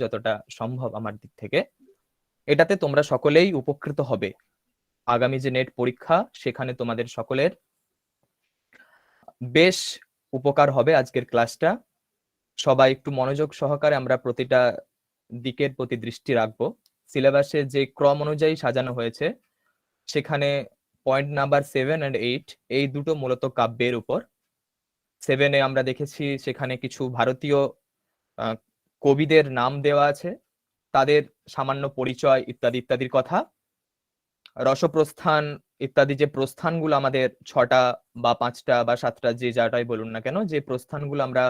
যতটা সম্ভব আমার দিক থেকে। এটাতে তোমরা সকলেই উপকৃত হবে। আগামী যে নেট পরীক্ষা সেখানে তোমাদের সকলের বেশ উপকার হবে আজকের ক্লাসটা। সবাই একটু মনোযোগ সহকারে আমরা প্রতিটা দিকের প্রতি দৃষ্টি রাখবো। সিলেবাসে যে ক্রম অনুযায়ী সাজানো হয়েছে সেখানে পয়েন্ট নাম্বার 7 and 8 এই দুটো মূলত কাব্যের উপর। 7-এ আমরা দেখেছি সেখানে কিছু ভারতীয় কবিদের নাম দেওয়া আছে, তাদের সামান্য পরিচয় ইত্যাদি ইত্যাদির কথা। রসপ্রস্থান ইত্যাদি যে প্রস্থানগুলো আমাদের 6টা বা 5টা বা 7টা যে যাটাই বলুন না কেন, যে প্রস্থানগুলো আমরা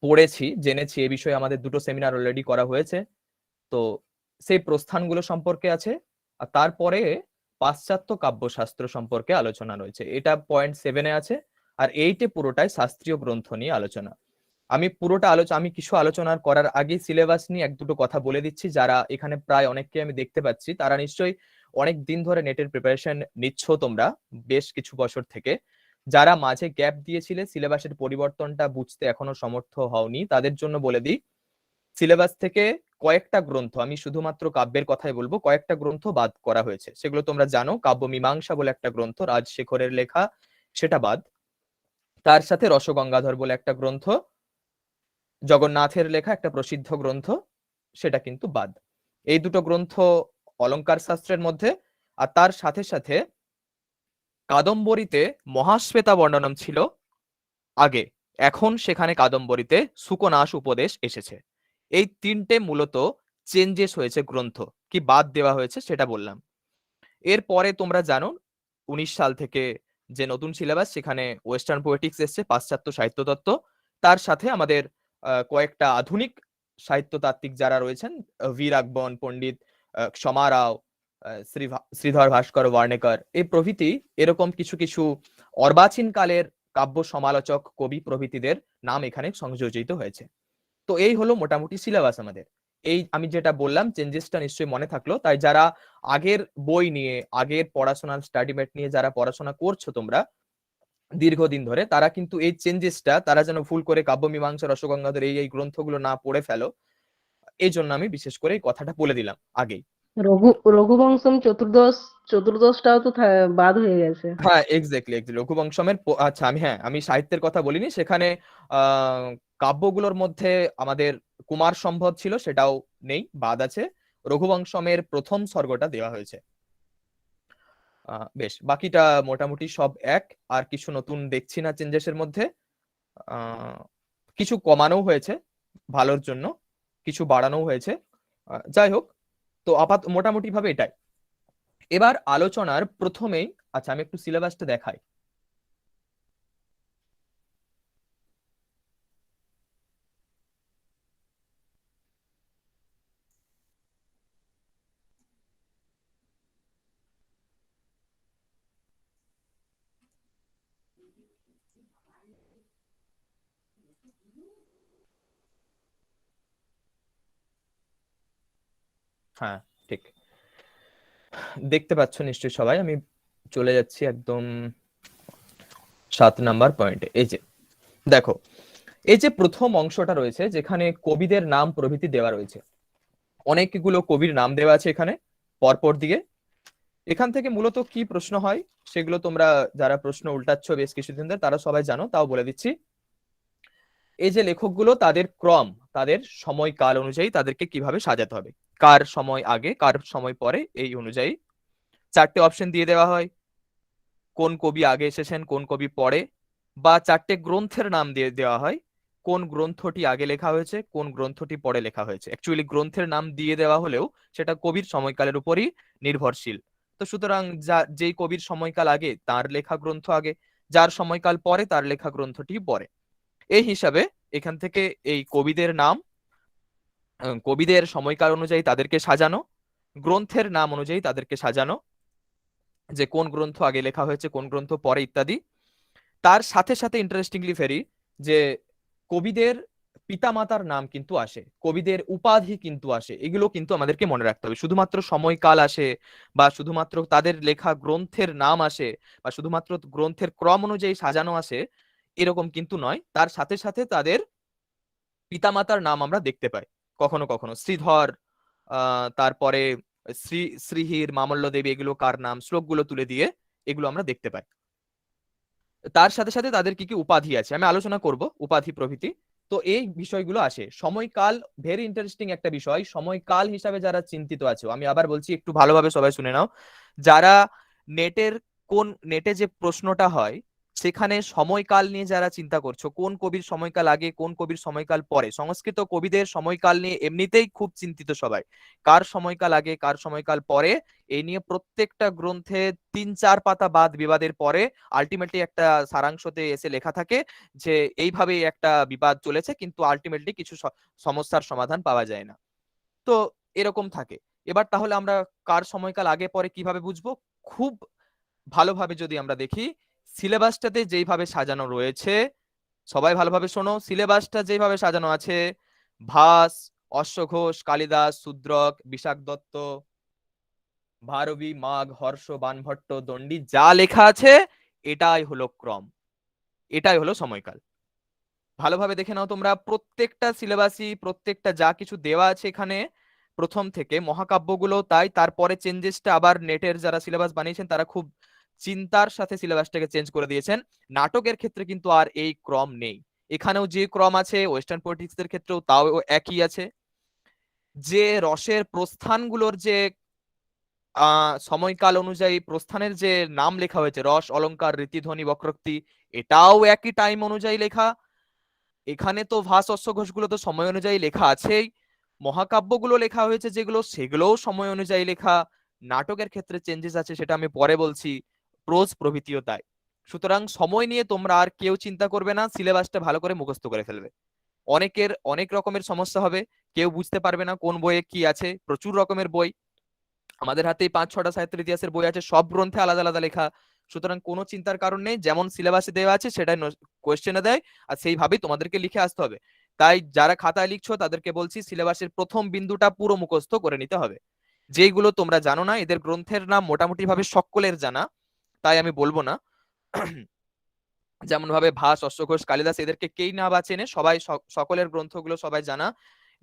পড়েছি জেনেছি, এ বিষয়ে আমাদের দুটো সেমিনার অলরেডি করা হয়েছে। তো সেই প্রস্থানগুলো সম্পর্কে আছে। আর তারপরে পাশ্চাত্য কাব্যশাস্ত্র সম্পর্কে আলোচনা রয়েছে, এটা পয়েন্ট 7-এ আছে। আর 8-এ পুরোটাই শাস্ত্রীয় গ্রন্থ নিয়ে আলোচনা। আমি পুরোটা আমি কিছু আলোচনা করার আগে সিলেবাস নিয়ে এক দুটো কথা বলে দিচ্ছি। যারা এখানে প্রায় অনেককে আমি দেখতে পাচ্ছি, তারা নিশ্চয়ই অনেক দিন ধরে নেটের প্রিপারেশন নিচ্ছ তোমরা, বেশ কিছু বছর থেকে। যারা মাঝে গ্যাপ দিয়েছিলে, সিলেবাসের পরিবর্তনটা বুঝতে এখনো সমর্থ হওনি, তাদের জন্য বলে দিই, সিলেবাস থেকে কয়েকটা গ্রন্থ, আমি শুধুমাত্র কাব্যের কথাই বলবো, কয়েকটা গ্রন্থ বাদ করা হয়েছে। সেগুলো তোমরা জানো, কাব্য মীমাংসা বলে একটা গ্রন্থ রাজশেখরের লেখা, সেটা বাদ। তার সাথে রসগঙ্গাধর বলে একটা গ্রন্থ, জগন্নাথের লেখা একটা প্রসিদ্ধ গ্রন্থ, সেটা কিন্তু বাদ। এই দুটো গ্রন্থ অলংকার শাস্ত্রের মধ্যে। আর তার সাথে সাথে কাদম্বরীতে মহাশ্বেতা বর্ণনম ছিল আগে, এখন সেখানে কাদম্বরীতে সুকনাস উপদেশ এসেছে। এই তিনটে মূলত চেঞ্জেস হয়েছে গ্রন্থ, কি বাদ দেওয়া হয়েছে সেটা বললাম। এরপরে তোমরা জানো 19 সাল থেকে যে নতুন সিলেবাস, সেখানে ওয়েস্টার্ন পোয়েটিক্স এসছে, পাশ্চাত্য সাহিত্যতত্ত্ব। তার সাথে আমাদের কয়েকটা আধুনিক সাহিত্যতাত্ত্বিক যারা রয়েছেন, বীরাকবন, পণ্ডিত ক্ষমা রাও, শ্রীধর ভাস্কর ওয়ার্নেকর, এই প্রভৃতি, এরকম কিছু কিছু অর্বাচীন কালের কাব্য সমালোচক কবি প্রভৃতিদের নাম এখানে সংযোজিত হয়েছে। তো এই হলো মোটামুটি সিলেবাস আমাদের। এই আমি যেটা বললাম চেঞ্জেসটা নিশ্চয়ই মনে থাকলো। তাই যারা আগের বই নিয়ে, আগের পড়াশোনার স্টাডি মেট নিয়ে যারা পড়াশোনা করছো তোমরা দীর্ঘদিন ধরে, তারা কিন্তু এই চেঞ্জেসটা তারা যেন ভুল করে কাব্য মীমাংসা, রসগঙ্গাধর এই গ্রন্থগুলো না পড়ে ফেলো, এই জন্য আমি বিশেষ করে এই কথাটা বলে দিলাম আগেই। রঘুবংশম চতুর্দশটাও তো বাদ হয়ে গেছে। হ্যাঁ, এক্স্যাক্টলি রঘুবংশমের আচ্ছা, আমি সাহিত্যের কথা বলিনি। সেখানে কাব্যগুলোর মধ্যে আমাদের কুমার সম্ভব ছিল, সেটাও নেই, বাদ আছে। রঘুবংশমের প্রথম স্বর্গটা দেওয়া হয়েছে। বেশ, বাকিটা মোটামুটি সব এক, আর কিছু নতুন দেখছি না চেঞ্জেসের মধ্যে। কিছু কমানো হয়েছে ভালোর জন্য, কিছু বাড়ানো হয়েছে, যাই হোক। তো মোটামুটি ভাবে এটাই। এবার আলোচনার প্রথমেই, আচ্ছা আমি একটু সিলেবাসটা দেখাই। হ্যাঁ, ঠিক দেখতে পাচ্ছ নিশ্চয়ই সবাই। আমি চলে যাচ্ছি একদম 7 নাম্বার পয়েন্টে। এই যে দেখো, এই যে প্রথম অংশটা রয়েছে যেখানে কবিদের নাম প্রভৃতি দেওয়া রয়েছে, অনেকগুলো কবির নাম দেওয়া আছে এখানে পরপর দিয়ে। এখান থেকে মূলত কি প্রশ্ন হয় সেগুলো তোমরা যারা প্রশ্ন উল্টাচ্ছ বেশ কিছুদিন ধরে তারা সবাই জানো, তাও বলে দিচ্ছি। এই যে লেখকগুলো, তাদের ক্রম, তাদের সময়কাল অনুযায়ী তাদেরকে কিভাবে সাজাতে হবে, কার সময় আগে কার সময় পরে, এই অনুযায়ী 4টে অপশন দিয়ে দেওয়া হয়। কোন কবি আগে এসেছেন, কোন কবি পরে, বা 4টে গ্রন্থের নাম দিয়ে দেওয়া হয়, কোন গ্রন্থটি আগে লেখা হয়েছে, কোন গ্রন্থটি পরে লেখা হয়েছে। অ্যাকচুয়ালি গ্রন্থের নাম দিয়ে দেওয়া হলেও সেটা কবির সময়কালের উপরই নির্ভরশীল। তো সুতরাং যেই কবির সময়কাল আগে তার লেখা গ্রন্থ আগে, যার সময়কাল পরে তার লেখা গ্রন্থটি পরে। এই হিসাবে এখান থেকে এই কবিদের নাম, কবিদের সময়কাল অনুযায়ী তাদেরকে সাজানো, গ্রন্থের নাম অনুযায়ী তাদেরকে সাজানো, যে কোন গ্রন্থ আগে লেখা হয়েছে কোন গ্রন্থ পরে ইত্যাদি। তার সাথে সাথে ইন্টারেস্টিংলি ফেরি যে কবিদের পিতামাতার নাম কিন্তু আসে, কবিদের উপাধি কিন্তু আসে, এগুলো কিন্তু আমাদেরকে মনে রাখতে হবে। শুধুমাত্র সময়কাল আসে, বা শুধুমাত্র তাদের লেখা গ্রন্থের নাম আসে, বা শুধুমাত্র গ্রন্থের ক্রম অনুযায়ী সাজানো আসে, এরকম কিন্তু নয়। তার সাথে সাথে তাদের পিতামাতার নাম আমরা দেখতে পাই কখনো কখনো, শ্রীধর, তারপরে শ্রীহির, মামল্য দেবী, এগুলো কার নাম, শ্লোকগুলো তুলে দিয়ে এগুলো আমরা দেখতে পাই। তার সাথে সাথে তাদের কি কি উপাধি আছে আমি আলোচনা করব, উপাধি প্রভৃতি। তো এই বিষয়গুলো আসে। সময়কাল ভেরি ইন্টারেস্টিং একটা বিষয়। সময়কাল হিসাবে যারা চিন্তিত আছে, আমি আবার বলছি একটু ভালোভাবে সবাই শুনে নাও, যারা নেটের নেটে যে প্রশ্নটা হয় সেখানে সময়কাল নিয়ে যারা চিন্তা করছো, কোন কবির সময়কাল আগে কোন কবির সময়কাল পরে, সংস্কৃত কবিদের সময়কাল নিয়ে এমনিতেই খুব চিন্তিত সবাই, কার সময়কাল আগে কার সময়কাল পরে, এই নিয়ে প্রত্যেকটা গ্রন্থে 3-4 পাতা বাদ বিবাদের পরে আলটিমেটলি একটা সারাংশতে এসে লেখা থাকে যে এইভাবে একটা বিবাদ চলেছে, কিন্তু আলটিমেটলি কিছু সমস্যার সমাধান পাওয়া যায় না। তো এরকম থাকে। এবার তাহলে আমরা কার সময়কাল আগে পরে কিভাবে বুঝবো? খুব ভালোভাবে যদি আমরা দেখি, সিলেবাসটাতে যেইভাবে সাজানো রয়েছে, সবাই ভালোভাবে শোনো, সিলেবাসটা যেভাবে সাজানো আছে, ভাস, অশ্বঘোষ, কালিদাস, শূদ্রক, বিশাখ দত্ত, ভারবী, মাঘ, হর্ষ, বাণভট্ট, দণ্ডী যা লেখা আছে এটাই হলো ক্রম, এটাই হলো সময়কাল। ভালোভাবে দেখে নাও তোমরা, প্রত্যেকটা সিলেবাসই, প্রত্যেকটা যা কিছু দেওয়া আছে এখানে প্রথম থেকে, মহাকাব্যগুলো তাই। তারপরে চেঞ্জেসটা আবার নেটের যারা সিলেবাস বানিয়েছেন তারা খুব চিন্তার সাথে সিলেবাসটাকে চেঞ্জ করে দিয়েছেন। নাটকের ক্ষেত্রে কিন্তু আর এই ক্রম নেই। এখানেও যে ক্রম আছে ওয়েস্টার্ন পলিটিক্স এর ক্ষেত্রেও তাও একই আছে। যে রসের প্রস্থানগুলোর যে সময়কাল অনুযায়ী প্রস্থানের যে নাম লেখা হয়েছে, রস, অলংকার, রীতি, ধ্বনি, বক্রোক্তি, এটাও একই টাইম অনুযায়ী লেখা। এখানে তো ভাস, অশ্বঘোষগুলো তো সময় অনুযায়ী লেখা আছেই। মহাকাব্যগুলো লেখা হয়েছে যেগুলো, সেগুলোও সময় অনুযায়ী লেখা। নাটকের ক্ষেত্রে চেঞ্জেস আছে, সেটা আমি পরে বলছি। প্রোজ প্রভৃতিও তাই। সুতরাং সময় নিয়ে তোমরা আর কেউ চিন্তা করবে না, সিলেবাসটা ভালো করে মুখস্থ করে ফেলবে। অনেকের অনেক রকমের সমস্যা হবে, কেউ বুঝতে পারবে না কোন বইয়ে কি আছে, প্রচুর রকমের বই আমাদের হাতেই, 5-6টা সাহিত্যের ইতিহাসের বই আছে, সব গ্রন্থে আলাদা আলাদা লেখা। সুতরাং কোনো চিন্তার কারণ নেই, যেমন সিলেবাসে দেওয়া আছে সেটাই কোয়েশ্চেনে দেয়, আর সেইভাবেই তোমাদেরকে লিখে আসতে হবে। তাই যারা খাতায় লিখছো তাদেরকে বলছি সিলেবাসের প্রথম বিন্দুটা পুরো মুখস্থ করে নিতে হবে। যেইগুলো তোমরা জানো না, এদের গ্রন্থের নাম মোটামুটি ভাবে সকলের জানা, তাই আমি বলবো না। যেমন ভাবে ভাস, অশ্বঘোষ, কালিদাস, এদেরকে কেই না বা চেনে, সবাই সকলের গ্রন্থগুলো সবাই জানা।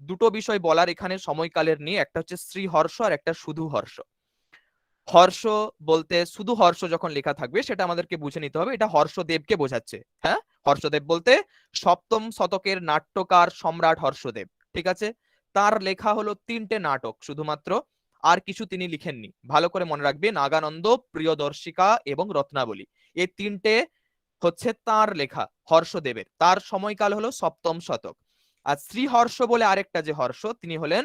দুটো বিষয় বলার এখানে সময়কালের নিয়ে, একটা হচ্ছে শ্রীহর্ষ আর একটা শুধু হর্ষ। হর্ষ বলতে শুধু হর্ষ যখন লেখা থাকবে সেটা আমাদেরকে বুঝে নিতে হবে এটা হর্ষদেবকে বোঝাচ্ছে। হ্যাঁ, হর্ষদেব বলতে সপ্তম শতকের নাট্যকার সম্রাট হর্ষদেব, ঠিক আছে। তার লেখা হলো 3টে নাটক শুধুমাত্র, আর কিছু তিনি লিখেননি। ভালো করে মনে রাখবে, নাগানন্দ, প্রিয়দর্শিকা এবং রত্নাবলী, এই 3টে হচ্ছে তার লেখা হর্ষদেবের। তার সময়কাল হলো সপ্তম শতক। আর শ্রীহর্ষ বলে আরেকটা যে হর্ষ, তিনি হলেন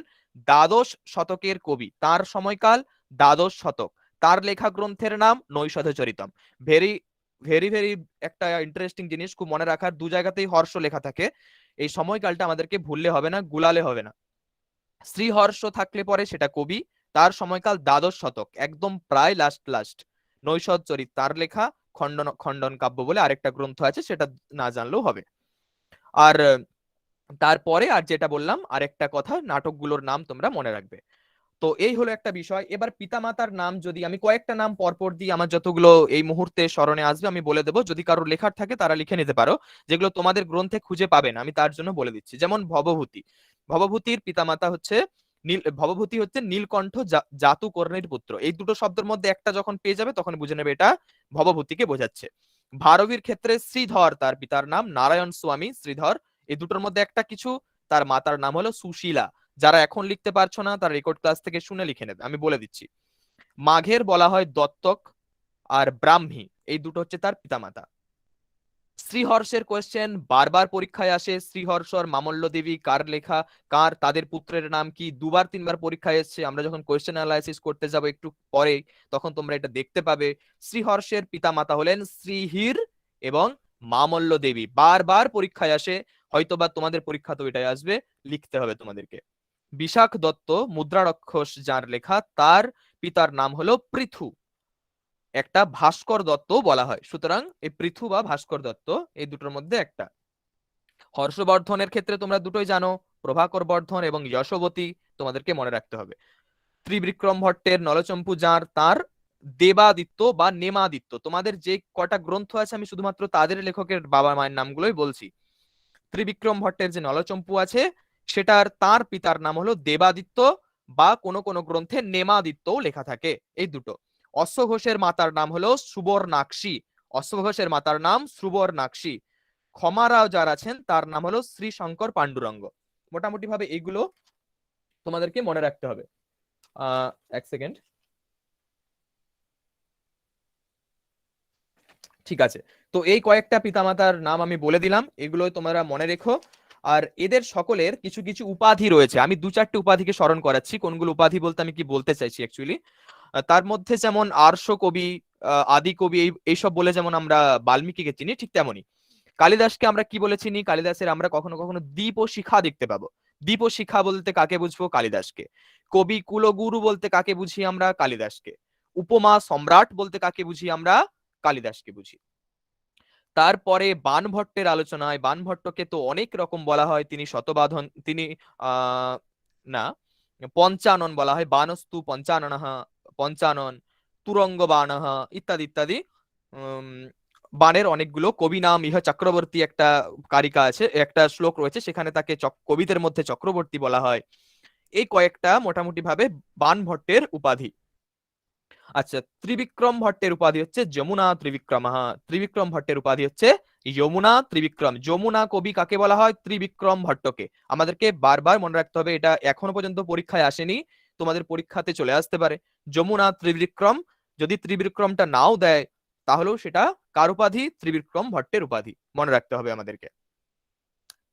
দ্বাদশ শতকের কবি, তার সময়কাল দ্বাদশ শতক। তার লেখা গ্রন্থের নাম নৈষধচরিতম। ভেরি ভেরি ভেরি একটা ইন্টারেস্টিং জিনিস, খুব মনে রাখার, দু জায়গাতেই হর্ষ লেখা থাকে। এই সময়কালটা আমাদেরকে ভুললে হবে না, গুলালে হবে না। শ্রীহর্ষ থাকলে পরে সেটা কবি, তার সময়কাল দ্বাদশ শতক, একদম প্রায় লাস্ট লাস্ট। নৈষধচরিত তার লেখা, খণ্ডন খণ্ডন কাব্য বলে আরেকটা গ্রন্থ আছে, সেটা না জানলেও হবে। আর তারপরে আর যেটা বললাম আরেকটা কথা, নাটকগুলোর নাম তোমরা মনে রাখবে। তো এই হলো একটা বিষয়। এবার পিতামাতার নাম যদি আমি কয়েকটা নাম পরপর দিই, আমার যতগুলো এই মুহূর্তে স্মরণে আসবে আমি বলে দেবো, যদি কারোর লেখার থাকে তারা লিখে নিতে পারো, যেগুলো তোমাদের গ্রন্থে খুঁজে পাবে না আমি তার জন্য বলে দিচ্ছি। যেমন ভবভূতি, ভবভূতির পিতামাতা হচ্ছে ভবভূতি হচ্ছে নীলকণ্ঠ জাতুকর্ণীর পুত্র। এই দুটো শব্দের মধ্যে একটা যখন পেয়ে যাবে তখন বুঝে নেবে এটা ভবভূতিকে বোঝাচ্ছে। ভারবীর ক্ষেত্রে শ্রীধর তার পিতার নাম, নারায়ণ স্বামী শ্রীধর, এই দুটোর মধ্যে একটা কিছু, তার মাতার নাম হলো সুশীলা। যারা এখন লিখতে পারছো না তার রেকর্ড ক্লাস থেকে শুনে লিখে নেবে, আমি বলে দিচ্ছি। মাঘের বলা হয় দত্তক আর ব্রাহ্মী, এই দুটো হচ্ছে তার পিতামাতা। শ্রীহর্ষের কোয়েশ্চেন বারবার পরীক্ষায় আসে, শ্রীহর্ষর মামল্য দেবী কার লেখা, কার, তাদের পুত্রের নাম কি, 2-3বার পরীক্ষায় এসেছে। আমরা যখন কোয়েশ্চেন অ্যানালাইসিস করতে যাব একটু পরে তখন তোমরা এটা দেখতে পাবে। শ্রীহর্ষের পিতামাতা হলেন শ্রীহির এবং মামল্য দেবী, বারবার পরীক্ষায় আসে, হয়তোবা তোমাদের পরীক্ষা তো এটাই আসবে, লিখতে হবে তোমাদেরকে। বিশাখ দত্ত মুদ্রারক্ষস যার লেখা, তার পিতার নাম হলো পৃথু, একটা ভাস্কর দত্ত বলা হয়। সুতরাং এই পৃথু বা ভাস্কর দত্ত এই দুটোর মধ্যে একটা। হর্ষবর্ধনের ক্ষেত্রে তোমরা দুটোই জানো, প্রভাকর বর্ধন এবং যশোবতী, তোমাদেরকে মনে রাখতে হবে। ত্রিবিক্রম ভট্টের নলচম্পু যাঁর, তার দেবাদিত্য বা নেমাদিত্য। তোমাদের যে কটা গ্রন্থ আছে আমি শুধুমাত্র তাদের লেখকের বাবা মায়ের নামগুলোই বলছি। ত্রিবিক্রম ভট্টের যে নলচম্পু আছে সেটার তার পিতার নাম হলো দেবাদিত্য, বা কোনো কোনো গ্রন্থে নেমাদিত্যও লেখা থাকে। এই দুটো। অশ্ব ঘোষের মাতার নাম হলো সুবর্ণাক্ষী, অশ্ব ঘোষের মাতার নাম সুবর্ণাক্ষী। ক্ষমারাও যার আছেন তার নাম হলো শ্রী শঙ্কর পাণ্ডুরঙ্গ। মোটামুটি ভাবে এগুলো তোমাদেরকে মনে রাখতে হবে। এক সেকেন্ড। ঠিক আছে, তো এই কয়েকটা পিতামাতার নাম আমি বলে দিলাম, এগুলো তোমরা মনে রেখো। আর এদের সকলের কিছু কিছু উপাধি রয়েছে, আমি দু চারটে উপাধিকে স্মরণ করাচ্ছি। কোনগুলো উপাধি বলতে আমি কি বলতে চাইছি অ্যাকচুয়ালি, তার মধ্যে যেমন আর্ষ কবি, আদি কবি, এইসব বলে যেমন আমরা বাল্মীকিকে চিনি, ঠিক তেমনই কালিদাসকে আমরা কি বলে চিনি? কালিদাসের আমরা কখনো কখনো দীপ ও শিখা দেখতে পাবো। দীপ ও শিখা বলতে কাকে বুঝবো? কালিদাসকে। কবি কুলগুরু বলতে কাকে বুঝি আমরা? কালিদাসকে। উপমা সম্রাট বলতে কাকে বুঝি আমরা? কালিদাসকে বুঝি। তারপরে বাণভট্টের আলোচনায়, বাণভট্টকে তো অনেক রকম বলা হয়, তিনি শতবাদন, তিনি না পঞ্চানন বলা হয়, বানস্তু পঞ্চাননঃ, পঞ্চানন, তুরঙ্গ বাণঃ ইত্যাদি ইত্যাদি। বাণের অনেকগুলো কবি নাম, ইহ চক্রবর্তী একটা কারিকা আছে, একটা শ্লোক রয়েছে, সেখানে তাকে কবিদের মধ্যে চক্রবর্তী বলা হয়। এই কয়েকটা মোটামুটি ভাবে বাণভট্টের উপাধি। আচ্ছা, ত্রিবিক্রম ভট্টের উপাধি হচ্ছে যমুনা ত্রিবিক্রম। ত্রিবিক্রম ভট্টের উপাধি হচ্ছে যমুনা ত্রিবিক্রম। যমুনা কবি কাকে বলা হয়? ত্রিবিক্রম ভট্টকে। আমাদেরকে বারবার মনে রাখতে হবে, এটা এখনো পর্যন্ত পরীক্ষায় আসেনি, তোমাদের পরীক্ষাতে চলে আসতে পারে। যমুনা ত্রিবিক্রম, যদি ত্রিবিক্রমটা নাও দেয় তাহলেও সেটা কার উপাধি? ত্রিবিক্রম ভট্টের উপাধি, মনে রাখতে হবে আমাদেরকে।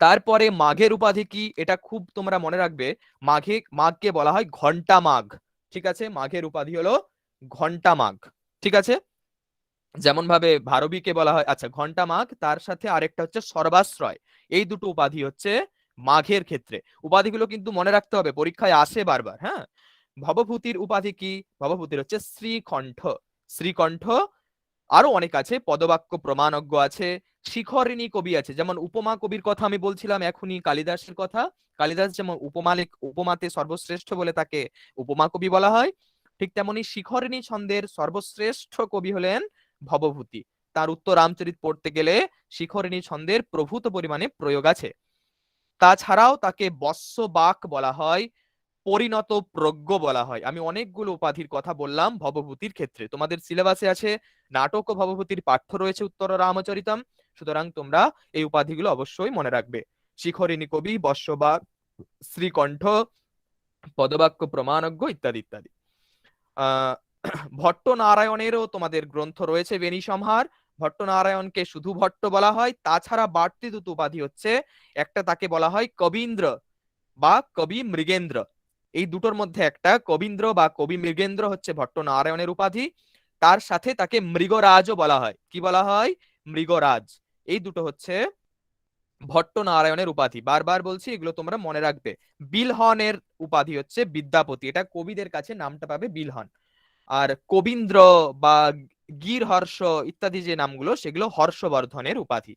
তারপরে মাঘের উপাধি কি? এটা খুব তোমরা মনে রাখবে, মাঘকে বলা হয় ঘন্টা মাঘ। ঠিক আছে, মাঘের উপাধি হলো ঘন্টা মাঘ। ঠিক আছে, যেমন ভাবে ভারবীকে বলা হয়, আচ্ছা ঘন্টা মাঘ, তার সাথে আরেকটা হচ্ছে সর্বাশ্রয়। এই দুটো উপাধি হচ্ছে মাঘের ক্ষেত্রে। উপাধিগুলো কিন্তু মনে রাখতে হবে, পরীক্ষায় আসে বারবার। হ্যাঁ, ভবভূতির উপাধি কি? ভবভূতির হচ্ছে শ্রীকণ্ঠ। শ্রীকণ্ঠ। আরো অনেক আছে, পদবাক্য প্রমাণজ্ঞ আছে, শিখরিণী কবি আছে। যেমন উপমা কবির কথা আমি বলছিলাম এখনই, কালিদাসের কথা। কালিদাস যেমন উপমাতে সর্বশ্রেষ্ঠ বলে তাকে উপমা কবি বলা হয়, ঠিক তেমনি শিখরিণী ছন্দের সর্বশ্রেষ্ঠ কবি হলেন ভবভূতি। তার উত্তর রামচরিত পড়তে গেলে শিখরিণী ছন্দের প্রভূত পরিমাণে প্রয়োগ আছে। তাছাড়াও তাকে বৎসবাক বলা হয়, পরিণত প্রজ্ঞ বলা হয়। আমি অনেকগুলো উপাধির কথা বললাম ভবভূতির ক্ষেত্রে। তোমাদের সিলেবাসে আছে, নাটক ও ভবভূতির পাঠ্য রয়েছে উত্তর রামচরিতম, সুতরাং তোমরা এই উপাধিগুলো অবশ্যই মনে রাখবে। শিখরিণী কবি, বৎসবাক, শ্রীকণ্ঠ, পদবাক্য প্রমাণজ্ঞ ইত্যাদি ইত্যাদি। ভট্টনারায়ণেরও তোমাদের গ্রন্থ রয়েছে বেণীসংহার। ভট্টনারায়ণকে শুধু ভট্ট বলা হয়, তাছাড়া বাড়তি দুটো উপাধি হচ্ছে, একটা তাকে বলা হয় কবীন্দ্র বা কবি মৃগেন্দ্র। এই দুটোর মধ্যে একটা কবীন্দ্র বা কবি মৃগেন্দ্র হচ্ছে ভট্টনারায়ণের উপাধি, তার সাথে তাকে মৃগরাজও বলা হয়। কি বলা হয়? মৃগরাজ। এই দুটো হচ্ছে ভট্টনারায়ণের উপাধি। বারবার বলছি, এগুলো তোমরা মনে রাখবে। বিলহনের উপাধি হচ্ছে বিদ্যাপতি, এটা কবিদের কাছে নামটা পাবে বিলহন। আর কবীন্দ্র বা গিরহর্ষ ইত্যাদি যে নামগুলো, সেগুলো হর্ষবর্ধনের উপাধি।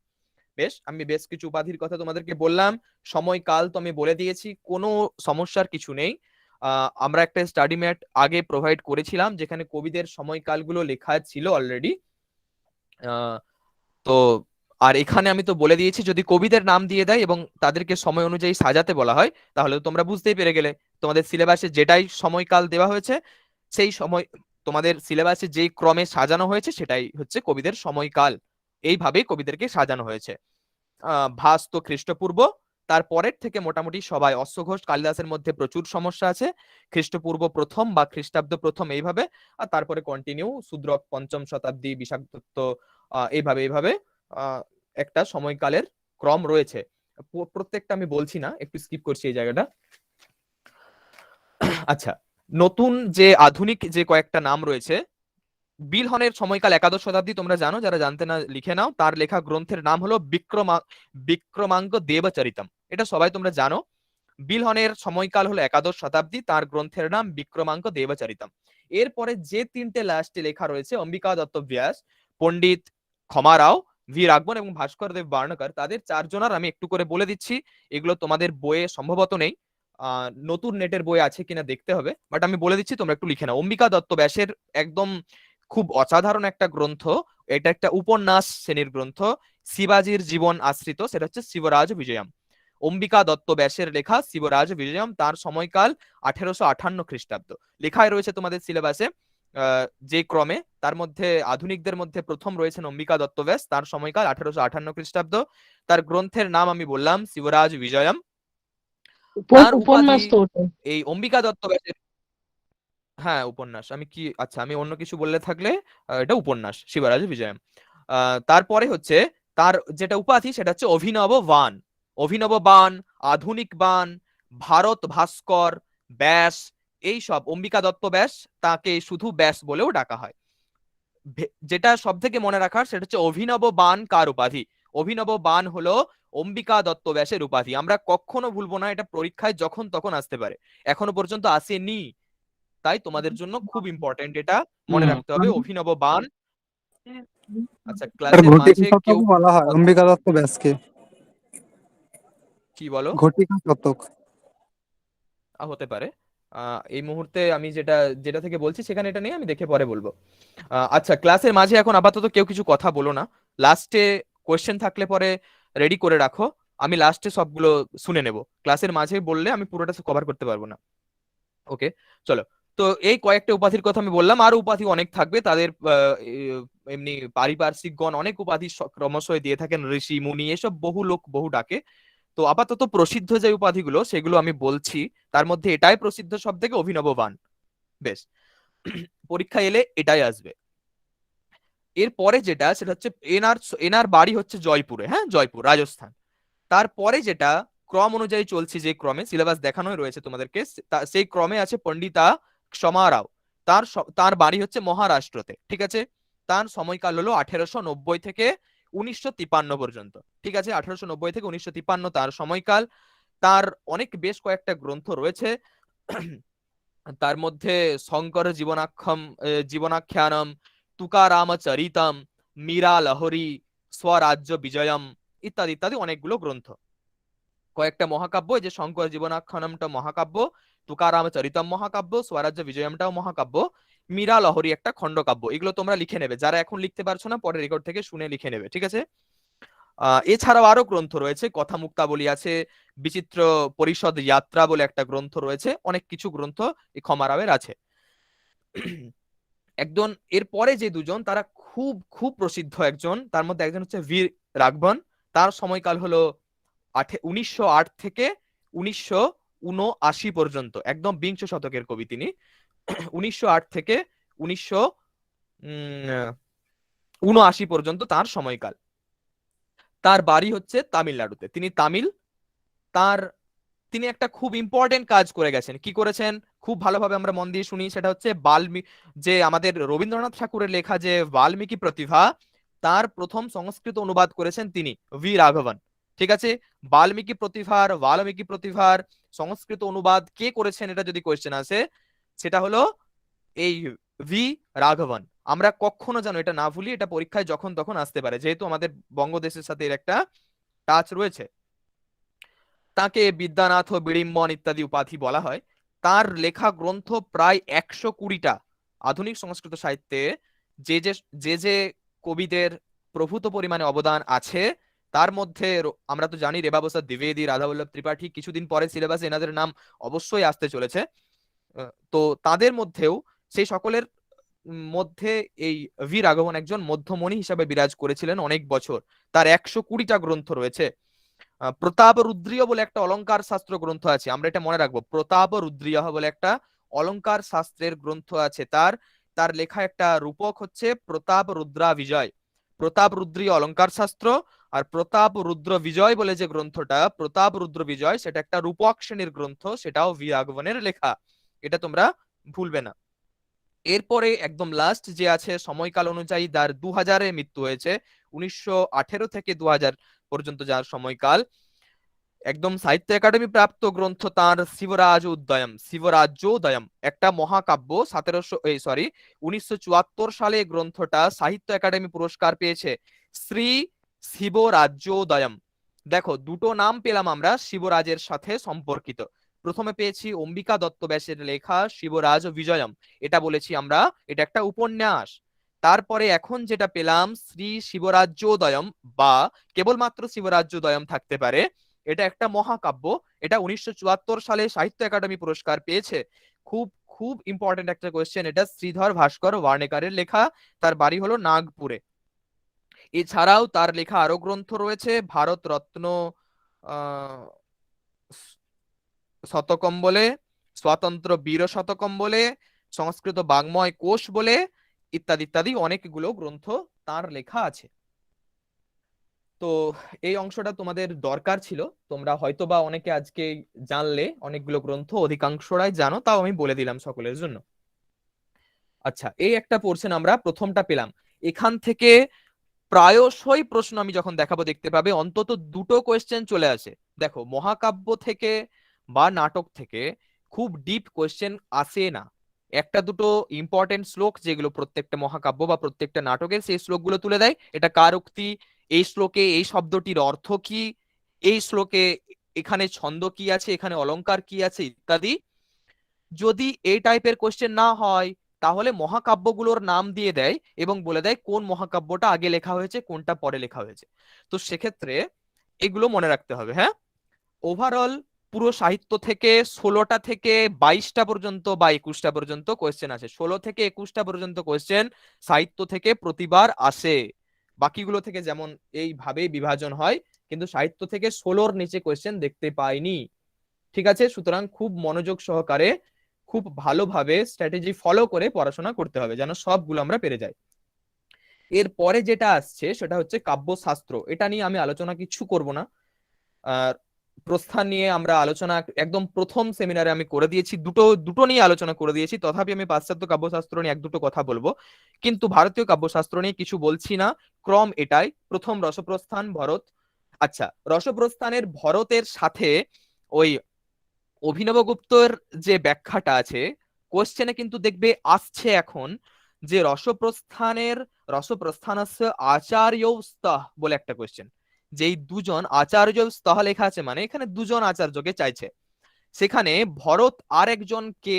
বেশ, আমি বেশ কিছু উপাধির কথা তোমাদেরকে বললাম। সময়কাল তো আমি বলে দিয়েছি, কোনো সমস্যার কিছু নেই। আমরা একটা স্টাডি ম্যাট আগে প্রোভাইড করেছিলাম, যেখানে কবিদের সময়কালগুলো লেখা ছিল অলরেডি। তো আর এখানে আমি তো বলে দিয়েছি, যদি কবিদের নাম দিয়ে দেয় এবং তাদেরকে সময় অনুযায়ী সাজাতে বলা হয়, তাহলে তোমরা বুঝতেই পেরে গেলে তোমাদের সিলেবাসে যেটাই সময়কাল দেওয়া হয়েছে, সেই সময় তোমাদের সিলেবাসে যেই ক্রমে সাজানো হয়েছে সেটাই হচ্ছে কবিদের সময়কাল। এইভাবেই কবিদেরকে সাজানো হয়েছে। ভাস তো খ্রিস্টপূর্ব, তারপরের থেকে মোটামুটি সবাই, অশ্বঘোষ কালিদাসের মধ্যে প্রচুর সমস্যা আছে, খ্রিস্টপূর্ব প্রথম বা খ্রিস্টাব্দ প্রথম এইভাবে, আর তারপরে কন্টিনিউ শূদ্রক পঞ্চম শতাব্দী, বিশাখ দত্ত, এইভাবে এইভাবে একটা সময়কালের ক্রম রয়েছে। প্রত্যেকটা আমি বলছি না, একটু স্কিপ করছি এই জায়গাটা। আচ্ছা, নতুন যে আধুনিক যে কয়েকটা নাম রয়েছে, বিলহনের সময়কাল একাদশ শতাব্দী, তোমরা জানো, যারা জানতে না লিখে নাও। তার লেখা গ্রন্থের নাম হলো বিক্রমাঙ্গ দেবচরিতম, এটা সবাই তোমরা জানো। বিলহনের সময়কাল হলো একাদশ শতাব্দী, তার গ্রন্থের নাম বিক্রমাঙ্ক দেবচরিতম। এরপরে যে তিনটে লাস্টে লেখা রয়েছে, অম্বিকা দত্ত ব্যাস, পণ্ডিত ক্ষমারাও, ভি রাঘবন এবং ভাস্কর দেব বার্ণকার, তাদের চারজনার আমি একটু করে বলে দিচ্ছি। এগুলো তোমাদের বইয়ে সম্ভবত নেই, নতুন নেটের বই আছে কিনা দেখতে হবে, বাট আমি বলে দিচ্ছি, তোমরা একটু লিখে নাও। অম্বিকা দত্ত ব্যাসের একদম খুব অসাধারণ একটা গ্রন্থ, এটা একটা উপন্যাস শ্রেণীর গ্রন্থ, শিবাজির জীবন আশ্রিত, সেটা হচ্ছে শিবরাজ বিজয়ম। অম্বিকা দত্ত ব্যাসের লেখা শিবরাজ বিজয়ম, তার সময়কাল 1858 খ্রিস্টাব্দ। লেখায় রয়েছে তোমাদের সিলেবাসে যে ক্রমে, তার মধ্যে আধুনিকদের মধ্যে প্রথম রয়েছেন অম্বিকা দত্ত ব্যাস, তার সময়কাল 1858 খ্রিস্টাব্দ। তার গ্রন্থের নাম আমি বললাম শিবরাজ বিজয়ম। তার উপাধি উপন্যাস তো ওটা। এই অম্বিকা দত্ত ব্যাসের, হ্যাঁ উপন্যাস, আমি কি আচ্ছা আমি অন্য কিছু বললে থাকলে এটা উপন্যাস শিবরাজ বিজয়ম। তারপরে হচ্ছে তার যেটা উপাধি সেটা হচ্ছে অভিনব বান। অভিনব বান, আধুনিক বান, ভারত ভাস্কর, ব্যাস, এই সব অম্বিকা দত্ত ব্যাস, তাকে শুধু ব্যাস বলেও ডাকা হয়। যেটা সব থেকে মনে রাখার সেটা হচ্ছে অভিনব বান কার উপাধি। অভিনব বান হলো অম্বিকা দত্ত ব্যাসের উপাধি। আমরা কখনো ভুলবো না, এটা পরীক্ষায় যখন তখন আসতে পারে, এখনো পর্যন্ত আসেনি, তাই তোমাদের জন্য খুব ইম্পর্টেন্ট, এটা মনে রাখতে হবে অভিনব বান। আচ্ছা আর ক্লাসের ঘটিকা মাঝে কেউ শতকও বলা হয় অম্বিকা দত্ত ব্যাসকে। কি বলো? ঘটিকা শতক। হতে পারে, এই মুহূর্তে আমি যেটা যেটা থেকে বলছি সেখানে এটা নেই, আমি দেখে পরে বলবো। আচ্ছা ক্লাসের মাঝে এখন আপাতত কেউ কিছু কথা বলো না, লাস্টে কোয়েশ্চেন থাকলে পরে রেডি করে রাখো, আমি লাস্টে সবগুলো শুনে নেব। ক্লাসের মাঝে বললে আমি পুরোটা কভার করতে পারবো না। ওকে চলো, তো এই কয়েকটা উপাধির কথা আমি বললাম, আরো উপাধি অনেক থাকবে তাদের, এমনি পারিপার্শ্বিকগণ অনেক উপাধি ক্রমশই দিয়ে থাকেন, ঋষি মুনি এসব বহু লোক বহু ডাকে। তো আপাতত প্রসিদ্ধ যে উপাধিগুলো সেগুলো আমি বলছি, তার মধ্যে এটাই প্রসিদ্ধ সব থেকে, অভিনব বান। বেশ, পরীক্ষা এলে এটাই আসবে। এরপরে যেটা সেটা হচ্ছে এনার এনার বাড়ি হচ্ছে জয়পুরে, হ্যাঁ জয়পুর রাজস্থান। তারপরে যেটা ক্রম অনুযায়ী চলছে, যে ক্রমে সিলেবাস দেখানোই রয়েছে তোমাদেরকে, সেই ক্রমে আছে পণ্ডিতা ক্ষমা রাও। তার বাড়ি হচ্ছে মহারাষ্ট্রতে, ঠিক আছে। তার সময়কাল হলো 1890 থেকে 1953 পর্যন্ত, ঠিক আছে। 1890 থেকে 1953 তার সময়কাল। তার অনেক বেশ কয়েকটা গ্রন্থ রয়েছে, তার মধ্যে শঙ্কর জীবনাখ্যানম, তুকারামচরিতম, মীরা লহরী, স্বরাজ্য বিজয়ম ইত্যাদি ইত্যাদি অনেকগুলো গ্রন্থ। কয়েকটা মহাকাব্য, এই যে শঙ্কর জীবনাখ্যানমটা মহাকাব্য, তুকারামচরিতম মহাকাব্য, স্বরাজ্য বিজয়মটাও মহাকাব্য, মীরা লহরী একটা খণ্ডকাব্য। এগুলো তোমরা লিখে নেবে, যারা এখন লিখতে পারছো না পরে রেকর্ড থেকে শুনে লিখে নেবে, ঠিক আছে। এছাড়াও আরো গ্রন্থ রয়েছে, কথা মুক্তাবলী আছে, বিচিত্র পরিষদ যাত্রা বলে একটা গ্রন্থ রয়েছে, অনেক কিছু গ্রন্থ এই ক্ষমারাওয়ের আছে। একজন এরপরে যে দুজন তারা খুব খুব প্রসিদ্ধ, একজন তার মধ্যে একজন হচ্ছে বীর রাঘবন। তার সময়কাল হলো 1908 থেকে 1979 পর্যন্ত, একদম বিংশ শতকের কবি তিনি। 1908 থেকে 1979 পর্যন্ত তার সময়কাল। তার বাড়ি হচ্ছে তামিলনাড়ুতে, তিনি তামিল। তার তিনি একটা খুব ইম্পর্টেন্ট কাজ করে গেছেন। কি করেছেন খুব ভালোভাবে আমরা মন দিয়ে শুনি, সেটা হচ্ছে যে আমাদের রবীন্দ্রনাথ ঠাকুরের লেখা যে বাল্মীকি প্রতিভা, তার প্রথম সংস্কৃত অনুবাদ করেছেন তিনি, ভি রাঘবন, ঠিক আছে। বাল্মীকি প্রতিভার সংস্কৃত অনুবাদ কে করেছেন, এটা যদি কোয়েশ্চেন আসে, সেটা হলো এই ভি রাঘবন। আমরা কখনো যেন এটা না ভুলি, এটা পরীক্ষায় যখন তখন আসতে পারে, যেহেতু আমাদের বঙ্গদেশের সাথে এর একটা টাচ রয়েছে। তাকে বিদ্যানাথ ও বিড়িম্বন ইত্যাদি উপাধি বলা হয়। তার লেখা গ্রন্থ প্রায় 120টা। আধুনিক সংস্কৃত সাহিত্যে যে যে যে যে কবিদের প্রভূত পরিমাণে অবদান আছে, তার মধ্যে আমরা তো জানি রেবাবসাদ দ্বিবেদী, রাধাবল্লভ ত্রিপাঠী, কিছুদিন পরে সিলেবাসে এনাদের নাম অবশ্যই আসতে চলেছে। তো তাদের মধ্যেও সেই সকলের মধ্যে এই ভি রাঘবন একজন মধ্যমণি হিসাবে বিরাজ করেছিলেন অনেক বছর। তার 120টা গ্রন্থ রয়েছে। প্রতাপ রুদ্রীয় বলে একটা অলংকার শাস্ত্র গ্রন্থ আছে, আমরা এটা মনে রাখবো, প্রতাপ রুদ্রীয় বলে একটা অলংকার শাস্ত্রের গ্রন্থ আছে তার। তার লেখা একটা রূপক হচ্ছে প্রতাপ রুদ্রা বিজয়, প্রতাপ রুদ্রীয় অলংকার শাস্ত্র। আর প্রতাপ রুদ্র বিজয় বলে যে গ্রন্থটা, প্রতাপ রুদ্র বিজয়, সেটা একটা রূপক শ্রেণীর গ্রন্থ, সেটাও ভি রাঘবনের লেখা, এটা তোমরা ভুলবে না। এরপরে একদম লাস্ট যে আছে, সময়কাল অনুযায়ী তার 2000-এ মৃত্যু হয়েছে, 1918 থেকে 2000 পর্যন্ত যার সময়কাল। একদম সাহিত্য একাডেমি প্রাপ্ত গ্রন্থ তার শিবরাজ্যোদয়ম, একটা মহাকাব্য। 1974 সালে গ্রন্থটা সাহিত্য একাডেমি পুরস্কার পেয়েছে, শ্রী শিবরাজ্যোদয়ম। দেখো দুটো নাম পেলাম আমরা শিবরাজের সাথে সম্পর্কিত। প্রথমে পেয়েছি অম্বিকা দত্ত ব্যাসের লেখা শিবরাজ বিজয়ম, এটা বলেছি আমরা, এটা একটা উপন্যাস। তারপরে এখন যেটা পেলাম শ্রী শিবরাজ্যোদয়ম, বা কেবলমাত্র শিবরাজ্যোদয়ম থাকতে পারে, এটা একটা মহাকাব্য। এটা 1974 সালে সাহিত্য একাডেমি পুরস্কার পেয়েছে। খুব খুব ইম্পর্টেন্ট একটা কোয়েশ্চেন এটা। শ্রীধর ভাস্কর ওয়ার্নেকারের লেখা, তার বাড়ি হলো নাগপুরে। এছাড়াও তার লেখা আরো গ্রন্থ রয়েছে, ভারত রত্ন আহ শতকম বলে, স্বাতন্ত্র বীর শতকম বলে, সংস্কৃত বাংময় কোষ বলে, ইত্যাদি ইত্যাদি অনেকগুলো গ্রন্থ তার লেখা আছে। তো এই অংশটা তোমাদের দরকার ছিল, তোমরা হয়তোবা অনেকে আজকে জানলে, অনেকগুলো গ্রন্থ অধিকাংশরাই জানো, তাও আমি বলে দিলাম সকলের জন্য। আচ্ছা, এই একটা পোর্শন আমরা প্রথমটা পেলাম। এখান থেকে প্রায়শই প্রশ্ন আমি যখন দেখাবো দেখতে পাবে অন্তত দুটো কোয়েশ্চেন চলে আসে। দেখো, মহাকাব্য থেকে বা নাটক থেকে খুব ডিপ কোয়েশ্চেন আসে না। একটা দুটো ইম্পর্টেন্ট শ্লোক যেগুলো প্রত্যেকটা মহাকাব্য বা প্রত্যেকটা নাটকের, সেই শ্লোকগুলো তুলে দেয়। এটা কার উক্তি, এই শ্লোকে এই শব্দটির অর্থ কি, এই শ্লোকে এখানে ছন্দ কি আছে, এখানে অলংকার কি আছে, ইত্যাদি। যদি এই টাইপের কোয়েশ্চেন না হয়, তাহলে মহাকাব্যগুলোর নাম দিয়ে দেয় এবং বলে দেয় কোন মহাকাব্যটা আগে লেখা হয়েছে, কোনটা পরে লেখা হয়েছে। তো সেক্ষেত্রে এগুলো মনে রাখতে হবে। হ্যাঁ, ওভারঅল পুরো সাহিত্য থেকে 16টা থেকে 22টা পর্যন্ত বা 21টা পর্যন্ত কোয়েশ্চেন আছে। 16 থেকে 21টা পর্যন্ত কোয়েশ্চেন সাহিত্য থেকে প্রতিবার আসে। বাকিগুলো থেকে যেমন এইভাবে বিভাজন হয়, কিন্তু সাহিত্য থেকে 16র নিচে কোয়েশ্চেন দেখতে পাইনি। ঠিক আছে, সুতরাং খুব মনোযোগ সহকারে, খুব ভালোভাবে স্ট্র্যাটেজি ফলো করে পড়াশোনা করতে হবে, যেন সবগুলো আমরা পেরে যাই। এরপরে যেটা আসছে সেটা হচ্ছে কাব্যশাস্ত্র। এটা নিয়ে আমি আলোচনা কিছু করব না। আর প্রস্থান নিয়ে আমরা আলোচনা একদম প্রথম সেমিনারে আমি করে দিয়েছি, দুটো নিয়ে আলোচনা করে দিয়েছি। তথাপি আমি পাশ্চাত্য কাব্যশাস্ত্র নিয়ে এক দুটো কথা বলবো, কিন্তু ভারতীয় কাব্যশাস্ত্র নিয়ে কিছু বলছি না। ক্রম এটাই, প্রথম রসপ্রস্থান, ভরত। আচ্ছা, রসপ্রস্থানের ভরতের সাথে ওই অভিনবগুপ্তর যে ব্যাখ্যাটা আছে, কোশ্চেনে কিন্তু দেখবে আসছে এখন, যে রসপ্রস্থানস্য আচার্যস্তঃ বলে একটা কোশ্চেন। যেই দুজন আচার্যস্তঃ লেখা আছে, মানে এখানে দুজন আচার্যকে চাইছে। সেখানে ভরত আরেকজন কে?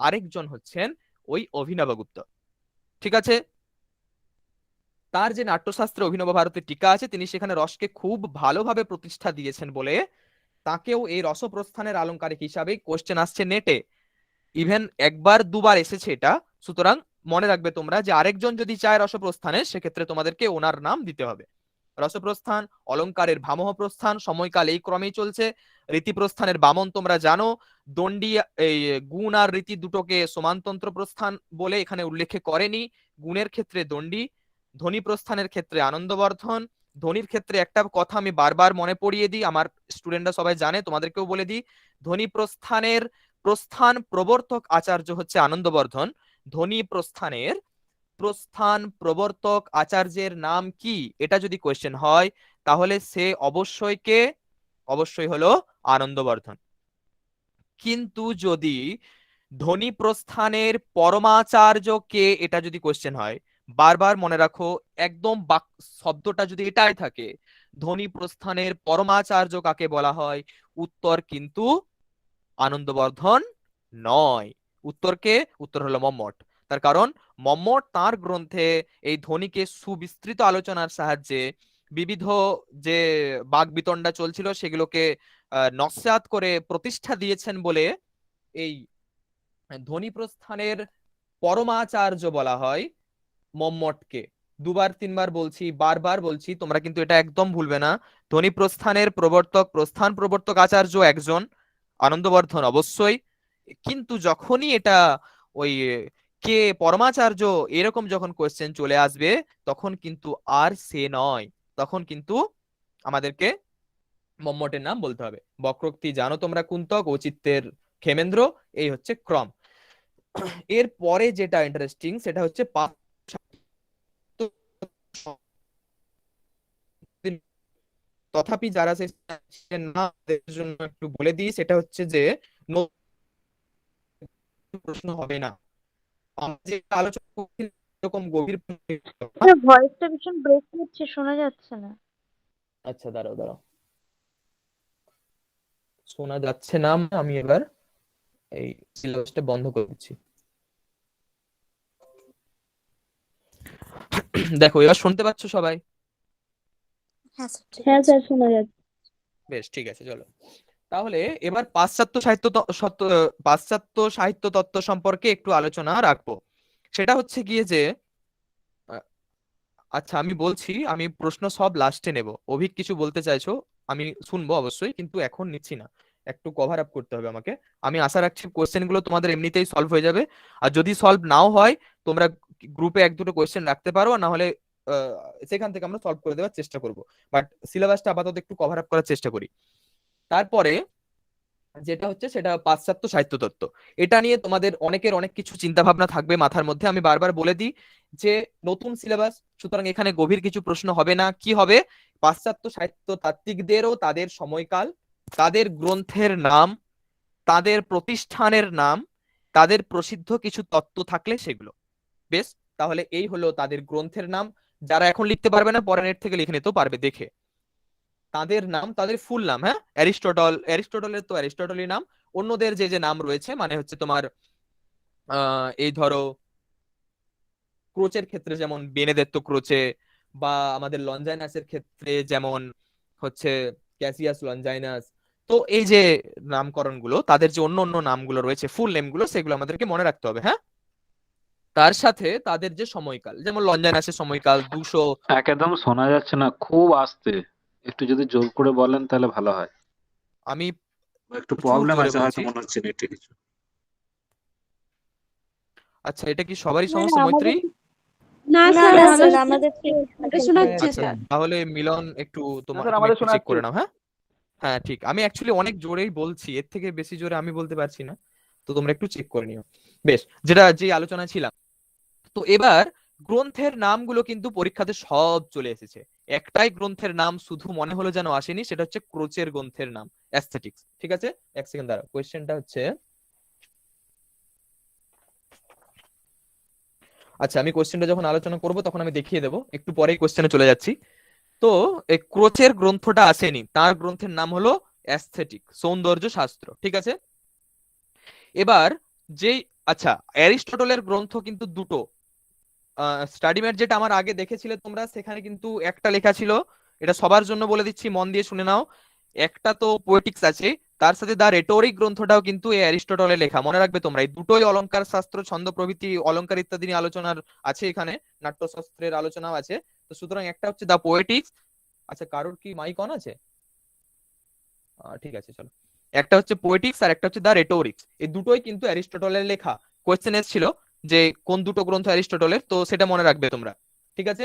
আরেকজন হচ্ছেন ওই অভিনবগুপ্ত। ঠিক আছে, তার যে নাট্যশাস্ত্রে অভিনব ভারতের টিকা আছে, তিনি সেখানে রসকে খুব ভালোভাবে প্রতিষ্ঠা দিয়েছেন বলে তাকেও এই রসপ্রস্থানের আলংকারিক হিসাবে কোশ্চেন আসছে নেটে। ইভেন একবার দুবার এসেছে এটা। সুতরাং মনে রাখবে তোমরা যে আরেকজন যদি চায় রসপ্রস্থানে, সেক্ষেত্রে তোমাদেরকে ওনার নাম দিতে হবে। রসপ্রস্থান, অলংকারের ভামহ প্রস্থান, সময়কাল এই ক্রমেই চলছে। রীতিপ্রস্থানের বামন তোমরা জানো। দণ্ডী এই গুণ আর রীতি দুটোকে সমানতন্ত্র প্রস্থান বলে এখানে উল্লেখ করেনি। গুণের ক্ষেত্রে দণ্ডী, ধ্বনি প্রস্থানের ক্ষেত্রে আনন্দবর্ধন। ধ্বনির ক্ষেত্রে একটা কথা আমি বারবার মনে পড়িয়ে দিই, আমার স্টুডেন্টরা সবাই জানে, তোমাদেরকেও বলে দিই। ধ্বনি প্রস্থানের প্রস্থান প্রবর্তক আচার্য হচ্ছে আনন্দবর্ধন। ধ্বনি প্রস্থানের প্রস্থান প্রবর্তক আচার্যের নাম কি, এটা যদি কোয়েশ্চেন হয়, তাহলে সে অবশ্যই হলো আনন্দবর্ধন। কিন্তু যদি ধ্বনি প্রস্থানের পরমাচার্য কে, এটা যদি কোয়েশ্চেন হয়, বারবার মনে রাখো, একদম শব্দটা যদি এটাই থাকে, ধ্বনি প্রস্থানের পরমাচার্য কাকে বলা হয়, উত্তর কিন্তু আনন্দবর্ধন নয়। উত্তর হলো মম্মট। তার কারণ মম্মট তার গ্রন্থে এই ধ্বনিকে সুবিস্তৃত আলোচনার সাহায্যে বিবিধ যে বাগবিতণ্ডা চলছিল সেগুলোকে নস্যাৎ করে প্রতিষ্ঠা দিয়েছেন বলে এই ধ্বনি প্রস্থানের পরমাচার্য বলা হয় মম্মটকে। দুবার তিনবার বলছি, বারবার বলছি, তোমরা কিন্তু এটা একদম ভুলবে না। ধ্বনি প্রস্থানের প্রস্থান প্রবর্তক আচার্য একজন, আনন্দবর্ধন অবশ্যই। কিন্তু যখনই এটা ওই কে পরমাচার্য এরকম যখন কোয়েশ্চেন চলে আসবে, তখন কিন্তু আর সে নয়, তখন কিন্তু আমাদেরকে মম্মটের নাম বলতে হবে। বক্রোক্তি জানো তোমরা, কুন্তক, ঔচিত্যের ক্ষেমেন্দ্র, এই হচ্ছে ক্রম। এর পরে যেটা ইন্টারেস্টিং সেটা হচ্ছে তথাপি যারা না, তাদের জন্য একটু বলে দিই, সেটা হচ্ছে যে প্রশ্ন হবে না। আমরা যে আলোচনা করছি এরকম গভীর। ভয়েসটা ভীষণ ব্রেক হচ্ছে, শোনা যাচ্ছে না। আচ্ছা, দাঁড়াও, শোনা যাচ্ছে না। আমি এবার এই সিলেবাসটা বন্ধ করে দিচ্ছি। দেখো এবার শুনতে পাচ্ছ সবাই? হ্যাঁ স্যার ঠিক হ্যাঁ আছে। স্যার শোনা যাচ্ছে। বেশ, ঠিক আছে, চলো তাহলে এবার পাশ্চাত্য সাহিত্য তত্ত্ব সম্পর্কে একটু আলোচনা রাখবো। সেটা হচ্ছে গিয়ে যে আহ, আচ্ছা আমি বলছি, আমি প্রশ্ন সব লাস্টে নেব। অভিক কিছু বলতে চাইছো, আমি শুনবো অবশ্যই, কিন্তু এখন নিচ্ছি না, একটু কভার আপ করতে হবে আমাকে। আমি আশা রাখছি কোশ্চেন গুলো তোমাদের এমনিতেই সলভ হয়ে যাবে। আর যদি সলভ নাও হয়, তোমরা গ্রুপে এক দুটো কোশ্চেন রাখতে পারো, আর না হলে আহ, সেখান থেকে আমরা সলভ করে দেওয়ার চেষ্টা করব। বাট সিলেবাসটা আপাতত একটু কভার আপ করার চেষ্টা করি। তারপরে যেটা হচ্ছে সেটা পাশ্চাত্য সাহিত্য তত্ত্ব। এটা নিয়ে তোমাদের অনেকের অনেক কিছু চিন্তা ভাবনা থাকবে মাথার মধ্যে। আমি বারবার বলে দিই যে নতুন সিলেবাস, সুতরাং এখানে গভীর কিছু প্রশ্ন হবে না। কি হবে? পাশ্চাত্য সাহিত্য তাত্ত্বিকদেরও তাদের সময়কাল, তাদের গ্রন্থের নাম, তাদের প্রতিষ্ঠানের নাম, তাদের প্রসিদ্ধ কিছু তত্ত্ব থাকলে সেগুলো। বেশ, তাহলে এই হলো তাদের গ্রন্থের নাম। যারা এখন লিখতে পারবে না, পরে নেট থেকে লিখে নিতেও পারবে দেখে। তাদের নাম, তাদের ফুল নাম, হ্যাঁ, অ্যারিস্টটলের তো অ্যারিস্টটলই নাম। অন্যদের যে যে নাম রয়েছে, মানে হচ্ছে তোমার এই ধরো ক্রোচের ক্ষেত্রে যেমন বেনেদেত্তো ক্রোচে, বা আমাদের লঞ্জাইনাসের ক্ষেত্রে যেমন হচ্ছে ক্যাসিয়াস লঞ্জাইনাস। তো এই যে নামকরণগুলো, তাদের যে অন্য অন্য নামগুলো রয়েছে, ফুল নেমগুলো, সেগুলো আমাদেরকে মনে রাখতে হবে, হ্যাঁ। তার সাথে তাদের যে সময়কাল, যেমন লঞ্জাইনাসের সময়কাল 200। একদম শোনা যাচ্ছে না, খুব আস্তে। একটু যদি জোর করে বলেন তাহলে ভালো হয়। আমি একটু প্রচুর প্রবলেম জোরে আছে হয়তো বলছি। মনে হচ্ছে নেটে কিছু। আচ্ছা, এটা কি সবারই না সমস্যা, মৈত্রী? না না স্যার, স্যার, স্যার ভালো আমাদের শোনা যাচ্ছে আচ্ছা, স্যার। তাহলে মিলন একটু তুমি আমাদের একটু শোনা চেক যাচ্ছে। করে নাও, হ্যাঁ। হ্যাঁ ঠিক, আমি অ্যাকচুয়ালি অনেক জোরেই বলছি, এর থেকে বেশি জোরে আমি বলতে পারছি না, তো তোমরা একটু চেক করে নিও। বেশ, যেটা যে আলোচনা ছিলাম, তো এবার গ্রন্থের নামগুলো কিন্তু পরীক্ষাতে সব চলে এসেছে। একটাই গ্রন্থের নাম শুধু মনে হলো যেন আসেনি, সেটা হচ্ছে ক্রোচের গ্রন্থের নাম, অ্যাস্থেটিক্স। ঠিক আছে, এক সেকেন্ড দাঁড়াও, কোয়েশ্চেনটা হচ্ছে, আচ্ছা আমি কোয়েশ্চেনটা যখন আলোচনা করব তখন আমি দেখিয়ে দেবো, একটু পরেই কোয়েশ্চেনে চলে যাচ্ছি। তো এই ক্রোচের গ্রন্থটা আসেনি, তার গ্রন্থের নাম হলো অ্যাস্থেটিক, সৌন্দর্য শাস্ত্র। ঠিক আছে, এবার যেই, আচ্ছা অ্যারিস্টটলের গ্রন্থ কিন্তু দুটো। স্টাডিম্যাট যেটা আমার আগে দেখেছিলে তোমরা, সেখানে কিন্তু একটা লেখা ছিল, এটা সবার জন্য বলে দিচ্ছি, মন দিয়ে শুনে নাও। একটা তো পোয়েটিক্স আছে, তার সাথে দা রেটোরিক গ্রন্থটাও কিন্তু এই অ্যারিস্টটলের লেখা। মনে রাখবে তোমরা, এই দুটোই অলংকার শাস্ত্র, ছন্দ প্রভৃতি অলংকার ইত্যাদি নিয়ে আলোচনার আছে, এখানে নাট্যশাস্ত্রের আলোচনাও আছে। তো সুতরাং একটা হচ্ছে দা পোয়েটিক্স। আচ্ছা, কারোর কি মাইক অন আছে? ঠিক আছে, চলো। একটা হচ্ছে পোয়েটিক্স আর একটা হচ্ছে দা রেটোরিক্স। এই দুটোই কিন্তু অ্যারিস্টটলের লেখা। কোয়েশ্চেন এসেছিল যে কোন দুটো গ্রন্থ অ্যারিস্টটলের, তো সেটা মনে রাখবে তোমরা। ঠিক আছে,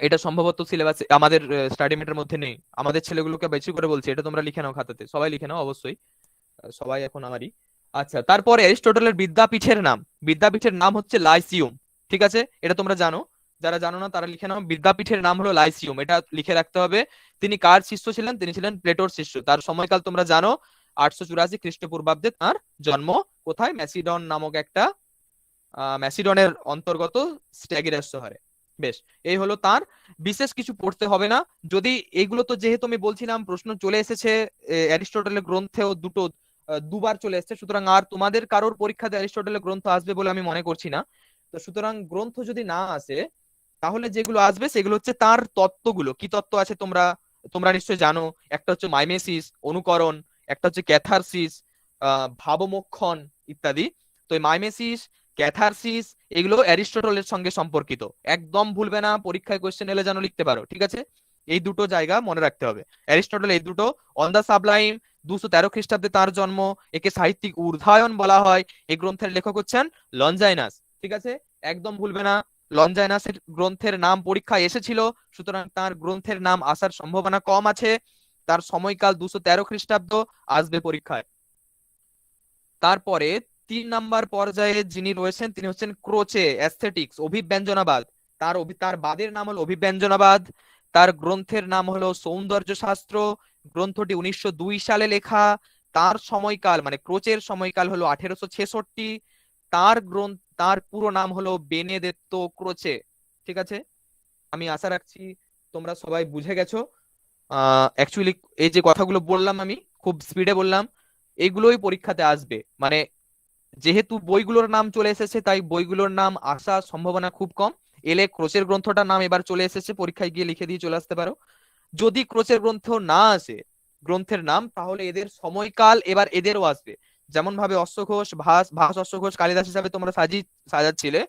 এটা সম্ভবত সিলেবাসে আমাদের স্টাডিমেটের মধ্যে নেই। আমাদের ছেলেগুলোকে বেশি করে বলছি, এটা তোমরা লিখে নাও খাতাতে, সবাই লিখে নাও অবশ্যই। সবাই এখন আমারই। আচ্ছা, তারপরে অ্যারিস্টটলের বিদ্যাপীঠের নাম হচ্ছে লাইসিউম। ঠিক আছে, এটা তোমরা জানো। যারা জানো না তারা লিখে নাও, বিদ্যাপীঠের নাম হলো লাইসিউম, এটা লিখে রাখতে হবে। তিনি কার শিষ্য ছিলেন? তিনি ছিলেন প্লেটোর শিষ্য। তার সময়কাল তোমরা জানো, 884 খ্রিস্টপূর্বাব্দে তার জন্ম। কোথায়? ম্যাসিডন নামক একটা ম্যাসিডনের অন্তর্গত স্ট্যাগিরাস শহরে। বেশ, এই হলো তার। বিশেষ কিছু পড়তে হবে না। যদি এগুলো তো যেহেতু আমি বলছিলাম প্রশ্ন চলে এসেছে অ্যারিস্টটলের গ্রন্থেও দুবার চলে এসেছে, সুতরাং আর তোমাদের কারোর পরীক্ষাতে অ্যারিস্টটলের গ্রন্থ আসবে বলে আমি মনে করছি না। তো সুতরাং গ্রন্থ যদি না আসে, তাহলে যেগুলো আসবে সেগুলো হচ্ছে তার তত্ত্বগুলো। কি তত্ত্ব আছে তোমরা তোমরা নিশ্চয়ই জানো। একটা হচ্ছে মাইমেসিস, অনুকরণ, একটা হচ্ছে ক্যাথারসিস, ভাবমোক্ষণ ইত্যাদি। তো এই মাইমেসিস, ক্যাথারসিস, এগুলো অ্যারিস্টটলের সঙ্গে সম্পর্কিত। একদম ভুলবে না, পরীক্ষায় কোশ্চেন এলে যেন লিখতে পারো। ঠিক আছে, এই দুটো জায়গা মনে রাখতে হবে। অ্যারিস্টটল এই দুটো। অন দা সাবলাইম, 213 খ্রিস্টাব্দে তার জন্ম। একে সাহিত্যিক ঊর্ধ্বায়ন বলা হয়। এই গ্রন্থের লেখক হচ্ছেন লঞ্জাইনাস। ঠিক আছে, একদম ভুলবে না। লঞ্জাইনাসের গ্রন্থের নাম পরীক্ষায় এসেছিল, সুতরাং তার গ্রন্থের নাম আসার সম্ভাবনা কম আছে। তার সময়কাল 213 খ্রিস্টাব্দ, আসবে পরীক্ষায়। তারপরে 3 নাম্বার পর্যায়ে যিনি রয়েছেন তিনি হচ্ছেন ক্রোচে, অ্যাস্থেটিক্স, অভিব্যঞ্জনাবাদ। তার বাদের নাম হলো অভিব্যঞ্জনাবাদ। তার গ্রন্থের নাম হলো সৌন্দর্য শাস্ত্র। গ্রন্থটি 1902 সালে লেখা। তার সময়কাল মানে ক্রোচের সময়কাল হলো 1866। তার পুরো নাম হলো বেনেদেত্তো ক্রোচে। ঠিক আছে, আমি আশা রাখছি তোমরা সবাই বুঝে গেছো। অ্যাকচুয়ালি এই যে কথাগুলো বললাম আমি খুব স্পিডে বললাম, এইগুলোই পরীক্ষাতে আসবে। মানে যেহেতু বইগুলোর নাম চলে এসেছে, তাই বইগুলোর নাম আসার সম্ভাবনা খুব কম। এলে ক্রোচের গ্রন্থটার নাম এবার চলে এসেছে, পরীক্ষায় গিয়ে লিখে দিয়ে চলে আসতে পারো। যদি ক্রোচের গ্রন্থ না আসে গ্রন্থের নাম, তাহলে এদের সময়কাল এবার এদেরও আসবে। যেমন ভাবে অশ্বঘোষ, ভাস অশ্বঘোষ, কালিদাস হিসাবে তোমরা সাজাচ্ছিলে,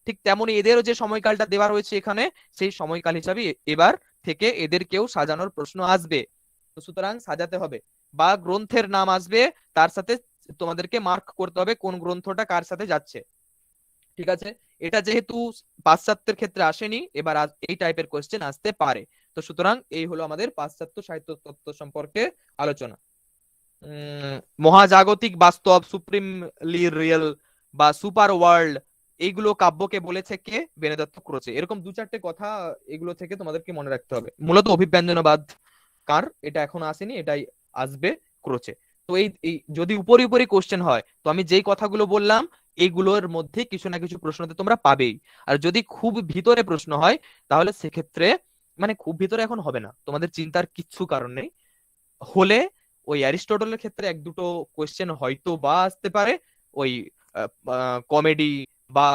ঠিক তেমনি এদেরও যে সময়কালটা দেওয়া রয়েছে এখানে, সেই সময়কাল হিসাবে এবার থেকে এদেরকেও সাজানোর প্রশ্ন আসবে। তো সুতরাং সাজাতে হবে, বা গ্রন্থের নাম আসবে, তার সাথে তোমাদেরকে মার্ক করতে হবে কোন গ্রন্থটা কার সাথে যাচ্ছে। ঠিক আছে, এটা যেহেতু পাশ্চাত্যের ক্ষেত্রে আসেনি, এবার এই টাইপের কোয়েশ্চেন আসতে পারে। তো সুতরাং এই হলো আমাদের পাশ্চাত্য সাহিত্য তত্ত্ব সম্পর্কে আলোচনা। মহাজাগতিক বাস্তব, সুপ্রিমলি রিয়েল বা সুপার ওয়ার্ল্ড, এইগুলো কাব্যকে বলেছে কে? বেনেদত্ত ক্রোচে। এরকম 2-4টে কথা এগুলো থেকে তোমাদেরকে মনে রাখতে হবে। মূলত অভিব্যঞ্জনবাদ কার, এটা এখন আসেনি, এটাই আসবে ক্রোচে। তো এই যদি উপরি উপরি কোশ্চেন হয়, তো আমি যেই কথাগুলো বললাম এইগুলোর মধ্যে কিছু না কিছু প্রশ্নতে তোমরা পাবেই। আর যদি খুব ভিতরে প্রশ্ন হয়, তাহলে সেক্ষেত্রে মানে খুব ভিতরে এখন হবে না, তোমাদের চিন্তার কিচ্ছু কারণ নেই। হলে ওই অ্যারিস্টটলের ক্ষেত্রে 1-2টো কোয়েশ্চেন হয়তো বা আসতে পারে, ওই কমেডি বা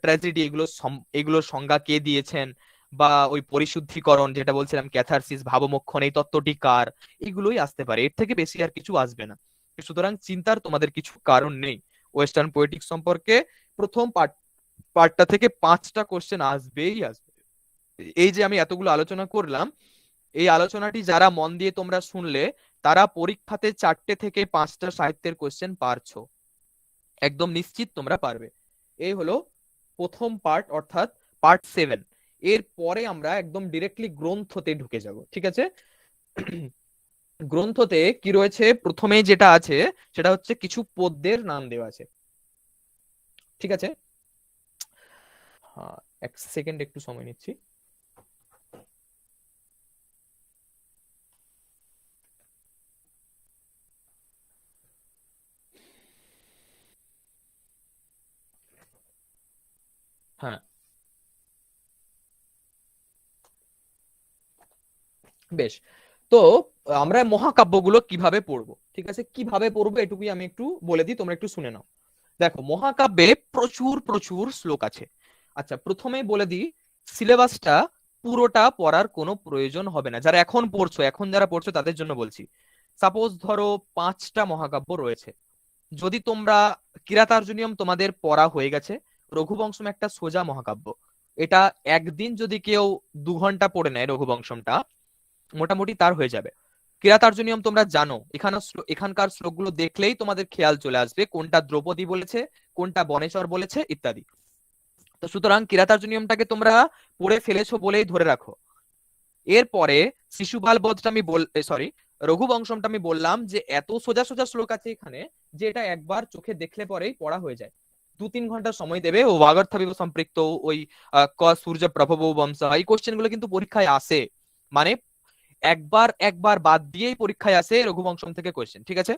ট্র্যাজেডি, এগুলোর সংজ্ঞা কে দিয়েছেন, বা ওই পরিশুদ্ধিকরণ যেটা বলছিলাম, ক্যাথারসিস, ভাবমোক্ষণ, এই তত্ত্বটি কার, এগুলোই আসতে পারে, এর থেকে বেশি আর কিছু আসবে না। সুতরাং চিন্তার তোমাদের কিছু কারণ নেই। ওয়েস্টার্ন পোয়েটিক্স সম্পর্কে প্রথম পার্টটা থেকে 5টা কোশ্চেন আসবেই আসবে। এই যে আমি এতগুলো আলোচনা করলাম, এই আলোচনাটি যারা মন দিয়ে তোমরা শুনলে, তারা পরীক্ষাতে 4টে থেকে 5টা সাহিত্যের কোশ্চেন পারছো, একদম নিশ্চিত তোমরা পারবে। এই হলো প্রথম পার্ট, অর্থাৎ পার্ট 7। এর পরে আমরা একদম ডিরেক্টলি গ্রন্থতে ঢুকে যাব। ঠিক আছে, গ্রন্থতে কি রয়েছে? প্রথমে যেটা আছে সেটা হচ্ছে কিছু পদ্যের নাম দেওয়া আছে। ঠিক আছে, হ্যাঁ, 1 সেকেন্ড একটু সময় নিচ্ছি। হ্যাঁ, বেশ। তো আমরা মহাকাব্যগুলো কিভাবে পড়বো, ঠিক আছে, কিভাবে পড়বো এটুকুই আমি একটু বলে দিই, তোমরা একটু শুনে নাও। দেখো, মহাকাব্যে প্রচুর প্রচুর শ্লোক আছে। আচ্ছা, প্রথমেই বলে দিই, সিলেবাসটা পুরোটা পড়ার কোনো প্রয়োজন হবে না। যারা এখন পড়ছো, যারা পড়ছো তাদের জন্য বলছি। সাপোজ ধরো 5টা মহাকাব্য রয়েছে, যদি তোমরা কিরাতার্জুনীয়ম তোমাদের পড়া হয়ে গেছে, রঘুবংশম একটা সোজা মহাকাব্য, এটা একদিন যদি কেউ 2 ঘন্টা পড়ে নেয় রঘুবংশমটা, মোটামুটি তার হয়ে যাবে। কিরাতার্জুনীয়ম তোমরা জানো, এখানকার শ্লোকগুলো দেখলেই তোমাদের খেয়াল চলে আসবে কোনটা দ্রৌপদী বলেছে, কোনটা বনেশ্বর বলেছে, ইত্যাদি। তো সুতরাং কিরাতার্জুনীয়মটাকে তোমরা পড়ে ফেলেছো বলেই ধরে রাখো। এরপরে শিশুপাল বধটা আমি রঘুবংশমটা আমি বললাম যে এত সোজা সোজা শ্লোক আছে এখানে, যে এটা একবার চোখে দেখলে পরেই পড়া হয়ে যায়। 2-3 ঘন্টা সময় দেবে। ও বাগর্থাবিব সম্পৃক্ত, ওই ক সূর্য প্রভব বংশ, এই কোশ্চেন গুলো কিন্তু পরীক্ষায় আসে, মানে একবার বাদ দিয়েই পরীক্ষায় আসে রঘুবংশম থেকে কোয়েশ্চেন। ঠিক আছে,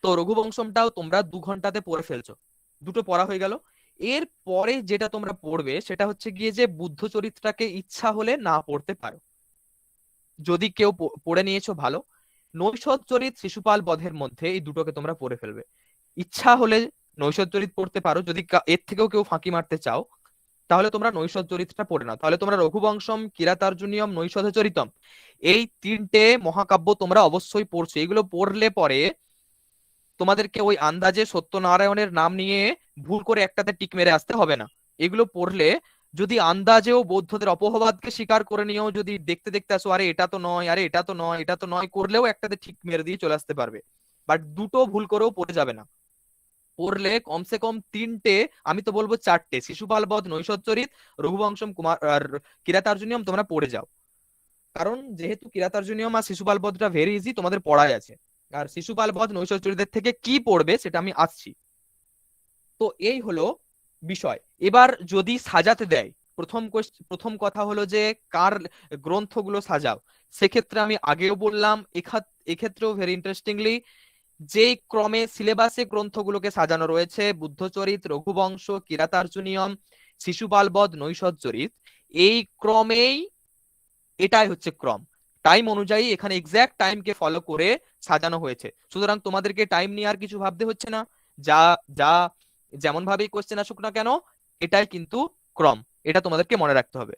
তো রঘুবংশমটাও তোমরা 2 ঘন্টাতে পড়ে ফেলছো, দুটো পড়া হয়ে গেল। এর পরে যেটা তোমরা পড়বে সেটা হচ্ছে গিয়ে যে বুদ্ধ চরিত্রটাকে ইচ্ছা হলে না পড়তে পারো, যদি কেউ পড়ে নিয়েছো ভালো। নৈষদ চরিত, শিশুপাল বধের মধ্যে এই দুটোকে তোমরা পড়ে ফেলবে। ইচ্ছা হলে নৈষদ চরিত পড়তে পারো, যদি এর থেকেও কেউ ফাঁকি মারতে চাও, তাহলে তোমরা নৈষদ চরিত্রটা পড়ে নাও। তাহলে তোমরা রঘুবংশম, কিরাতার্জুনীয়ম, নৈষধ চরিতম, এই 3টে মহাকাব্য তোমরা অবশ্যই পড়ছো। এগুলো পড়লে পরে তোমাদেরকে ওই আন্দাজে সত্যনারায়ণের নাম নিয়ে ভুল করে একটাতে টিক মেরে আসতে হবে না। এগুলো পড়লে যদি আন্দাজেও বৌদ্ধদের অপবাদকে স্বীকার করে নিয়েও যদি দেখতে দেখতে আসো, আরে এটা তো নয়, আরে এটা তো নয়, এটা তো নয়, করলেও একটাতে ঠিক মেরে দিয়ে চলে আসতে পারবে। বাট দুটো ভুল করেও পড়ে যাবে না। পড়লে কমসে কম 3টে, আমি তো বলবো 4টে, শিশুপাল বধ, নৈষদ চরিত, রঘুবংশম, কুমার আর কিরাতার্জুনীয়ম তোমরা পড়ে যাও। কারণ যেহেতু কিরাতার্জুনীয়ম আর শিশুপাল বধটা ভেরি ইজি, তোমাদের পড়াই আছে। আর শিশুপাল বধ, নৈষদ চরিতের থেকে কি পড়বে সেটা আমি আসছি। তো এই হলো বিষয়। এবার যদি সাজাতে দেয়, প্রথম কথা হলো যে কার গ্রন্থগুলো সাজাও। সেক্ষেত্রে আমি আগেও বললাম, এক্ষেত্রেও ভেরি ইন্টারেস্টিংলি, যে ক্রমে সিলেবাসে গ্রন্থগুলোকে সাজানো রয়েছে, বুদ্ধচরিত, রঘুবংশ, কিরাতার্জুনীয়ম, শিশুপাল বধ, নৈষদ চরিত, এই ক্রমেই, এটাই হচ্ছে ক্রম। টাইম অনুযায়ী এখানে এক্সাক্ট টাইমকে ফলো করে সাজানো হয়েছে। সুতরাং তোমাদেরকে টাইম নিয়ে আর কিছু ভাবতে হচ্ছে না। যা যা যেমন ভাবেই কোশ্চেন আসুক না কেন, এটাই কিন্তু ক্রম। এটা তোমাদেরকে মনে রাখতে হবে।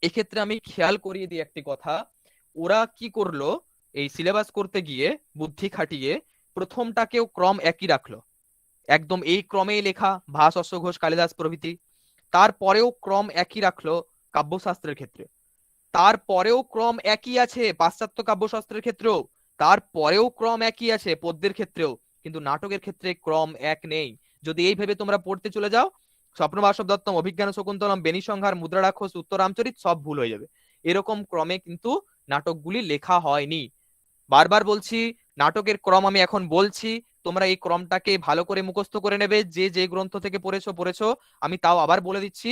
এক্ষেত্রে আমি খেয়াল করিয়ে দিই একটি কথা, ওরা কি করলো, এই সিলেবাস করতে গিয়ে বুদ্ধি খাটিয়ে প্রথমটাকেও ক্রম একই রাখলো, একদম এই ক্রমেই লেখা ভাস, অশ্ব ঘোষ, কালিদাস প্রভৃতি। তারপরেও ক্রম একই রাখলো কাব্যশাস্ত্রের ক্ষেত্রে, তারপরেও ক্রম একই আছে পাশ্চাত্য কাব্যশাস্ত্রের ক্ষেত্রেও, তারপরেও ক্রম একই আছে পদ্যের ক্ষেত্রেও, কিন্তু নাটকের ক্ষেত্রে ক্রম এক নেই। যদি এই ভেবে তোমরা পড়তে চলে যাও, স্বপ্নবাসব দত্তম, অভিজ্ঞান শকুন্তলম, বেণীসংহার, মুদ্রারাক্ষস, উত্তরামচরিত সব ভুল হয়ে যাবে। এরকম ক্রমে কিন্তু নাটকগুলি লেখা হয়নি। বারবার বলছি, নাটকের ক্রম আমি এখন বলছি, তোমরা এই ক্রমটাকে ভালো করে মুখস্থ করে নেবে, যে যে গ্রন্থ থেকে পড়েছো। আমি তাও আবার বলে দিচ্ছি,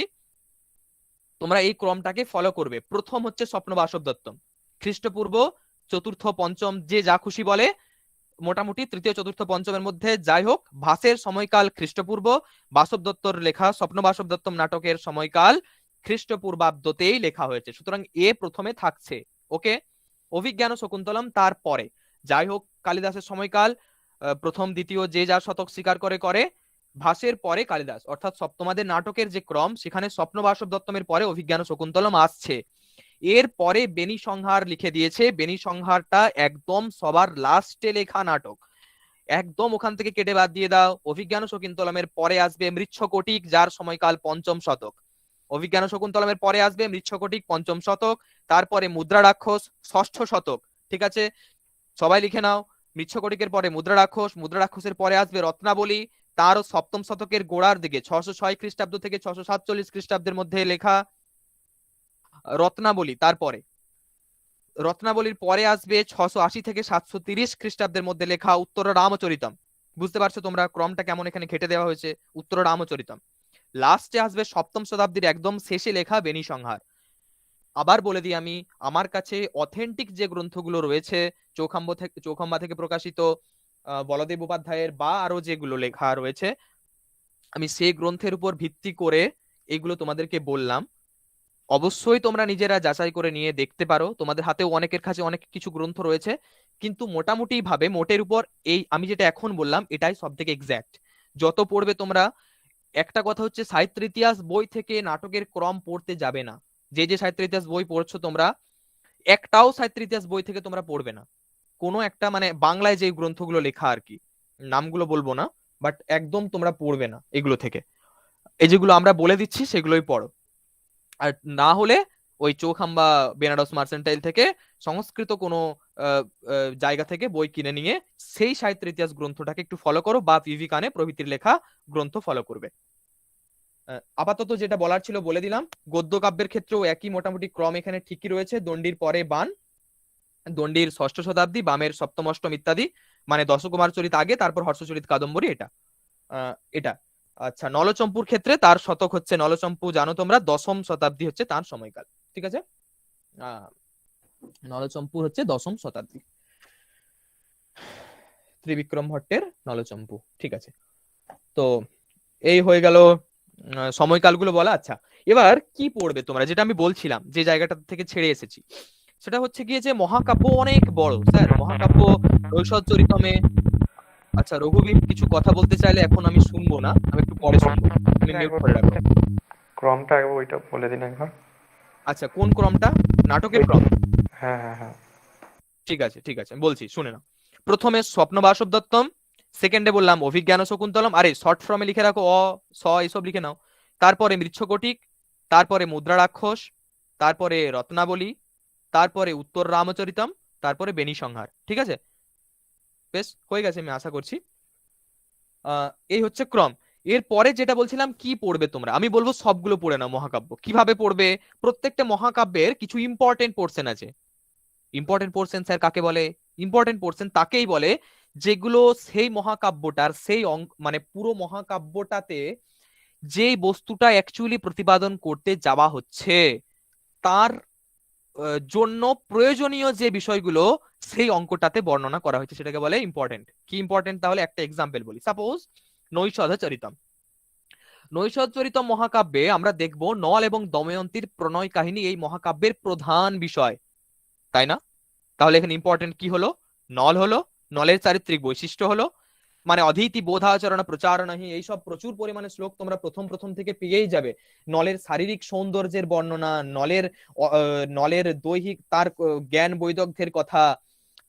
তোমরা এই ক্রমটাকে ফলো করবে। প্রথম হচ্ছে স্বপ্নবাসব দত্তম, খ্রিস্টপূর্ব চতুর্থ পঞ্চম, যে যা খুশি বলে, মোটামুটি তৃতীয় চতুর্থ পঞ্চমের মধ্যে যাই হোক, ভাসের সময়কাল খ্রিস্টপূর্ব, বাসব দত্তর লেখা স্বপ্নবাসব দত্তম নাটকের সময়কাল খ্রিস্টপূর্বাব্দতেই লেখা হয়েছে, সুতরাং এ প্রথমে থাকছে। ওকে, অভিজ্ঞান শকুন্তলম তারপরে, যাই হোক কালিদাসের সময়কাল প্রথম দ্বিতীয় যে যা শতক স্বীকার করে, ভাসের পরে কালিদাস, অর্থাৎ তোমাদের নাটকের যে ক্রম সেখানে স্বপ্নবাসব দত্তমের পরে অভিজ্ঞান শকুন্তলম আসছে। এর পরে বেণীসংহার লিখে দিয়েছে, বেণীসংহারটা একদম সবার লাস্টে লেখা নাটক, একদম ওখান থেকে কেটে বাদ দিয়ে দাও। অভিজ্ঞান শকুন্তলমের পরে আসবে মৃচ্ছকটিক, যার সময়কাল পঞ্চম শতক। অভিজ্ঞান শকুন্তলমের পরে আসবে মৃচ্ছকটিক, পঞ্চম শতক। তারপরে মুদ্রারাক্ষস, ষষ্ঠ শতক। ঠিক আছে, সবাই লিখে নাও, মৃচ্ছকটিকের পরে মুদ্রারাক্ষস, মুদ্রারাক্ষসের পরে আসবে রত্নাবলী, তারও সপ্তম শতকের গোড়ার দিকে 606 খ্রিস্টাব্দ থেকে 647 খ্রিস্টাব্দের মধ্যে লেখা রত্নাবলী। তারপরে রত্নাবলীর পরে আসবে 680 থেকে 730 খ্রিস্টাব্দের মধ্যে লেখা উত্তর রামচরিতম। বুঝতে পারছো তোমরা ক্রমটা কেমন এখানে ঘেটে দেওয়া হয়েছে, উত্তর রামচরিতম। লাস্টে আসবে সপ্তম শতাব্দীর একদম শেষে লেখা বেণীসংহার। আবার বলে দিই আমি, আমার কাছে অথেন্টিক যে গ্রন্থগুলো রয়েছে, চৌখাম্বা থেকে প্রকাশিত, বলদেব উপাধ্যায়ের বা আরো যেগুলো লেখা রয়েছে, আমি সেই গ্রন্থের উপর ভিত্তি করে এগুলো তোমাদেরকে বললাম। অবশ্যই তোমরা নিজেরা যাচাই করে নিয়ে দেখতে পারো, তোমাদের হাতেও অনেকের কাছে অনেক কিছু গ্রন্থ রয়েছে, কিন্তু মোটামুটি ভাবে মোটের উপর এই আমি যেটা এখন বললাম এটাই সব থেকে এক্স্যাক্ট। যত পড়বে তোমরা, একটা কথা হচ্ছে সাহিত্য ইতিহাস বই থেকে নাটকের ক্রম পড়তে যাবে না। যে যে সাহিত্য ইতিহাস বই পড়ছো তোমরা, একটাও সাহিত্য ইতিহাস বই থেকে তোমরা পড়বে না। কোনো একটা মানে বাংলায় যে গ্রন্থগুলো লেখা আর কি, নামগুলো বলবো না, বাট একদম তোমরা পড়বে না এগুলো থেকে। এই যেগুলো আমরা বলে দিচ্ছি সেগুলোই পড়ো। আর না হলে ওই চৌখাম্বা বেনারস মার্সেন্টাইল থেকে সংস্কৃত কোনো জায়গা থেকে বই কিনে নিয়ে সেই সাহিত্য ইতিহাস গ্রন্থটাকে একটু ফলো করো, বা পিভি কানে প্রভৃতির লেখা গ্রন্থ ফলো করবে। আপাতত যেটা বলার ছিল বলে দিলাম। গদ্য কাব্যের ক্ষেত্রেও একই মোটামুটি ক্রম এখানে ঠিকই রয়েছে, দণ্ডির পরে বান, দণ্ডির ষষ্ঠ শতাব্দী, বামের সপ্তম অষ্টম ইত্যাদি, মানে দশকুমার চরিত আগে, তারপর হর্ষচরিত কাদম্বরী, এটা। আচ্ছা, নলচম্পুর ক্ষেত্রে তার শতক হচ্ছে, নলচম্পু জানো তোমরা, দশম শতাব্দী হচ্ছে তার সময়কাল। ঠিক আছে, নলচম্পুর হচ্ছে দশম শতাব্দী, ত্রিবিক্রম ভট্টের নলচম্পু। ঠিক আছে, তো এই হয়ে গেল সময়কালগুলো বলা। আচ্ছা, এবার কি পড়বে তোমরা, যেটা আমি বলছিলাম যে জায়গাটা থেকে ছেড়ে এসেছি, সেটা হচ্ছে গিয়ে যে মহাকাব্য অনেক বড় স্যার, মহাকাব্য নৈষদ চরিতমে। আচ্ছা, রঘুবীর কিছু কথা বলতে চাইলে এখন আমি শুনবো না, আমি একটু পরে শুনবো, তুমি মিউট করে রাখো। ক্রমটা একবার ওইটা বলে দিন একবার। আচ্ছা, কোন ক্রমটা? নাটকের ক্রম? হ্যাঁ হ্যাঁ হ্যাঁ, ঠিক আছে ঠিক আছে, বলছি শুনে নাও। প্রথমে স্বপ্নবাসব দত্তম, সেকেন্ডে বললাম অভিজ্ঞান শকুন্তলম, আরে শর্ট ফর্মে লিখে রাখো, স এইসব লিখে নাও। তারপরে মৃচ্ছকটিক, তারপরে মুদ্রারাক্ষস, তারপরে রত্নাবলী, তারপরে উত্তর রামচরিতম, তারপরে বেণীসংহার। ঠিক আছে, বেশ হয়ে গেছে আমি আশা করছি। এই হচ্ছে ক্রম। এর পরে যেটা বলছিলাম কি পড়বে তোমরা, আমি বলবো সবগুলো পড়ে নাও মহাকাব্য। কিভাবে পড়বে? প্রত্যেকটা মহাকাব্যের কিছু ইম্পর্টেন্ট পোর্শন আছে। ইম্পর্টেন্ট পোর্শন স্যার কাকে বলে? ইম্পর্টেন্ট পোর্শন তাকেই বলে যেগুলো সেই মহাকাব্যটার সেই মানে পুরো মহাকাব্যটাতে যে বস্তুটা অ্যাকচুয়ালি প্রতিপাদন করতে যাওয়া হচ্ছে তার জন্য প্রয়োজনীয় যে বিষয়গুলো সেই অঙ্কটাতে বর্ণনা করা হয়েছে সেটাকে বলে ইম্পর্টেন্ট। কি ইম্পর্টেন্ট? তাহলে একটা এক্সাম্পল বলি, সাপোজ নৈষধ চরিতম। নৈষধ চরিতম মহাকাব্যে আমরা দেখব নল এবং দময়ন্তীর প্রণয় কাহিনী এই মহাকাব্যের প্রধান বিষয়, তাই না? তাহলে এখানে ইম্পর্টেন্ট কি হলো? নল হলো, নলের চারিত্রিক বৈশিষ্ট্য হলো, মানে অধীতি বোধাচরণ প্রচারণহি, এইসব প্রচুর পরিমাণে শ্লোক তোমরা প্রথম প্রথম থেকে পেয়েই যাবে। নলের শারীরিক সৌন্দর্যের বর্ণনা, নলের দৈহিক তার জ্ঞান বৈদগ্ধ্যের কথা,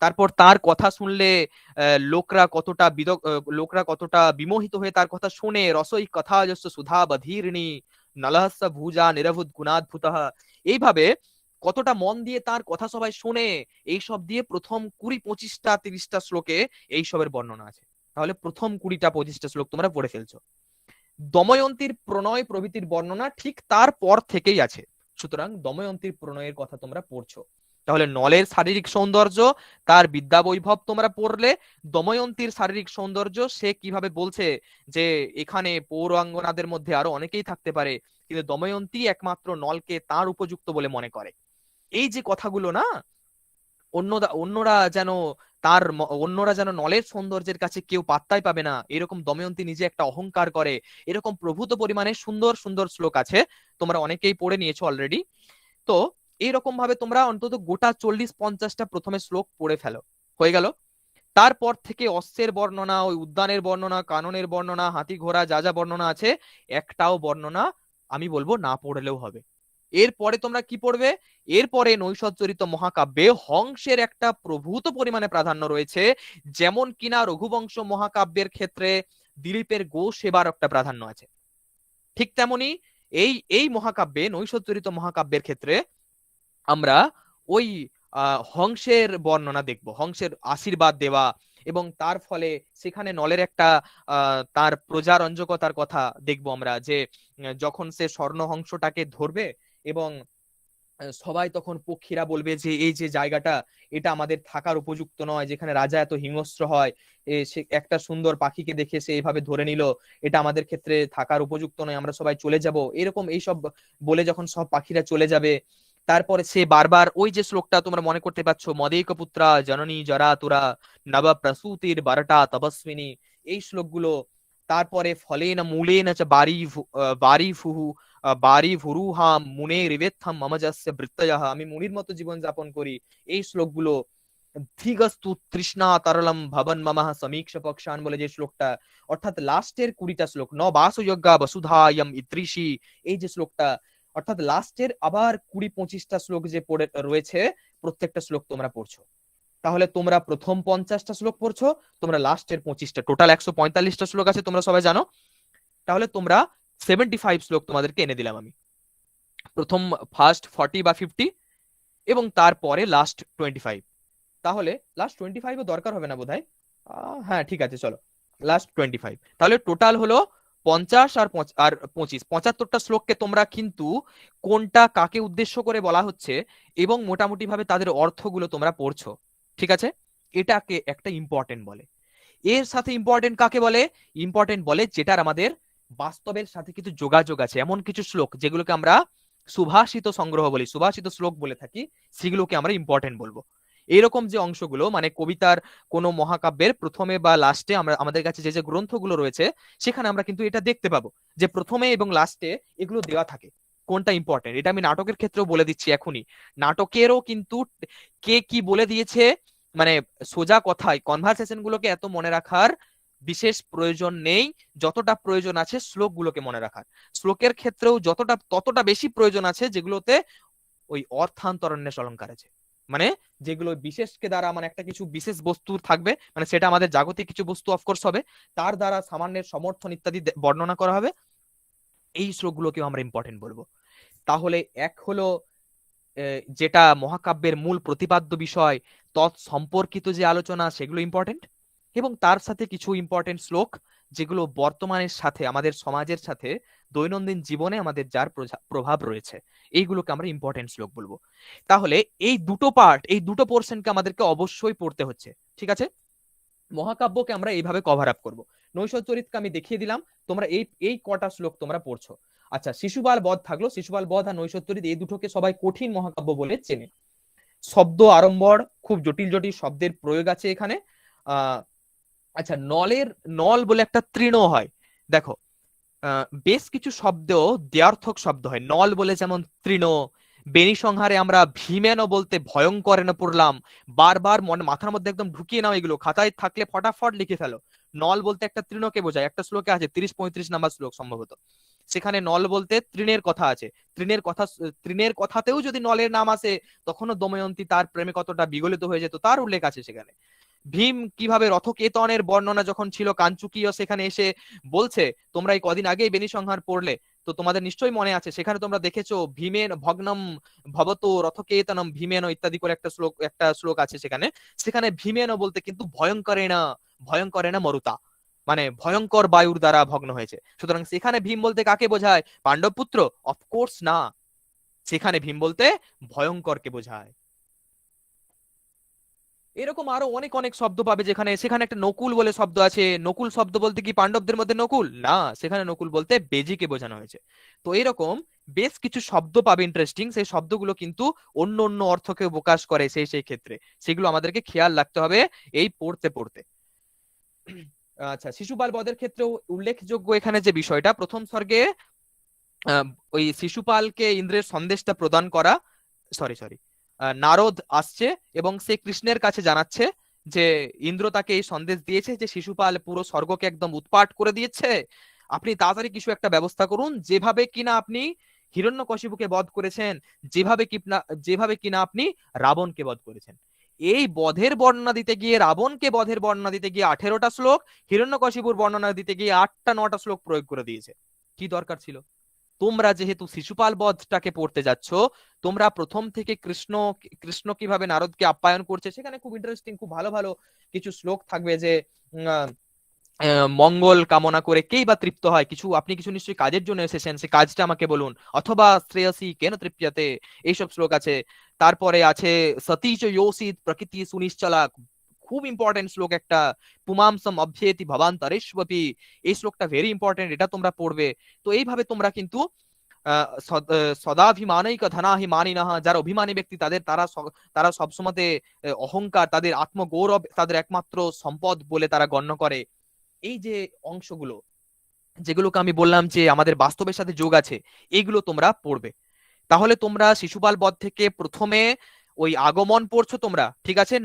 তারপর তার কথা শুনলে লোকরা কতটা বিমোহিত হয়ে তার কথা শুনে, রসই কথা যস্য সুধা বধীর্ণী নলহস্য ভুজা নিরভূত গুণাদ্ভুতঃ, এইভাবে কতটা মন দিয়ে তার কথা সবাই শুনে, এইসব দিয়ে প্রথম 20-25টা 30টা শ্লোকে এইসবের বর্ণনা আছে। তাহলে প্রথম 20টা 25টা শ্লোক তোমরা পড়ে ফেলছো। দময়ন্তীর প্রণয় প্রভৃতির বর্ণনা ঠিক তার পর থেকেই আছে, সুতরাং দময়ন্তীর প্রণয়ের কথা তোমরা পড়ছো। তাহলে নলের শারীরিক সৌন্দর্য, তার বিদ্যা বৈভব তোমরা পড়লে, দময়ন্তীর শারীরিক সৌন্দর্য, সে কিভাবে বলছে যে এখানে পৌরাঙ্গনাদের মধ্যে আরো অনেকেই থাকতে পারে, কিন্তু দময়ন্তী একমাত্র নলকে তার উপযুক্ত বলে মনে করে। এই যে কথাগুলো না, অন্যরা যেন নলের সৌন্দর্যের কাছে কেউ পাত্তাই পাবে না, এরকম দময়ন্তী নিজে একটা অহংকার করে, এরকম প্রভূত পরিমাণে সুন্দর সুন্দর শ্লোক আছে, তোমরা অনেকেই পড়ে নিয়েছো অলরেডি। তো এইরকম ভাবে তোমরা অন্তত গোটা 40-50টা প্রথমে শ্লোক পড়ে ফেলো, হয়ে গেল। তারপর থেকে অশ্বের বর্ণনা, ওই উদ্যানের বর্ণনা, কাননের বর্ণনা, হাতি ঘোড়া যা যা বর্ণনা আছে, একটাও বর্ণনা আমি বলবো না পড়লেও হবে। এরপরে তোমরা কি পড়বে? এরপরে নৈষধচরিত মহাকাব্যে হংসের একটা প্রভূত পরিমাণে প্রাধান্য রয়েছে, যেমন কিনা রঘুবংশ মহাকাব্যের ক্ষেত্রে দিলীপের গো সেবার একটা প্রাধান্য আছে, ঠিক তেমনি এই মহাকাব্যে, নৈষধচরিত মহাকাব্যের ক্ষেত্রে আমরা ওই হংসের বর্ণনা দেখব, হংসের আশীর্বাদ দেওয়া, এবং তার ফলে সেখানে নলের একটা তার প্রজারঞ্জকতার কথা দেখবো আমরা, যে যখন সে স্বর্ণহংসটাকে ধরবে এবং সবাই তখন পক্ষীরা বলবে যে এই যে জায়গাটা, এটা আমাদের থাকার উপযুক্ত নয়, যেখানে রাজা এত হিংস্র হয়, সে একটা সুন্দর পাখিকে দেখে সে এইভাবে ধরে নিল, এটা আমাদের ক্ষেত্রে থাকার উপযুক্ত নয়, আমরা সবাই চলে যাব, এরকম এইসব বলে যখন সব পাখিরা চলে যাবে, তারপরে সে বারবার ওই যে শ্লোকটা তোমরা মনে করতে পারছো, মদেক পুত্রা জননী জরা তুরা নব প্রসূতির বারটা তপস্বিনী, এই শ্লোকগুলো, তারপরে ফলেন মূলেন চ বারি ফুহু বারি ভুরুহাম মুনে রিবেত্থাম মমজস্য বৃত্তয়ঃ, আমি মুনির মতো জীবন যাপন করি, এই শ্লোকগুলো, ধিগস্তু তৃষ্ণা তরলম ভবন মমঃ সমীক্ষ পক্ষান বলে যে শ্লোকটা, অর্থাৎ লাস্টের 20টা শ্লোক, ন বাসুযজ্ঞা বসুধায়ম ইত্রিষি, এই যে শ্লোকটা, অর্থাৎ লাস্টের আবার 20-25টা শ্লোক যে পড়ে রয়েছে, প্রত্যেকটা শ্লোক তোমরা পড়ছো। তাহলে তোমরা প্রথম 50টা শ্লোক পড়ছো, তোমরা লাস্টের 25টা, টোটাল 145টা শ্লোক আছে, তোমরা সবাই জানো। তাহলে তোমরা 75 শ্লোক তোমাদেরকে এনে দিলাম আমি, প্রথম ফার্স্ট 40 বা 50 এবং তারপরে লাস্ট 25। তাহলে লাস্ট 25ও দরকার হবে না বোধহয়, হ্যাঁ ঠিক আছে, চলো লাস্ট 25। তাহলে টোটাল হলো 50 আর 25, 75টা শ্লোককে তোমরা কিন্তু কোনটা কাকে উদ্দেশ্য করে বলা হচ্ছে এবং মোটামুটি ভাবে তাদের অর্থগুলো তোমরা পড়ছো, ঠিক আছে? এটাকে একটা ইম্পর্টেন্ট বলে। এর সাথে ইম্পর্টেন্ট কাকে বলে? ইম্পর্টেন্ট বলে যেটার আমাদের বাস্তবের সাথে কিছু যোগাযোগ আছে, এমন কিছু শ্লোক যেগুলোকে আমরা সুভাষিত সংগ্রহ বলি, সুভাষিত শ্লোক বলে থাকি, সেগুলোকে আমরা ইম্পর্টেন্ট বলবো। এরকম যে অংশগুলো, মানে কবিতার কোনো মহাকাব্যের প্রথমে বা লাস্টে আমাদের কাছে যে যে গ্রন্থগুলো রয়েছে, সেখানে আমরা কিন্তু এটা দেখতে পাবো যে প্রথমে এবং লাস্টে এগুলো দেওয়া থাকে, কোনটা ইম্পর্টেন্ট। এটা আমি নাটকের ক্ষেত্রেও বলে দিচ্ছি এখনই, নাটকেরও কিন্তু কে কি বলে দিয়েছে, মানে সোজা কথায় কনভারসেশন গুলোকে এত মনে রাখার বিশেষ প্রয়োজন নেই, যতটা প্রয়োজন আছে শ্লোকগুলোকে মনে রাখার। শ্লোকের ক্ষেত্রেও ততটা বেশি প্রয়োজন আছে যেগুলোতে ওই অর্থান্তরণ্যের অলঙ্কার আছে, মানে যেগুলো বিশেষকে দ্বারা, মানে একটা কিছু বিশেষ বস্তু থাকবে, মানে সেটা আমাদের জাগতিক কিছু বস্তু অফকোর্স হবে, তার দ্বারা সামান্যের সমর্থন ইত্যাদি বর্ণনা করা হবে, এই শ্লোকগুলোকেও আমরা ইম্পর্টেন্ট বলবো। তাহলে এক হলো যেটা মহাকাব্যের মূল প্রতিপাদ্য বিষয় তৎ সম্পর্কিত যে আলোচনা, সেগুলো ইম্পর্টেন্ট, এবং তার সাথে কিছু ইম্পর্টেন্ট শ্লোক যেগুলো বর্তমানের সাথে, আমাদের সমাজের সাথে, দৈনন্দিন জীবনে আমাদের যার প্রভাব রয়েছে, এইগুলোকে আমরা ইম্পর্টেন্ট শ্লোক বলবো। তাহলে এই দুটো পার্ট, এই দুটো পোর্শনকে আমাদেরকে অবশ্যই পড়তে হচ্ছে, ঠিক আছে? মহাকাব্যকে আমরা এইভাবে কভার আপ করবো। নৈষধচরিতকে আমি দেখিয়ে দিলাম, তোমরা এই কটা শ্লোক তোমরা পড়ছো। আচ্ছা, শিশুপাল বধ থাকলো, শিশুপাল বধ আর নৈষধচরিত এই দুটোকে সবাই কঠিন মহাকাব্য বলে চেনে। শব্দ আড়ম্বর, খুব জটিল জটিল শব্দের প্রয়োগ আছে এখানে। আচ্ছা, নল বলে একটা তৃণ হয়, দেখো বেশ কিছু শব্দ দ্ব্যর্থক শব্দ হয়, নল বলে যেমন তৃণ, বেনি সংহারে আমরা ভীমেন বলতে ভয়ঙ্কর এনে পড়লাম, বারবার মাথার মধ্যে একদম ঢুকিয়ে নাও, এগুলো খাতায় থাকলে ফটাফট লিখে ফেলো। নল বলতে একটা তৃণকে বোঝায়, একটা শ্লোকে আছে 30-35 নাম্বার শ্লোক সম্ভবত, সেখানে নল বলতে তৃণের কথা আছে। তৃণের কথাতেও যদি নলের নাম আসে, তখনও দময়ন্তী তার প্রেমে কতটা বিগলিত হয়ে যেত তার উল্লেখ আছে সেখানে। ভীম কিভাবে রথকেতনের বর্ণনা যখন ছিল, কাঞ্চুকীয় সেখানে এসে বলছে, তোমরা এই কদিন আগেই বেনি সংহার পড়লে, তো তোমাদের নিশ্চয়ই মনে আছে, সেখানে তোমরা দেখেছো ভীমেন ভগ্নম ভবত রথকেতনম ভীমেন ইত্যাদি করে একটা শ্লোক আছে সেখানে। সেখানে ভীমেন বলতে কিন্তু ভয়ঙ্করেণা মরুতা, মানে ভয়ঙ্কর বায়ুর দ্বারা ভগ্ন হয়েছে। সুতরাং সেখানে ভীম বলতে কাকে বোঝায়? পাণ্ডব পুত্র? অফকোর্স না, সেখানে ভীম বলতে ভয়ঙ্করকে বোঝায়। এরকম আরো অনেক অনেক শব্দ পাবে সেখানে একটা নকুল বলে শব্দ আছে। নকুল শব্দ বলতে কি পাণ্ডবদের মধ্যে নকুল? না, সেখানে নকুল বলতে বেজিকে বোঝানো হয়েছে। তো এরকম বেশ কিছু শব্দ পাবে ইন্টারেস্টিং, সেই শব্দগুলো কিন্তু অন্য অন্য অর্থকে প্রকাশ করে সেই ক্ষেত্রে, সেগুলো আমাদেরকে খেয়াল রাখতে হবে এই পড়তে পড়তে। আচ্ছা, শিশুপাল বধের ক্ষেত্রেও উল্লেখযোগ্য এখানে যে বিষয়টা, প্রথম সর্গে ওই শিশুপালকে ইন্দ্রের সন্দেশটা প্রদান করা, সরি নারদ আসছে এবং সে কৃষ্ণের কাছে জানাচ্ছে যে ইন্দ্র তাকে এই সন্দেশ দিয়েছে যে শিশুপাল পুরো স্বর্গকে একদম উৎপাট করে দিয়েছে, আপনি তাড়াতাড়ি কিছু একটা ব্যবস্থা করুন, যেভাবে কিনা আপনি হিরণ্যকশিপুকে বধ করেছেন, যেভাবে কিনা আপনি রাবণকে বধ করেছেন। এই বধের বর্ণনা দিতে গিয়ে, রাবণকে বধের বর্ণনা দিতে গিয়ে 18টা শ্লোক, হিরণ্যকশিপুর বর্ণনা দিতে গিয়ে 8টা-9টা শ্লোক প্রয়োগ করে দিয়েছে। কি দরকার ছিল? তোমরা যেহেতু শিশুপাল বধটাকে পড়তে যাচ্ছ, তোমরা প্রথম থেকে কৃষ্ণ কিভাবে নারদকে আপ্যায়ন করছে, সেখানে খুব ইন্টারেস্টিং, খুব ভালো ভালো কিছু শ্লোক থাকবে যে মঙ্গল কামনা করে কেই বা তৃপ্ত হয়, আপনি কিছু নিশ্চয়ই কাজের জন্য এসেছেন, সে কাজটা আমাকে বলুন, অথবা শ্রেয়সী কেন তৃপ্যতে, এইসব শ্লোক আছে। তারপরে আছে সতীচ যোসিত প্রকৃতি সুনিশ্চলা, খুব ইম্পর্টেন্ট শ্লোক একটা, পুমাংসম অভ্যেতি ভবান্তরেষ্বপি, এই শ্লোকটা ভেরি ইম্পর্টেন্ট, এটা তোমরা পড়বে। তো এইভাবে তোমরা কিন্তু সদাভিমানৈক ধনাহিমানিনঃ, যারা অভিমানী ব্যক্তি তারা সবসময় অহংকার, তাদের আত্মগৌরব তাদের একমাত্র সম্পদ বলে তারা গণ্য করে। এই যে অংশগুলো যেগুলোকে আমি বললাম যে আমাদের বাস্তবের সাথে যোগ আছে, এইগুলো তোমরা পড়বে। তাহলে তোমরা শিশুপাল বধ থেকে প্রথমে ওই আগমন পড়ছো তোমরা, ঠিক আছে,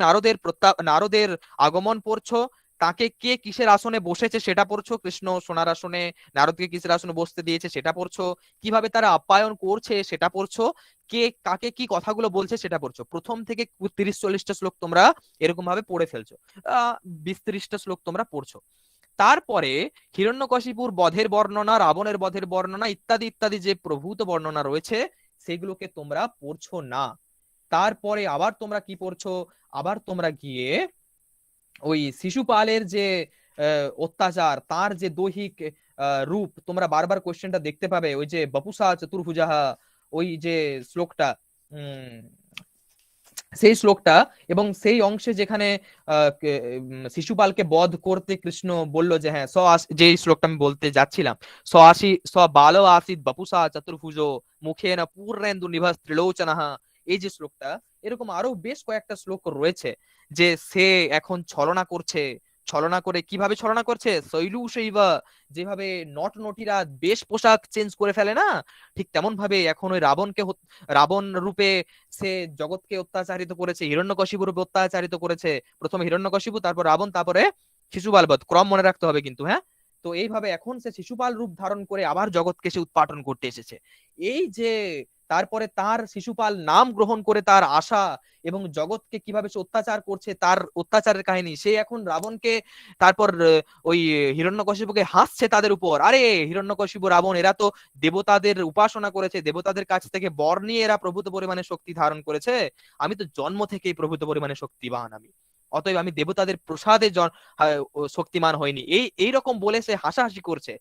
নারদের আগমন পড়ছো, তাকে কে কিসের আসনে বসেছে সেটা পড়ছো, কৃষ্ণ সোনার আসনে নারদকে কিসের আসনে বসতে দিয়েছে সেটা পড়ছো, কিভাবে তারা আপ্যায়ন করছে সেটা পড়ছো, কে কাকে কি কথাগুলো বলছে সেটা পড়ছো। প্রথম থেকে 30-40টা শ্লোক তোমরা এরকম ভাবে পড়ে ফেলছো, 20-30টা শ্লোক তোমরা পড়ছো। তারপরে হিরণ্যকশিপুর বধের বর্ণনা, রাবণের বধের বর্ণনা ইত্যাদি ইত্যাদি যে প্রভূত বর্ণনা রয়েছে, সেগুলোকে তোমরা পড়ছো না। তারপরে আবার তোমরা কি পড়ছো? আবার তোমরা গিয়ে ওই শিশুপালের যে অত্যাচার, তার যে দৈহিক রূপ, তোমরা বারবার কোশ্চেনটা দেখতে পাবে, ওই যে বপুষা চতুর্ভুজাহা, ওই যে শ্লোকটা, সেই শ্লোকটা, এবং সেই অংশে যেখানে শিশুপালকে বধ করতে কৃষ্ণ বলল যে হ্যাঁ যে শ্লোকটা আমি বলতে যাচ্ছিলাম, স বাল আসিত বপুষা চতুর্ভুজ মুখেন পূর্ণেন্দু নিভাস ত্রিলোচনঃ, এই যে শ্লোকটা, এরকম আরো বেশ কয়েকটা শ্লোক রয়েছে যে সে এখন ছলনা করে, কিভাবে ছলনা করছে, শৈলুষৈবা, যেভাবে নটনটিরা বেশ পোশাক চেঞ্জ করে ফেলে না, ঠিক তেমন ভাবে এখন ওই রাবণ রূপে সে জগৎকে অত্যাচারিত করেছে, হিরণ্যকশিপু রূপে অত্যাচারিত করেছে, প্রথমে হিরণ্যকশিপু, তারপর রাবণ, তারপরে শিশুপাল বধ, ক্রম মনে রাখতে হবে কিন্তু, হ্যাঁ। তো এইভাবে এখন সে শিশুপাল রূপ ধারণ করে আবার জগৎকে সে উৎপাটন করতে এসেছে। এই যে তারপরে তার শিশুপাল নাম গ্রহণ করে তার আশা এবং জগৎকে কিভাবে সে অত্যাচার করছে, তার অত্যাচারের কাহিনী, সে এখন রাবণকে, তারপর ওই হিরণ্যকশিপুকে হাসছে তাদের উপর, আরে হিরণ্যকশিপু রাবণ এরা তো দেবতাদের উপাসনা করেছে, দেবতাদের কাছ থেকে বর নিয়ে এরা প্রভূত পরিমাণে শক্তি ধারণ করেছে, আমি তো জন্ম থেকেই প্রভূত পরিমাণে শক্তিবান, অতএব আমি দেবতাদের প্রসাদে শক্তিমান হয়নি, এইরকম বলে সে হাসাহাসি করছে।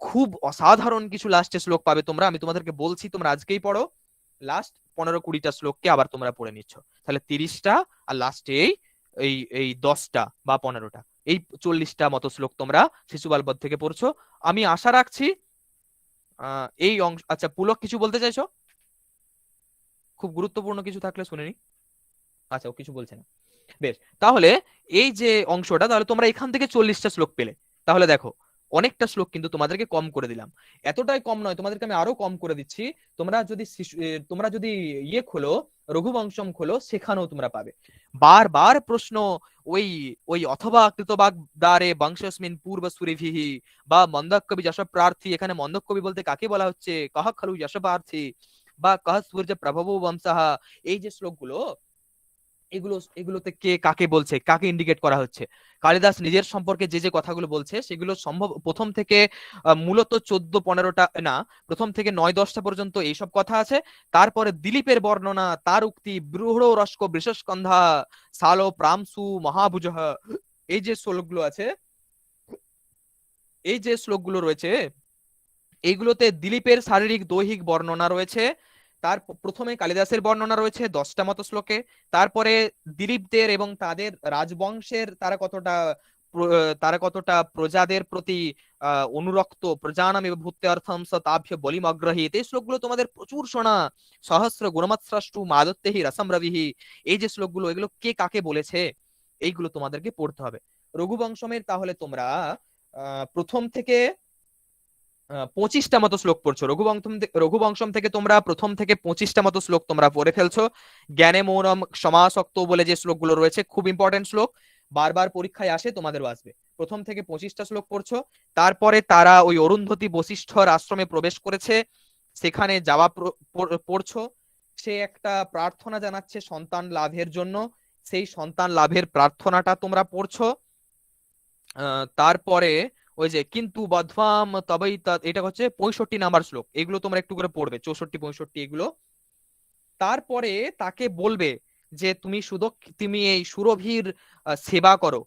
খুব অসাধারণ কিছু লাস্টে শ্লোক পাবে তোমরা, আমি তোমাদেরকে বলছি, তোমরা আজকেই পড়ো, লাস্ট 15-20টা শ্লোককে আবার তোমরা পড়ে নিচ্ছ, তাহলে 30টা, আর লাস্টে এই 10টা বা 15টা, এই 40টা মতো শ্লোক তোমরা শিশুপাল বধ থেকে পড়ছো। আমি আশা রাখছি এই অংশ, আচ্ছা পুলক কিছু বলতে চাইছো? খুব গুরুত্বপূর্ণ কিছু থাকলে শুনে নি। আচ্ছা, ও কিছু বলছে না, বেশ। তাহলে এই যে অংশটা, তাহলে তোমরা এখান থেকে 40টা শ্লোক পেলে, তাহলে দেখো অনেকটা শ্লোক কিন্তু তোমাদেরকে কম করে দিলাম, এতটাই কম নয়, তোমাদেরকে আমি আরো কম করে দিচ্ছি। তোমরা যদি ইয়ে খোলো, রঘুবংশম খোলো, সেখানেও তোমরা পাবে বারবার প্রশ্ন ওই ওই অথবা কৃতবাগ দ্বারে বংশস্মিন পূর্ব সুরিভিহি বা মন্দকবি যশ প্রার্থী, এখানে মন্দকবি বলতে কাকে বলা হচ্ছে, কহ খলু যশ প্রার্থী বা কহ সূর্য প্রভব বংশাহ, এই যে শ্লোকগুলো এগুলোতে কে কাকে বলছে, কাকে ইন্ডিকেট করা হচ্ছে। কালিদাস নিজের সম্পর্কে যে যে কথাগুলো বলছে সেগুলো সম্ভব প্রথম থেকে মূলত 14-15টা না, প্রথম থেকে 9-10টা পর্যন্ত এইসব কথা আছে। তারপরে দিলীপের বর্ণনা, তার উক্তি, বৃহড় রস্ক বৃষস্কন্ধা সালো প্রামসু মহাভুজঃ, এই যে শ্লোকগুলো আছে, এই যে শ্লোকগুলো রয়েছে এইগুলোতে দিলীপের শারীরিক দৈহিক বর্ণনা রয়েছে। তার প্রথমে কালিদাসের বর্ণনা রয়েছে 10টা মতো শ্লোকে, তারপরে দিলীপদের এবং তাদের রাজবংশের তারা কতটা প্রজাদের প্রতি অনুরক্ত, প্রজানাম এবং ভূতে অর্থম স তাভ্য বলিম অগ্রহীত, এই শ্লোকগুলো তোমাদের প্রচুর শোনা। সহস্র গুণমৎস্রষ্টু মাদত্তেহি রসম রবিহি, এই যে শ্লোকগুলো এগুলো কে কাকে বলেছে এইগুলো তোমাদেরকে পড়তে হবে। রঘুবংশমের তাহলে তোমরা প্রথম থেকে 25টা মতো শ্লোক পড়ছো। রঘুবংশম থেকে তোমরা প্রথম থেকে 25টা মতো শ্লোক তোমরা পড়ে ফেলছো। জ্ঞানে মৌনম সমাসক্ত বলে যে শ্লোকগুলো রয়েছে, খুব ইম্পর্টেন্ট শ্লোক, বারবার পরীক্ষায় আসে, তোমাদেরও আসবে। প্রথম থেকে 25টা শ্লোক পড়ছো। তারপরে তারা ওই অরুন্ধতী বশিষ্ঠর আশ্রমে প্রবেশ করেছে, সেখানে যাওয়া পড়ছো। সে একটা প্রার্থনা জানাচ্ছে সন্তান লাভের জন্য, সেই সন্তান লাভের প্রার্থনাটা তোমরা পড়ছো। তারপরে ওই যে কিন্তু বধ্বাম তবেই এটা হচ্ছে 65 নাম্বার শ্লোক, এগুলো তোমরা একটু করে পড়বে, 64 65 এগুলো। তারপরে তাকে বলবে যে তুমি এই সুরভির সেবা করো,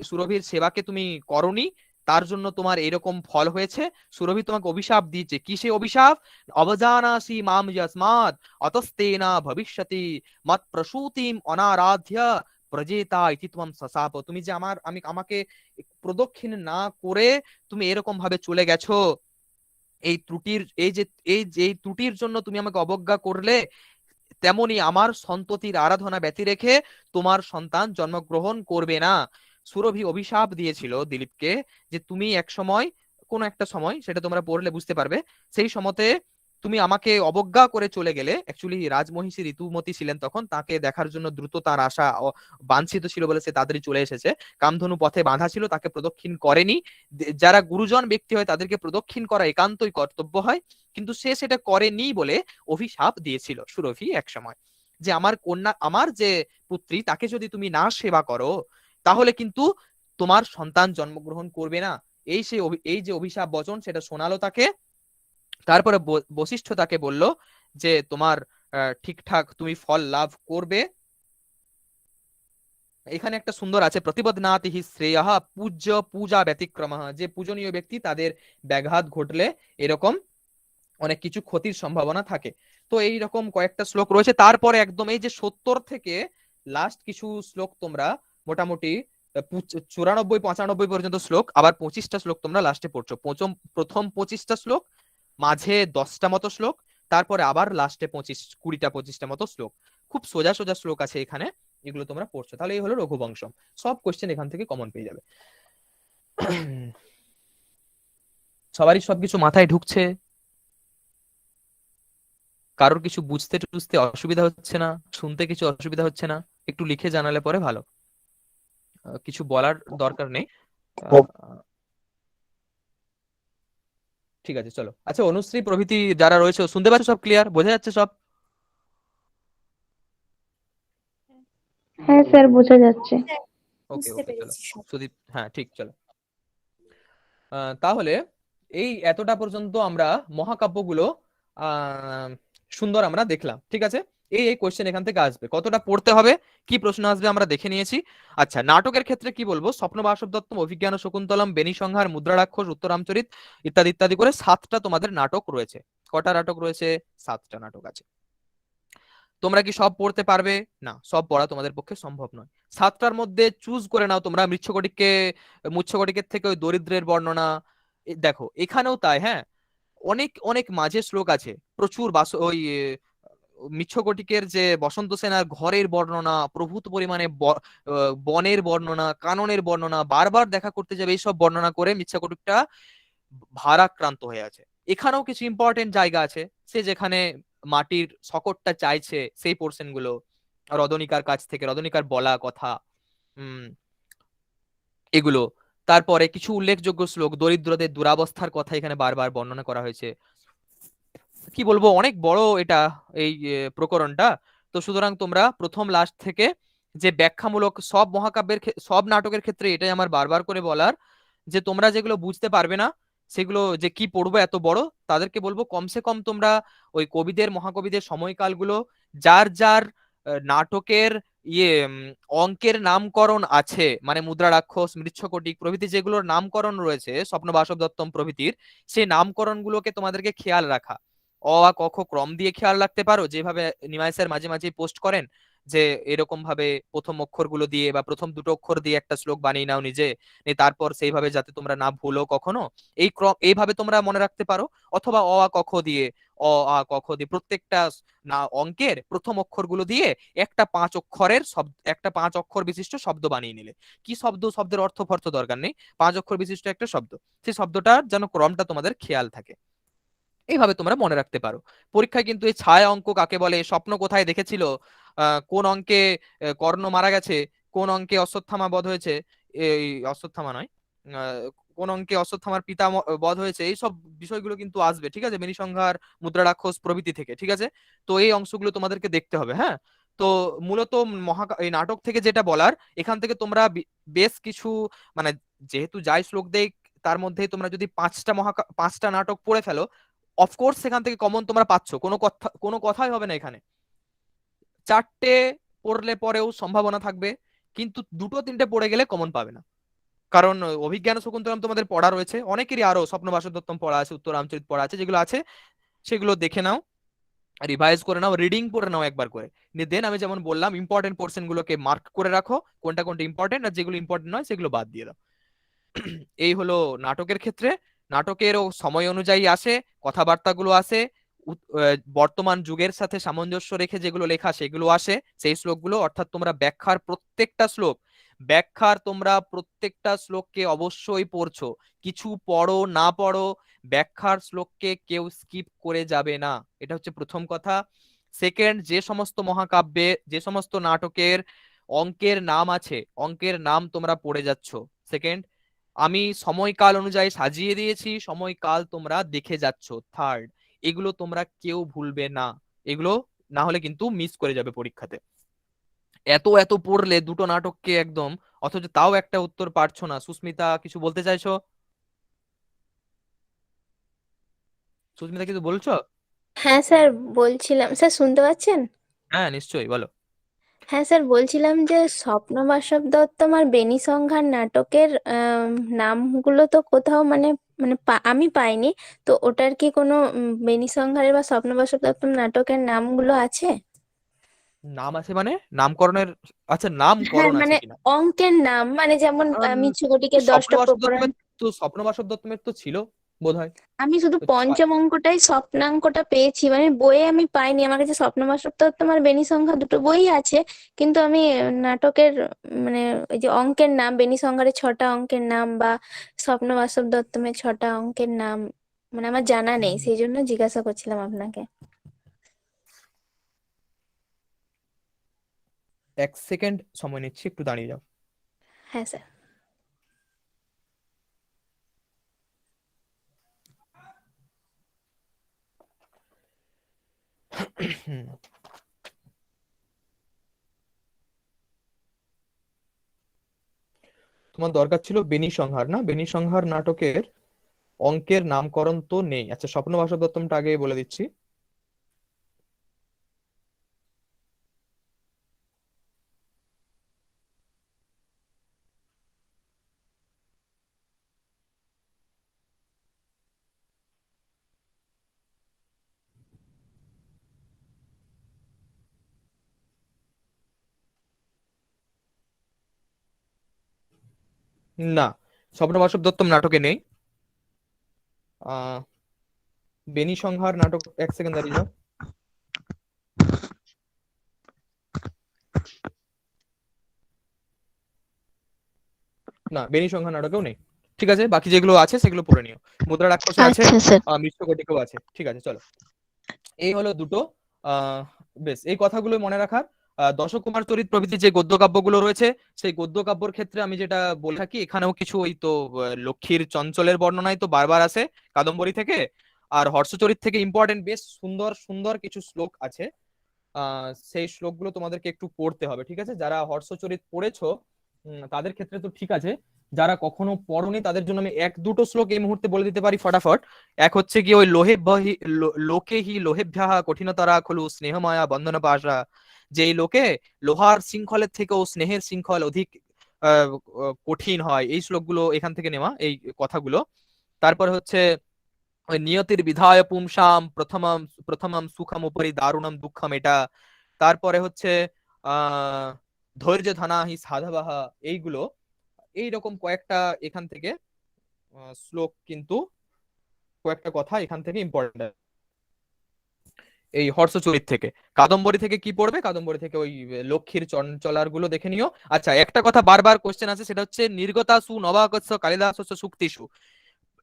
সুরভির সেবাকে তুমি করনি, তার জন্য তোমার এরকম ফল হয়েছে। সুরভি তোমাকে অভিশাপ দিয়েছে, কিসে অভিশাপ, অবজানাসি মাম যস্মাৎ অতস্তেনা ভবিষ্যতি মত প্রসূতিম অনারাধ্য প্রজেতা ইতি ত্বম সসাপ, তুমি যে আমাকে প্রদক্ষিণ না করে তুমি এরকম ভাবে চলে গেছো, এই ত্রুটির জন্য তুমি আমাকে অবজ্ঞা করলে, তেমনি আমার সন্ততির আরাধনা ব্যতি রেখে তোমার সন্তান জন্মগ্রহণ করবে না। সুরভি অভিশাপ দিয়েছিল দিলীপকে যে তুমি কোন একটা সময়, সেটা তোমরা পড়লে বুঝতে পারবে, সেই সময়তে তুমি আমাকে অবজ্ঞা করে চলে গেলে। অ্যাকচুয়ালি রাজমহিষী ঋতুমতী ছিলেন তখন, তাকে দেখার জন্য দ্রুত তার আশা বাঞ্ছিত ছিল বলে সে তাড়াতাড়ি চলে এসেছে। কামধনু পথে বাঁধা ছিল, তাকে প্রদক্ষিণ করেনি। যারা গুরুজন ব্যক্তি হয় তাদেরকে প্রদক্ষিণ করা একান্তই কর্তব্য হয়, কিন্তু সে সেটা করেনি বলে অভিশাপ দিয়েছিল সুরভি এক সময়, যে আমার যে পুত্রী তাকে যদি তুমি না সেবা করো তাহলে কিন্তু তোমার সন্তান জন্মগ্রহণ করবে না। এই যে অভিশাপ বচন সেটা শোনালো তাকে। তারপরে বশিষ্ঠ তাকে বলল যে তোমার ঠিকঠাক তুমি ফল লাভ করবে। এখানে একটা সুন্দর আছে, প্রতিবদনাতিহি শ্রেয়ঃ পূজ্য পূজা ব্যতিক্রমঃ, যে পূজনীয় ব্যক্তি তাদের ব্যাঘাত ঘটলে এরকম অনেক কিছু ক্ষতির সম্ভাবনা থাকে। তো এই রকম কয়েকটা শ্লোক রয়েছে। তারপরে একদম এই যে 70 থেকে লাস্ট কিছু শ্লোক তোমরা মোটামুটি 94-95 পর্যন্ত শ্লোক, আবার 25টা শ্লোক তোমরা লাস্টে পড়ছো। প্রথম 25টা শ্লোক, মাঝে 10টা মতো শ্লোক, তারপরে আবার লাস্টে 20-25টা মতো শ্লোক। খুব সোজা সোজা শ্লোক আছে এখানে, এগুলো তোমরা পড়ছো। তাহলে এই হলো রঘুবংশম, সব কোশ্চেন এখান থেকে কমন পেয়ে যাবে। সবারই সবকিছু মাথায় ঢুকছে? কারোর কিছু বুঝতে টুঝতে অসুবিধা হচ্ছে না? শুনতে কিছু অসুবিধা হচ্ছে না? একটু লিখে জানালে পরে ভালো। কিছু বলার দরকার নেই। ঠিক আছে, চলো। আচ্ছা, অনুশ্রী প্রভৃতি যারা রয়েছে শুনতে পাচ্ছ? সব ক্লিয়ার, বোঝা যাচ্ছে সব? হ্যাঁ স্যার, বোঝা যাচ্ছে। ওকে ওকে, চলো সুদীপ, হ্যাঁ ঠিক, চলো। তাহলে এই এতটা পর্যন্ত আমরা মহাকাব্যগুলো সুন্দর আমরা দেখলাম, ঠিক আছে। এই কোশ্চেন এখান থেকে আসবে, কতটা পড়তে হবে, কি প্রশ্ন আসবে আমরা দেখে নিয়েছি। আচ্ছা, নাটকের ক্ষেত্রে কি বলবো, স্বপ্ন বাসব দত্তম, অভিজ্ঞান শকুন্তলম, বেনি সংহার, মুদ্রা রাক্ষস, উত্তরামচরিত ইত্যাদি ইত্যাদি করে 7টা তোমাদের নাটক রয়েছে। কটা নাটক রয়েছে? 7টা নাটক আছে। তোমরা কি সব পড়তে পারবে? না, সব পড়া তোমাদের পক্ষে সম্ভব নয়। 7টার মধ্যে চুজ করে নাও তোমরা। মুচ্ছকটিকের থেকে ওই দরিদ্রের বর্ণনা দেখো, এখানেও তাই। হ্যাঁ, অনেক অনেক মাঝে শ্লোক আছে প্রচুর। ওই মিচ্ছকটিকের যে বসন্ত সেনার ঘরের বর্ণনা, প্রভূত পরিমাণে বনের বর্ণনা, কাননের বর্ণনা, বারবার দেখা করতে যাবে, এইসব বর্ণনা করে মিচ্ছকটিকটা ভারাক্রান্ত হয়ে আছে। এখানেও কিছু ইম্পর্টেন্ট জায়গা আছে, সে যেখানে মাটির শকটটা চাইছে সেই পোর্শন গুলো রদনিকার কাছ থেকে, রদনিকার বলা কথা, এগুলো। তারপরে কিছু উল্লেখযোগ্য শ্লোক, দরিদ্রদের দুরাবস্থার কথা এখানে বারবার বর্ণনা করা হয়েছে। কি বলবো, অনেক বড় এটা এই প্রকরণটা। তো সুতরাং তোমরা প্রথম লাস্ট থেকে যে ব্যাখ্যামূলক সব মহাকাব্যের সব নাটকের ক্ষেত্রে এটাই আমার বারবার করে বলার, যে তোমরা যেগুলো বুঝতে পারবে না সেগুলো যে কি পড়বো এত বড়, তাদেরকে বলবো কমসে কম তোমরা ওই কবিদের মহাকবিদের সময়কালগুলো, যার যার নাটকের অঙ্কের নামকরণ আছে, মানে মুদ্রা রাক্ষস, মৃচ্ছকটিক প্রভৃতি যেগুলোর নামকরণ রয়েছে, স্বপ্ন বাসব দত্তম প্রভৃতির, সেই নামকরণগুলোকে তোমাদেরকে খেয়াল রাখা। অ আ ক খ ক্রম দিয়ে খেয়াল রাখতে পারো, যেভাবে নিমাই স্যার মাঝে মাঝে পোস্ট করেন যে এরকম ভাবে প্রথম অক্ষরগুলো দিয়ে বা প্রথম দুটো অক্ষর দিয়ে একটা শ্লোক বানিয়ে নাও নিজে, তারপর সেইভাবে যাতে তোমরা না ভুলো কখনো, এই ক্রম এইভাবে তোমরা মনে রাখতে পারো। অথবা অ আ ক খ দিয়ে, অ আ ক খ দিয়ে প্রত্যেকটা না অঙ্কের প্রথম অক্ষরগুলো দিয়ে একটা 5 অক্ষরের শব্দ, একটা 5 অক্ষর বিশিষ্ট শব্দ বানিয়ে নিলে। কি শব্দ, শব্দের অর্থ ফর্থ দরকার নেই, 5 অক্ষর বিশিষ্ট একটা শব্দ, সেই শব্দটার যেন ক্রমটা তোমাদের খেয়াল থাকে। এইভাবে তোমরা মনে রাখতে পারো। পরীক্ষায় কিন্তু এই ছায়া অঙ্ক কাকে বলে, স্বপ্ন কোথায় দেখেছিল, কোন অঙ্কে কর্ণ মারা গেছে, কোন অঙ্কে অশ্বত্থামা বধ হয়েছে, এই অশ্বত্থামা নয়, কোন অঙ্কে অশ্বত্থামার পিতা বধ হয়েছে, এই সব বিষয়গুলো কিন্তু আসবে, ঠিক আছে, বেনিসংহার, মুদ্রা রাক্ষস প্রভৃতি থেকে, ঠিক আছে। তো এই অংশগুলো তোমাদেরকে দেখতে হবে, হ্যাঁ। তো মূলত এই নাটক থেকে যেটা বলার, এখান থেকে তোমরা বেশ কিছু, মানে যেহেতু যাই শ্লোক দেই তার মধ্যে তোমরা যদি 5টা নাটক পড়ে ফেলো, অফকোর্স সেখান থেকে কমন তোমরা পাচ্ছ, কোনো কথাই হবে না এখানে। 4টে পড়লে পরেও সম্ভাবনা থাকবে, কিন্তু 2-3টে পড়ে গেলে কমন পাবে না। কারণ অভিজ্ঞান শকুন্তলম তোমাদের পড়া রয়েছে, অনেকেরই আরো স্বপ্ন বাসুদত্তম পড়া আছে, উত্তর রামচরিত পড়া আছে, যেগুলো আছে সেগুলো দেখে নাও, রিভাইজ করে নাও, রিডিং পড়ে নাও একবার করে। দেন আমি যেমন বললাম ইম্পর্টেন্ট পোর্শন গুলোকে মার্ক করে রাখো, কোনটা কোনটা ইম্পর্টেন্ট, আর যেগুলো ইম্পর্টেন্ট নয় সেগুলো বাদ দিয়ে দাও। এই হলো নাটকের ক্ষেত্রে। নাটকেরও সময় অনুযায়ী আসে, কথাবার্তাগুলো আসে, বর্তমান যুগের সাথে সামঞ্জস্য রেখে যেগুলো লেখা সেগুলো আসে, সেই শ্লোকগুলো। অর্থাৎ তোমরা ব্যাখ্যার প্রত্যেকটা শ্লোককে অবশ্যই পড়ছো, কিছু পড়ো না পড়ো, ব্যাখ্যার শ্লোককে কেউ স্কিপ করে যাবে না, এটা হচ্ছে প্রথম কথা। সেকেন্ড, যে সমস্ত মহাকাব্যে, যে সমস্ত নাটকের অঙ্কের নাম আছে, অঙ্কের নাম তোমরা পড়ে যাচ্ছ। সেকেন্ড, আমি সময়কাল অনুযায়ী সাজিয়ে দিয়েছি, সময়কাল তোমরা দেখে যাচ্ছ। থার্ড, এগুলো তোমরা কেউ ভুলবে না, এগুলো না হলে কিন্তু মিস করে যাবে পরীক্ষাতে। এত এত পড়লে 2টো নাটককে একদম, অথচ তাও একটা উত্তর পারছো না। সুস্মিতা, কিছু বলতে চাইছো? সুস্মিতা কিছু বলছো? হ্যাঁ স্যার, বলছিলাম, স্যার শুনতে পাচ্ছেন? হ্যাঁ নিশ্চয়ই, বলো। হ্যাঁ স্যার, বলছিলাম যে স্বপ্নবাসব দত্তম আর বেনিসংহার নাটকের নামগুলো তো কোথাও মানে মানে আমি পাইনি। তো ওটার কি কোনো বেনিসংহারের বা স্বপ্নবাসব দত্তম নাটকের নামগুলো আছে? নাম আছে মানে নামকরণের, আচ্ছা হ্যাঁ নামকরণ আছে মানে কিনা? অঙ্কের নাম, মানে যেমন মিছুগুটিকে স্বপ্ন 10টা বাসব প্রকরণ। দত্তমের তো, স্বপ্ন বাসব দত্তমের তো ছিল বোধহয়। আমি শুধু তো পঞ্চম অঙ্কটাই, স্বপ্নাঙ্কটা পেয়েছি, মানে বইয়ে আমি পাইনি। আমার কাছে স্বপ্নবাসব দত্তম আর বেনিসংখ্যা দুটো বই আছে, কিন্তু আমি নাটকের মানে ওই যে অঙ্কের নাম, বেনিসংখ্যারের 6টা অঙ্কের নাম বা স্বপ্নবাসব দত্তমের 6টা অঙ্কের নাম মানে আমার জানা নেই, সেই জন্য জিজ্ঞাসা করছিলাম আপনাকে। 1 সেকেন্ড সময় নিচ্ছি, একটু দাঁড়িয়ে যাও। হ্যাঁ স্যার। তোমার দরকার ছিল বেনিসংহার, না? বেনিসংহার নাটকের অঙ্কের নামকরণ তো নেই। আচ্ছা, স্বপ্ন বাসব দত্তমটা আগে বলে দিচ্ছি। না, স্বপ্ন বাসব দত্তম নাটকে নেই। আহ বেনিসংহার নাটক, 1 সেকেন্ড দাঁড়িয়ে যাও। না, বেনিসংহার নাটকেও নেই। ঠিক আছে, বাকি যেগুলো আছে সেগুলো পড়ে নিও। মুদ্রা রাক্ষসে আছে, আচ্ছা স্যার। মৃচ্ছকটিকেও আছে। ঠিক আছে, চলো। এই হলো দুটো বেশ এই কথাগুলো মনে রাখার। দশকুমার চরিত প্রভৃতি যে গদ্য কাব্যগুলো রয়েছে সেই গদ্য কাব্যর ক্ষেত্রে আমি যেটা বলে থাকি, এখানেও কিছু ওই তো লক্ষ্মীর চঞ্চলের বর্ণনাই তো বারবার আসে কাদম্বরী থেকে। আর হর্ষচরিত থেকে ইম্পর্টেন্ট বেশ সুন্দর সুন্দর কিছু শ্লোক আছে, সেই শ্লোকগুলো তোমাদেরকে একটু পড়তে হবে, ঠিক আছে? যারা হর্ষচরিত পড়েছো তাদের ক্ষেত্রে তো ঠিক আছে, যারা কখনো পড়োনি তাদের জন্য আমি এক দুটো শ্লোক এই মুহূর্তে বলে দিতে পারি ফটাফট। এক হচ্ছে কি ওই লোকে হি লোহেভ্যাহা কঠিনতরা খলু স্নেহমায়া বন্ধন পাশা, যে এই লোকে লোহার শৃঙ্খলের থেকেও স্নেহের শৃঙ্খল অধিক কঠিন হয়, এই শ্লোকগুলো এখান থেকে নেওয়া এই কথাগুলো। তারপরে হচ্ছে ওই নিয়তির বিধায় পুংসাম প্রথমম প্রথমম সুখম উপরি দারুণম দুঃখম, এটা। তারপরে হচ্ছে ধৈর্য ধনা হি সাধবাহা, এইগুলো এইরকম কয়েকটা এখান থেকে শ্লোক, কিন্তু কয়েকটা কথা এখান থেকে ইম্পর্টেন্ট এই হর্ষচরিত থেকে। কাদম্বরী থেকে কি পড়বে? কাদম্বরী থেকে ওই লক্ষ্মীর চঞ্চলার গুলো দেখে নিও। আচ্ছা, একটা কথা বারবার কোশ্চেন আছে, সেটা হচ্ছে নির্গতাসু নবাকস্য কালিদাসস্য সুক্তিষু,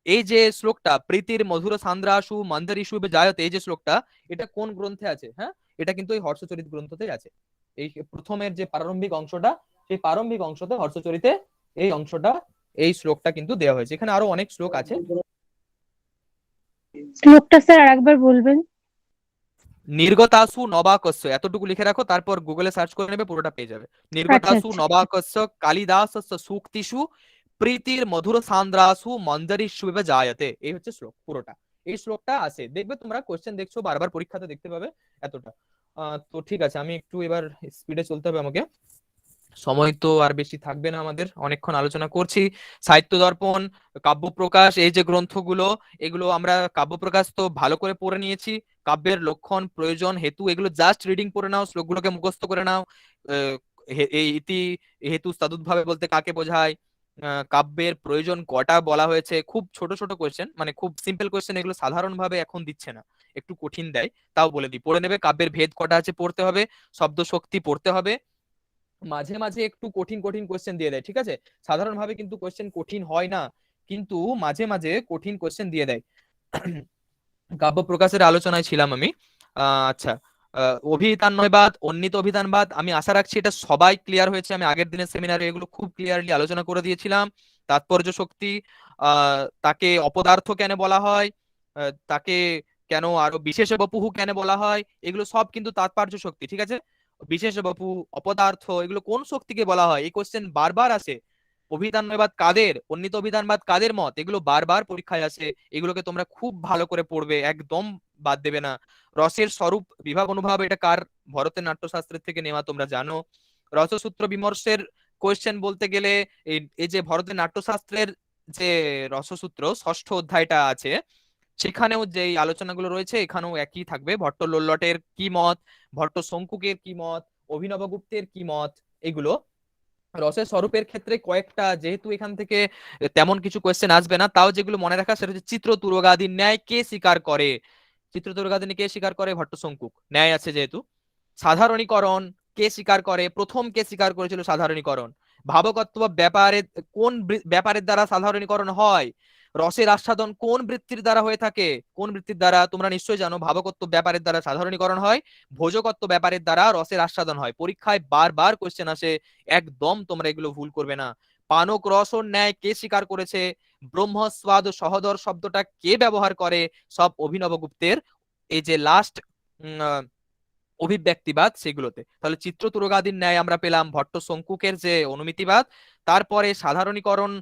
এই যে শ্লোকটা প্রীতির মধুর সান্দ্রাসু মন্দরিষু জায়তে, এই যে শ্লোকটা এটা কোন গ্রন্থে আছে? হ্যাঁ, এটা কিন্তু এই হর্ষচরিত গ্রন্থতেই আছে। এই প্রথমের যে প্রারম্ভিক অংশটা, সেই প্রারম্ভিক অংশতে হর্ষচরিতে এই অংশটা, এই শ্লোকটা কিন্তু দেওয়া হয়েছে। এখানে আরো অনেক শ্লোক আছে। শ্লোকটা স্যার আরেকবার বলবেন? নির্গতাসু নবাকস্য, এতটুকু লিখে রাখো, তারপর গুগলে সার্চ করে নেবে, পুরোটা পেয়ে যাবে। নির্গতাসু আচ্ছা। নবাকস্য কালিদাসস্য সূক্তিষু প্রীতির মধুর সান্দ্রাসু মঞ্জরিষু জায়তে, এই হচ্ছে শ্লোক পুরোটা। এই শ্লোকটা আছে, দেখবে তোমরা কোশ্চেন দেখছো বারবার পরীক্ষাতে দেখতে পাবে এতটা। তো ঠিক আছে, আমি একটু এবার স্পিডে চলতে হবে আমাকে, সময় তো আর বেশি থাকবে না আমাদের, অনেকক্ষণ আলোচনা করছি। সাহিত্য দর্পণ, কাব্যপ্রকাশ, এই যে গ্রন্থগুলো, এগুলো আমরা কাব্যপ্রকাশ তো ভালো করে পড়ে নিয়েছি, কাব্যের লক্ষণ প্রয়োজন হেতু এগুলো জাস্ট রিডিং করে নাও, শ্লোকগুলোকে মুখস্থ করে নাও। এই ইতি হেতু সাদুৎভাবে বলতে কাকে বোঝায়, কাব্যের প্রয়োজন কটা বলা হয়েছে, খুব ছোট ছোট কোয়েশ্চেন, মানে খুব সিম্পল কোয়েশ্চেন, এগুলো সাধারণভাবে এখন দিচ্ছে না, একটু কঠিন দেয়, তাও বলে দিই, পড়ে নেবে। কাব্যের ভেদ কটা আছে পড়তে হবে, শব্দ শক্তি পড়তে হবে, মাঝে মাঝে একটু কঠিন কঠিন কোয়েশ্চেন দিয়ে দেয়, ঠিক আছে? সাধারণভাবে কিন্তু কোয়েশ্চেন কঠিন হয় না, কিন্তু মাঝে মাঝে কঠিন কোয়েশ্চেন দিয়ে দেয়। কাব্য প্রকাশের আলোচনায় ছিলাম আমি। আচ্ছা, অভিধানবাদ, অন্বিত অভিধানবাদ, আমি আশা রাখছি এটা সবাই ক্লিয়ার হয়েছে। আমি আগের দিনের সেমিনারে এগুলো খুব ক্লিয়ারলি আলোচনা করে দিয়েছিলাম। তাৎপর্য শক্তি, তাকে অপদার্থ কেন বলা হয়, তাকে কেন আরো বিশেষ বপুহু কেন বলা হয়, এগুলো সব কিন্তু তাৎপর্য শক্তি, ঠিক আছে? বিশেষ বপু, অপদার্থ, এগুলো কোন শক্তিকে বলা হয়, এই কোশ্চেন বারবার আসে। অভিধানবাদ কাদের, অন্বিত অভিধানবাদ কাদের মত, এগুলো বারবার পরীক্ষায় আসে, এগুলোকে তোমরা খুব ভালো করে পড়বে, একদম বাদ দেবে না। রসের স্বরূপ বিভাগ অনুভাব, এটা কার? ভরতের নাট্যশাস্ত্রের থেকে নেওয়া, তোমরা জানো। রসসূত্র বিমর্শের কোয়েশ্চেন বলতে গেলে এই যে ভরতের নাট্যশাস্ত্রের যে রসসূত্র ষষ্ঠ অধ্যায়টা আছে, সেখানেও যে আলোচনাগুলো রয়েছে এখানেও একই থাকবে। ভট্ট লোল্লটের কি মত, ভট্ট শঙ্কুকের কি মত, অভিনবগুপ্তের কি মত, এগুলো। রসের স্বরূপের ক্ষেত্রে কয়েকটা, যেহেতু এখান থেকে তেমন কিছু কোয়েশ্চেন আসবে না, তাও যেগুলো মনে রাখা, সেটা হচ্ছে চিত্র তুরগাদির ন্যায় কে স্বীকার করে, চিত্র তুরগাদিনী কে স্বীকার করে? ভট্ট শঙ্কুক, ন্যায় আছে যেহেতু। সাধারণীকরণ কে স্বীকার করে? প্রথম কে স্বীকার করেছিল সাধারণীকরণ? ভাবকত্ব ব্যাপারে, কোন ব্যাপারের দ্বারা সাধারণীকরণ হয়? রসের আস্বাদন কোন বৃত্তির দ্বারা হয়ে থাকে? কোন বৃত্তির দ্বারা? তোমরা নিশ্চয়ই জানো, ভাবকত্ব ব্যাপারের দ্বারা সাধারণীকরণ হয়, ভোজকত্ব ব্যাপারের দ্বারা রসের আস্বাদন হয়। পরীক্ষায় বারবার কোশ্চেন আসে, একদম তোমরা এগুলো ভুল করবে না। পানক রসর ন্যায় কে স্বীকার করেছে? ব্রহ্মস্বাদ সহদর শব্দটা কে ব্যবহার করে? সব অভিনবগুপ্তের এই যে লাস্ট অভিব্যক্তিবাদ সেগুলোতে। তাহলে চিত্র তুরগাদির ন্যায় আমরা পেলাম ভট্ট শঙ্কুকের যে অনুমিতিবাদ, তারপরে সাধারণীকরণ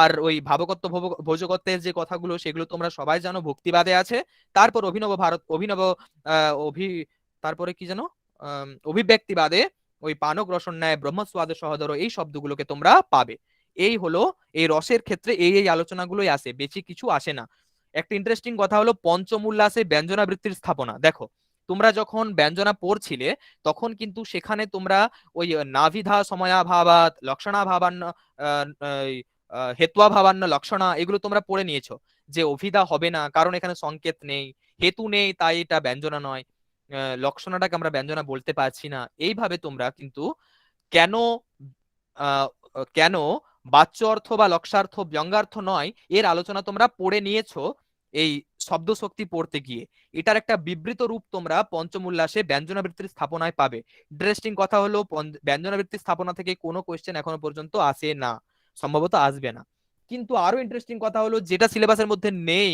আর ওই ভাবকত্ব ভোজকত্বের যে কথাগুলো সেগুলো তোমরা সবাই জানো, ভক্তিবাদে আছে। তারপর তারপরে কি জানো, অভিব্যক্তিবাদে ওই পানক রসন ন্যায় ব্রহ্মস্বাদ সহদর, এই শব্দগুলোকে তোমরা পাবে। এই হলো এই রসের ক্ষেত্রে এই আলোচনাগুলোই আসে, বেশি কিছু আসে না। একটা ইন্টারেস্টিং কথা হলো পঞ্চমূল্যাসে ব্যঞ্জনাবৃত্তির স্থাপনা। দেখো, তোমরা যখন ব্যঞ্জনা পড়ছিলে তখন কিন্তু সেখানে তোমরা ওই নাভিধা সময়াভাবাত লক্ষণাভাবান্ন হেত্বাভাবান্ন লক্ষণা, এগুলো তোমরা পড়ে নিয়েছো, যে অভিধা হবে না কারণ এখানে সংকেত নেই, হেতু নেই তাই এটা ব্যঞ্জনা নয়, লক্ষণাটাকে আমরা ব্যঞ্জনা বলতে পারছি না। এইভাবে তোমরা কিন্তু কেন কেন বাচ্য অর্থ বা লক্ষার্থ ব্যঙ্গার্থ নয়, এর আলোচনা তোমরা পড়ে নিয়েছো। এই শব্দ শক্তি পড়তে গিয়ে। এটার একটা বিবৃত রূপ তোমরা পঞ্চম উল্লাসে ব্যঞ্জনাবৃত্তির স্থাপনায় পাবে। ইন্টারেস্টিং কথা হলো ব্যঞ্জনাবৃত্তির স্থাপনা থেকে কোনো কোয়েশ্চেন এখনো পর্যন্ত আসে না, সম্ভবত আসবে না। কিন্তু আরো ইন্টারেস্টিং কথা হলো যেটা সিলেবাসের মধ্যে নেই,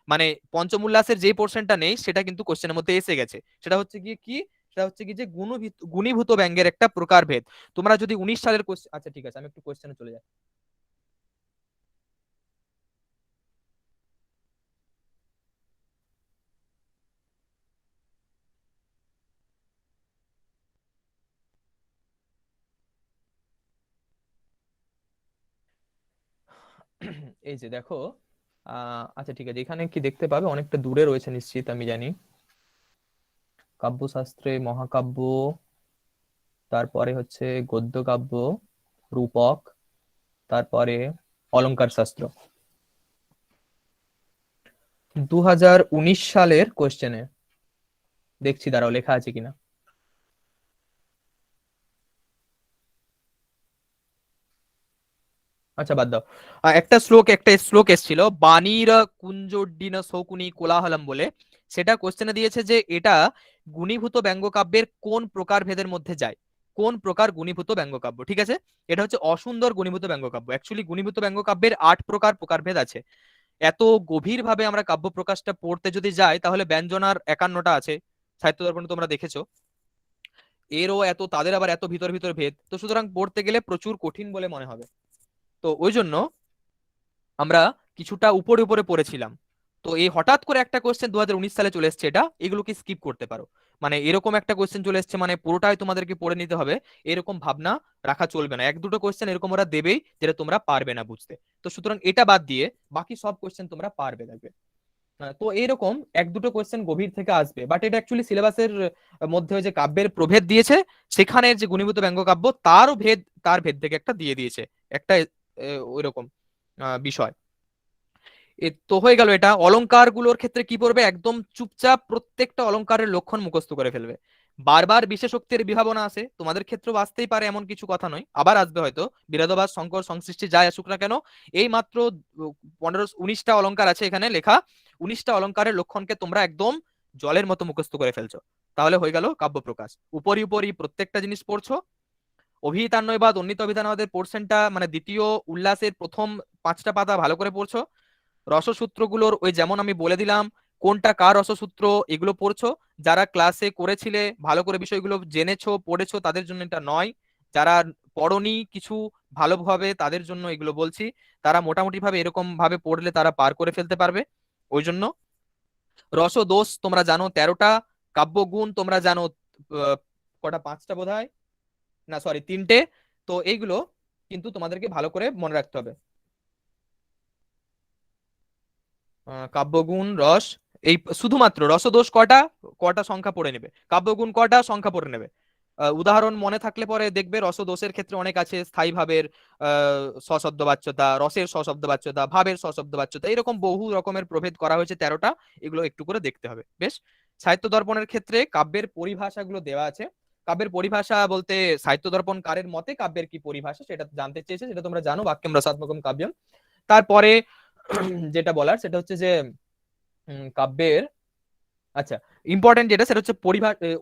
মানে পঞ্চম উল্লাসের যে পোর্শনটা নেই সেটা কিন্তু কোশ্চেনের মধ্যে এসে গেছে। সেটা হচ্ছে কি কি সেটা হচ্ছে কি যে গুণীভূত ব্যঙ্গের একটা প্রকারভেদ। তোমরা যদি 19 সালের কোশ্চেন, আচ্ছা ঠিক আছে আমি একটু কোশ্চেনে চলে যাই। এই যে দেখো, আচ্ছা ঠিক আছে, এখানে কি দেখতে পাবে অনেকটা দূরে রয়েছে নিশ্চিত আমি জানি। কাব্যশাস্ত্রে মহাকাব্য, তারপরে হচ্ছে গদ্য কাব্য, রূপক, তারপরে অলংকার শাস্ত্র। 2019 সালের কোশ্চেনে দেখছি, দাঁড়াও লেখা আছে কিনা। আচ্ছা বাদ দাও। একটা শ্লোক এসেছিল বাণীর কুঞ্জোড্ডিন শকুনি কোলাহলম বলে। সেটা কোশ্চেনে দিয়েছে যে এটা গুণীভূত ব্যঙ্গকাব্যের কোন প্রকার ভেদের মধ্যে যায়, কোন প্রকার গুণীভূত ব্যঙ্গকাব্য। ঠিক আছে, এটা হচ্ছে অসুন্দর গুণীভূত ব্যঙ্গকাব্য। অ্যাকচুয়ালি গুণীভূত ব্যঙ্গকাব্যের 8 প্রকার প্রকারভেদ আছে। এত গভীর ভাবে আমরা কাব্য প্রকাশটা পড়তে যদি যাই তাহলে ব্যঞ্জনার 51টা আছে, সাহিত্য দর্পণে তোমরা দেখেছো। এরও এত, তাদের আবার এত ভিতর ভিতর ভেদ, তো সুতরাং পড়তে গেলে প্রচুর কঠিন বলে মনে হবে। তো ওই জন্য আমরা কিছুটা উপরে উপরে পড়েছিলাম। তো এই হঠাৎ করে একটা কোশ্চেন 2019 সালে চলে এসছে, এটা এগুলোকে স্কিপ করতে পারো। মানে এরকম একটা কোশ্চেন চলে এসছে মানে পুরোটাই তোমাদেরকে পড়ে নিতে হবে এরকম ভাবনা রাখা চলবে না। এক দুটো কোশ্চেন এরকম ওরা দেবেই যেটা তোমরা পারবে না বুঝতে। তো সুতরাং এটা বাদ দিয়ে বাকি সব কোশ্চেন তোমরা পারবে দেখবে। তো এইরকম এক দুটো কোশ্চেন গভীর থেকে আসবে, বাট এটা অ্যাকচুয়ালি সিলেবাসের মধ্যে যে কাব্যের প্রভেদ দিয়েছে সেখানে যে গুণীভূত ব্যঙ্গ কাব্য তারও ভেদ, তার ভেদ থেকে একটা দিয়ে দিয়েছে একটা ওইরকম বিষয়। তো হয়ে গেল এটা। অলংকার গুলোর ক্ষেত্রে কি পড়বে, একদম চুপচাপ প্রত্যেকটা অলংকারের লক্ষণ মুখস্থ করে ফেলবে। বারবার বিশেষোক্তির বিভাবনা আছে, তোমাদের ক্ষেত্রেও আসতেই পারে এমন কিছু কথা নয়, আবার আসবে হয়তো। বিরোধাভাস সংকর সংসৃষ্টি যাই আসুক না কেন, এই মাত্র 19টা অলংকার আছে এখানে লেখা। 19টা অলংকারের লক্ষণকে তোমরা একদম জলের মতো মুখস্থ করে ফেলছো, তাহলে হয়ে গেল কাব্য প্রকাশ। উপরি উপরি প্রত্যেকটা জিনিস পড়ছো। অভিহিতান্বয়বাদ অন্বিত অভিধানবাদের পোর্শনটা মানে দ্বিতীয় উল্লাসের প্রথম 5টা পাতা ভালো করে পড়ছো। রসসূত্রগুলোর ওই যেমন আমি বলে দিলাম কোনটা কার রসসূত্র এগুলো পড়ছো। যারা ক্লাসে করেছিলে ভালো করে বিষয়গুলো জেনেছো পড়েছো তাদের জন্য এটা নয়, যারা পড়নি কিছু ভালোভাবে তাদের জন্য এগুলো বলছি। তারা মোটামুটি ভাবে এরকম ভাবে পড়লে তারা পার করে ফেলতে পারবে। ওই জন্য রসদোষ তোমরা জানো 13টা, কাব্যগুণ তোমরা জানো কটা, 5টা বোধহয়, না সরি 3টে। তো এইগুলো কিন্তু তোমাদেরকে ভালো করে মনে রাখতে হবে। কাব্যগুণ রস, এই শুধুমাত্র রসদোষ কটা কটা সংখ্যা পড়ে নেবে, কাব্যগুণ কটা সংখ্যা পড়ে নেবে। উদাহরণ মনে থাকলে পরে দেখবে রসদোষের ক্ষেত্রে অনেক আছে, স্থায়ী ভাবের সশব্দবাচ্যতা, রসের সশব্দবাচ্যতা, ভাবের সশব্দবাচ্যতা, এরকম বহু রকমের প্রভেদ করা হয়েছে 13টা। এগুলো একটু করে দেখতে হবে বেশ। সাহিত্য দর্পণের ক্ষেত্রে কাব্যের পরিভাষাগুলো দেওয়া আছে। কাব্যের পরিভাষা বলতে সাহিত্য দর্পণকারের মতে কাব্যের কি পরিভাষা সেটা জানতে চেয়েছে, সেটা তোমরা জানো, বাক্যম রসাত্মকম কাব্যম। তারপরে যেটা বলার সেটা হচ্ছে যে কাব্যের, আচ্ছা ইম্পর্টেন্ট যেটা সেটা হচ্ছে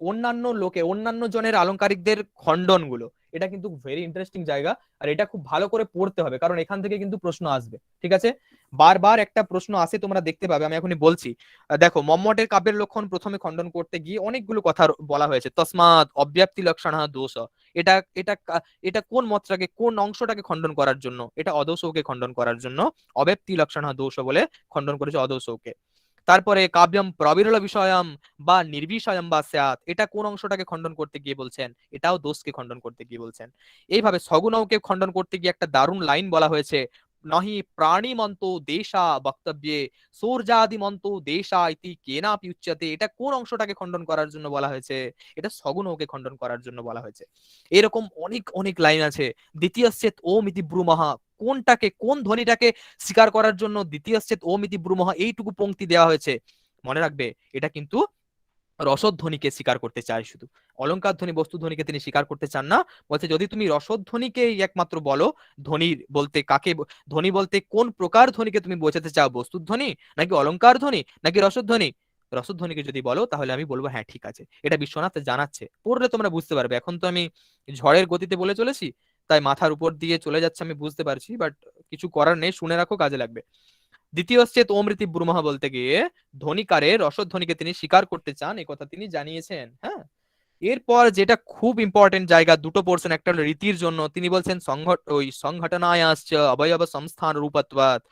অন্যান্য অন্যান্য জনের আলংকারিকদের খণ্ডন গুলো। এটা কিন্তু ভেরি ইন্টারেস্টিং জায়গা, আর এটা খুব ভালো করে পড়তে হবে কারণ এখান থেকে কিন্তু প্রশ্ন আসবে। ঠিক আছে, বারবার একটা প্রশ্ন আসে তোমরা দেখতে পাবে, আমি এখনই বলছি। দেখো মম্মটের কাব্যের লক্ষণ প্রথমে খণ্ডন করতে গিয়ে অনেকগুলো কথা বলা হয়েছে। তসমাৎ অব্যাপ্তি লক্ষণ দোষ, এটা এটা এটা কোন মতটাকে কোন অংশটাকে খণ্ডন করার জন্য, এটা অদৌসৌকে খণ্ডন করার জন্য অব্যাপ্তি লক্ষণ দোষ বলে খণ্ডন করেছে অদৌসৌকে। তারপরে কাব্যম প্রবিরল বিষয়ম বা নির্বিষয়ম বা স্যাৎ, এটা কোন অংশটাকে খণ্ডন করতে গিয়ে বলছেন, এটাও দোষকে খণ্ডন করতে গিয়ে বলছেন। এইভাবে সগুণকে খণ্ডন করতে গিয়ে একটা দারুণ লাইন বলা হয়েছে, নহি প্রাণী মন্ত দেশা বক্তব্যে সূর্যাদি মন্ত দেশা ইতি কেনাপি উচ্যতে, এটা কোন অংশটাকে খণ্ডন করার জন্য বলা হয়েছে, এটা সগুণকে খণ্ডন করার জন্য বলা হয়েছে। এরকম অনেক অনেক লাইন আছে। দ্বিতীয় চেত ওম ইতি ব্রুমহা, কোনটাকে কোন ধ্বনিটাকে স্বীকার করার জন্য দ্বিতীয় চেত ওম ইতি ব্রুমহা এইটুকু পংক্তি দেওয়া হয়েছে। মনে রাখবে এটা কিন্তু রসধ্বনিকে স্বীকার করতে চায় শুধু, অলংকার ধ্বনি বস্তু ধ্বনিকে তিনি স্বীকার করতে চান না। বলছে যদি তুমি রসধ্বনিকে একমাত্র বলো, ধ্বনি বলতে কাকে ধ্বনি বলতে কোন প্রকার ধ্বনিকে তুমি বোঝাতে চাও, বস্তুর ধ্বনি নাকি অলংকার ধ্বনি নাকি রসধ্বনি, রসধ্বনিকে যদি বলো তাহলে আমি বলবো হ্যাঁ ঠিক আছে। এটা বিশ্বনাথ জানাচ্ছে, পড়লে তোমরা বুঝতে পারবে। এখন তো আমি ঝড়ের গতিতে বলে চলেছি, তাই মাথার উপর দিয়ে চলে যাচ্ছে, আমি বুঝতে পারছি, বাট কিছু করার নেই, শুনে রাখো, কাজে লাগবে। দ্বিতীয় হচ্ছে ওমৃতি ব্রুমহ বলতে গিয়ে ধ্বনিকারের রসধ্বনিকে তিনি স্বীকার করতে চান, এই কথা তিনি জানিয়েছেন। হ্যাঁ, এরপর যেটা খুব ইম্পর্টেন্ট জায়গা, দুটো পোর্শন, একটা হলো রীতির জন্য, তিনি বলছেন সংঘটনায় আসছে অবয়ব সংস্থান রূপত্বাৎ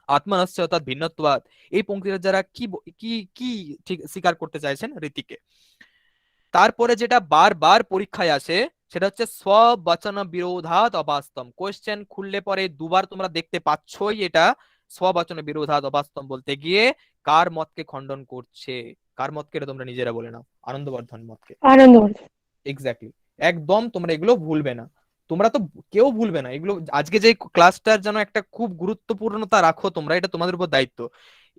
আত্মনস্য অর্থাৎ ভিন্নত্বাৎ। এই পঙ্ক্তিটা যারা কি কি কি ঠিক স্বীকার করতে চাইছেন, রীতিকে। তারপরে যেটা বারবার পরীক্ষায় আসে সেটা হচ্ছে স্ববচন বিরোধাৎ অবাস্তব। কোয়েশ্চেন খুললে পরে দুবার তোমরা দেখতে পাচ্ছই এটা, স্ববচন বিরোধাৎ অবাস্তব বলতে গিয়ে কার মতকে খণ্ডন করছে, কার মতকে, এটা তোমরা নিজেরা বলে নাও, আনন্দবর্ধন মতকে। আনন্দবর্ধন। এক্স্যাক্টলি, একদম তোমরা এগুলো ভুলবে না, তোমরা তো কেউ ভুলবে না এগুলো। আজকে যে ক্লাসটার যেন একটা খুব গুরুত্বপূর্ণতা রাখো তোমরা, এটা তোমাদের উপর দায়িত্ব।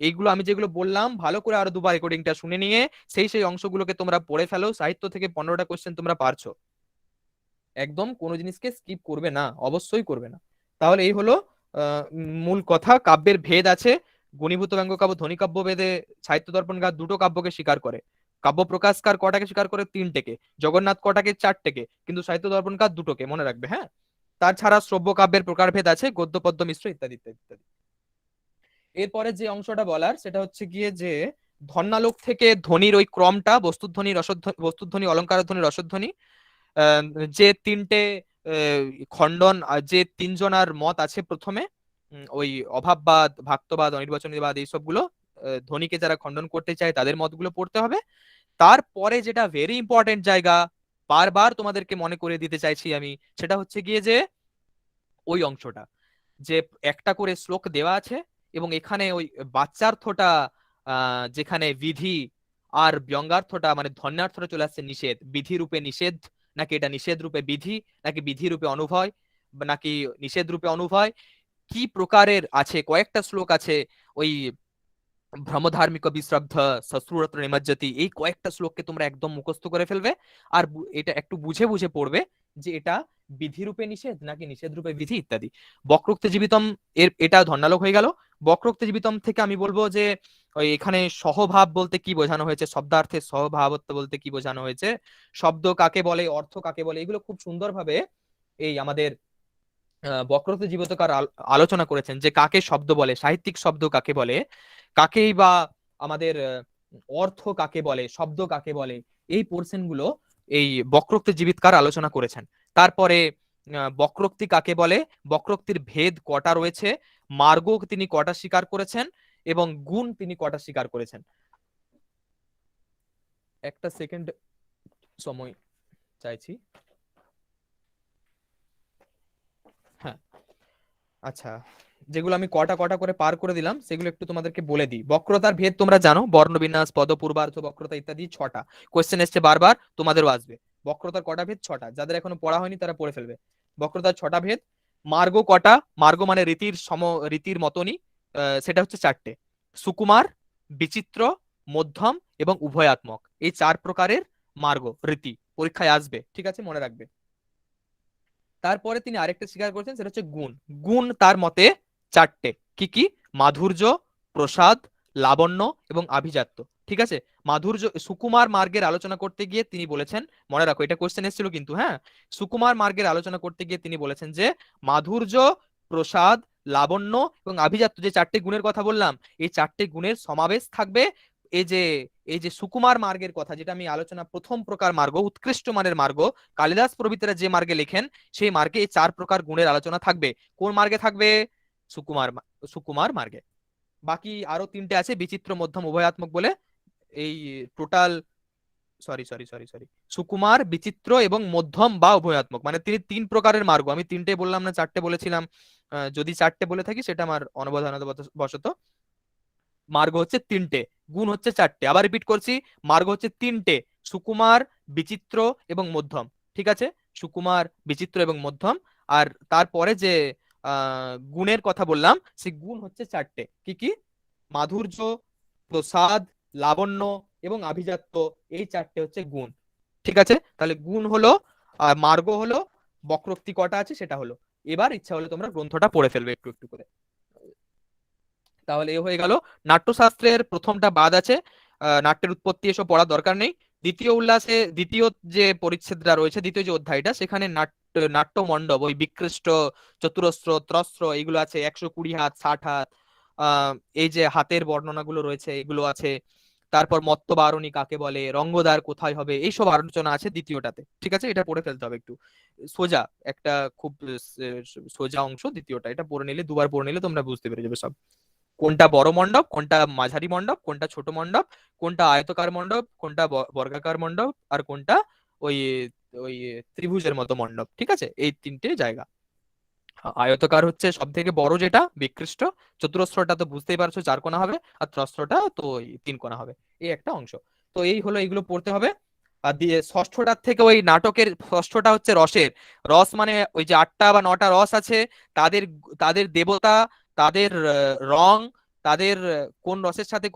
এইগুলো আমি যেগুলো বললাম ভালো করে আরো দুবার রেকর্ডিংটা শুনে নিয়ে সেই অংশগুলোকে তোমরা পড়ে ফেলো। সাহিত্য থেকে 15টা কোশ্চেন তোমরা পারছো, একদম কোনো জিনিসকে স্কিপ করবে না, অবশ্যই করবে না। তাহলে এই হলো মূল কথা। কাব্যের ভেদ আছে, গুণীভূত ব্যঙ্গ কাব্য ধ্বনি কাব্য ভেদে সাহিত্য দর্পণকার দুটো কাব্যকে স্বীকার করে, কাব্য প্রকাশকার কটাকে স্বীকার করে, 3টেকে, জগন্নাথ কটাকে, 4টেকে, কিন্তু সাহিত্য দর্পণকার 2টোকে, মনে রাখবে। হ্যাঁ, তার ছাড়া শ্রব্য কাব্যের প্রকারভেদ আছে, গদ্য পদ্য মিশ্র ইত্যাদি ইত্যাদি ইত্যাদি। এরপরে যে অংশটা বলার সেটা হচ্ছে গিয়ে যে ধন্যালোক থেকে ধ্বনির ওই ক্রমটা, বস্তুধ্বনি, রসধ্বনি, বস্তুধ্বনি, অলঙ্কার ধ্বনি, রসধ্বনি, যে 3টে খণ্ডন, যে 3জনার মত আছে প্রথমে, ওই অভাববাদ, ভাক্তবাদ, অনির্বাচনীবাদ, এইসবগুলো ধ্বনিকে যারা খণ্ডন করতে চায় তাদের মতগুলো পড়তে হবে। তারপরে যেটা ভেরি ইম্পর্টেন্ট জায়গা, বারবার তোমাদেরকে মনে করে দিতে চাইছি আমি, সেটা হচ্ছে গিয়ে যে ওই অংশটা যে একটা করে শ্লোক দেওয়া আছে এবং এখানে ওই বাচ্চার্থটা যেখানে বিধি আর ব্যঙ্গার্থটা মানে ধন্যার্থটা চলে আসছে নিষেধ, বিধি রূপে নিষেধ নাকি এটা নিষেধ রূপে বিধি নাকি বিধি রূপে অনুভয় নাকি নিষেধ রূপে অনুভয়, কি প্রকারের আছে, কয়েকটা শ্লোক আছে ওই ভ্রমধার্মিক বিশ্রব্ধ শ্বশ্রুরত্র নিমজ্জতি, এই কয়েকটা শ্লোককে তোমরা একদম মুখস্থ করে ফেলবে আর এটা একটু বুঝে বুঝে পড়বে যে এটা বিধি রূপে নিষেধ নাকি নিষেধ রূপে বিধি ইত্যাদি। বক্রোক্ত জীবিতম এর এটা ধন্যালোক হয়ে গেল। বক্রোক্ত জীবিতম থেকে আমি বলবো যে ওই এখানে সহভাব বলতে কি বোঝানো হয়েছে, শব্দার্থে সহভাবত্ব বলতে কি বোঝানো হয়েছে, শব্দ কাকে বলে, অর্থ কাকে বলে, এগুলো খুব সুন্দরভাবে এই আমাদের বক্রোক্ত জীবিতকার আলোচনা করেছেন যে কাকে শব্দ বলে, সাহিত্যিক শব্দ কাকে বলে, কাকেই বা আমাদের অর্থ কাকে বলে, শব্দ কাকে বলে, এই পোর্শন গুলো এই বক্রোক্তি জীবিতকার আলোচনা করেছেন। তারপরে বক্রোক্তি কাকে বলে, বক্রোক্তির ভেদ কটা রয়েছে, মার্গ তিনি কটা স্বীকার করেছেন এবং গুণ তিনি কটা স্বীকার করেছেন। একটা সেকেন্ড সময় চাইছি। হ্যাঁ, আচ্ছা, যেগুলো আমি কটা কটা করে পার করে দিলাম সেগুলো একটু তোমাদেরকে বলে দিই। বক্রতার ভেদ তোমরা জানো, বর্ণবিন্যাস, পদ, পূর্বার্ধ, বক্রতা ইত্যাদি 6টা কোয়েশ্চেন এসছে বারবার, তোমাদেরও আসবে। বক্রতার কটা ভেদ? 6টা। যাদের এখনো পড়া হয়নি তারা পড়ে ফেলবে। বক্রতার 6টা ভেদ। মার্গ কটা? মার্গ মানে রীতির মতনই, সেটা হচ্ছে 4টে, সুকুমার, বিচিত্র, মধ্যম এবং উভয়াত্মক, এই 4 প্রকারের মার্গ রীতি পরীক্ষায় আসবে, ঠিক আছে, মনে রাখবে। তারপরে তিনি আরেকটা স্বীকার করেছেন সেটা হচ্ছে গুণ। গুণ তার মতে 4টে, কি কি? মাধুর্য, প্রসাদ, লাবণ্য এবং আভিজাত্য, ঠিক আছে। মাধুর্য, সুকুমার মার্গের আলোচনা করতে গিয়ে তিনি বলেছেন, মনে রাখো এটা কোশ্চেন এসেছিল কিন্তু, হ্যাঁ, সুকুমার মার্গের আলোচনা করতে গিয়ে তিনি বলেছেন যে মাধুর্য, প্রসাদ, লাবণ্য এবং আভিজাত্য, যে 4টে গুণের কথা বললাম, এই 4টে গুণের সমাবেশ থাকবে এই যে সুকুমার মার্গের কথা, যেটা আমি আলোচনা, প্রথম প্রকার মার্গ, উৎকৃষ্ট মানের মার্গ, কালিদাস প্রভৃতিরা যে মার্গে লেখেন সেই মার্গে এই 4 প্রকার গুণের আলোচনা থাকবে। কোন মার্গে থাকবে? সুকুমার মার্গে। বাকি আরো 3টে আছে, বিচিত্র, মধ্যম, উভয়াত্মক বলে, এই টোটাল সরি সুকুমার, বিচিত্র এবং মধ্যম বা উভয়াত্মক, মানে তিনি 3 প্রকারের মার্গ। আমি 3টে বললাম না 4টে বলেছিলাম, যদি 4টে বলে থাকি সেটা আমার অনবধানতা বশত। মার্গ হচ্ছে 3টে, গুণ হচ্ছে 4টে। আবার রিপিট করছি, মার্গ হচ্ছে 3টে, সুকুমার, বিচিত্র এবং মধ্যম, ঠিক আছে, সুকুমার, বিচিত্র এবং মধ্যম। আর তারপরে যে গুণের কথা বললাম সেই গুণ হচ্ছে 4টে, কি কি? মাধুর্য, প্রসাদ, লাবণ্য এবং আভিজাত্য, এই চারটে হচ্ছে গুণ। ঠিক আছে, তাহলে গুণ হলো, আর মার্গ হলো, বক্রোক্তি কটা আছে সেটা হলো। এবার ইচ্ছা হলে তোমরা গ্রন্থটা পড়ে ফেলবে একটু একটু করে। তাহলে এ হয়ে গেল নাট্যশাস্ত্রের প্রথমটা বাদ আছে, নাট্যের উৎপত্তি এসব পড়ার দরকার নেই। দ্বিতীয় উল্লাসে দ্বিতীয় যে পরিচ্ছেদটা রয়েছে, দ্বিতীয় যে অধ্যায়টা, সেখানে নাট্য মণ্ডপ, ওই বিকৃষ্ট, চতুরস্র, ত্রস্র, এগুলো আছে, 120 হাত, 60 হাত, এই যে হাতের বর্ণনাগুলো রয়েছে এগুলো আছে। তারপর মত্তবারণী কাকে বলে, রঙ্গদ্বার কোথায় হবে, এইসব আলোচনা আছে দ্বিতীয়টাতে। ঠিক আছে, এটা পড়ে ফেলতে হবে একটু সোজা, একটা খুব সোজা অংশ দ্বিতীয়টা, এটা পড়ে নিলে, দুবার পড়ে নিলে তোমরা বুঝতে পেরে যাবে সব। কোনটা বড় মণ্ডপ, কোনটা মাঝারি মণ্ডপ, কোনটা ছোট মণ্ডপ, কোনটা আয়তকার মণ্ডপ, কোনটা বর্গাকার মণ্ডপ, আর কোনটা ওই ওই ত্রিভুজের মতো মণ্ডপ। ঠিক আছে, এই তিনটে জায়গা। আয়তকার হচ্ছে সব থেকে বড় যেটা, বিকৃষ্ট, চতুরস্রটা তো বুঝতেই পারছো 4 কোণা হবে, আর ত্রস্রটা তো ওই 3 কোণা হবে, এই একটা অংশ। তো এই হলো, এইগুলো পড়তে হবে। আর দিয়ে ষষ্ঠটার থেকে ওই নাটকের ষষ্ঠটা হচ্ছে রসের। রস মানে ওই যে 8টা বা 9টা রস আছে, তাদের তাদের দেবতা, তাদের রং, তাদের কোন রসের সাথে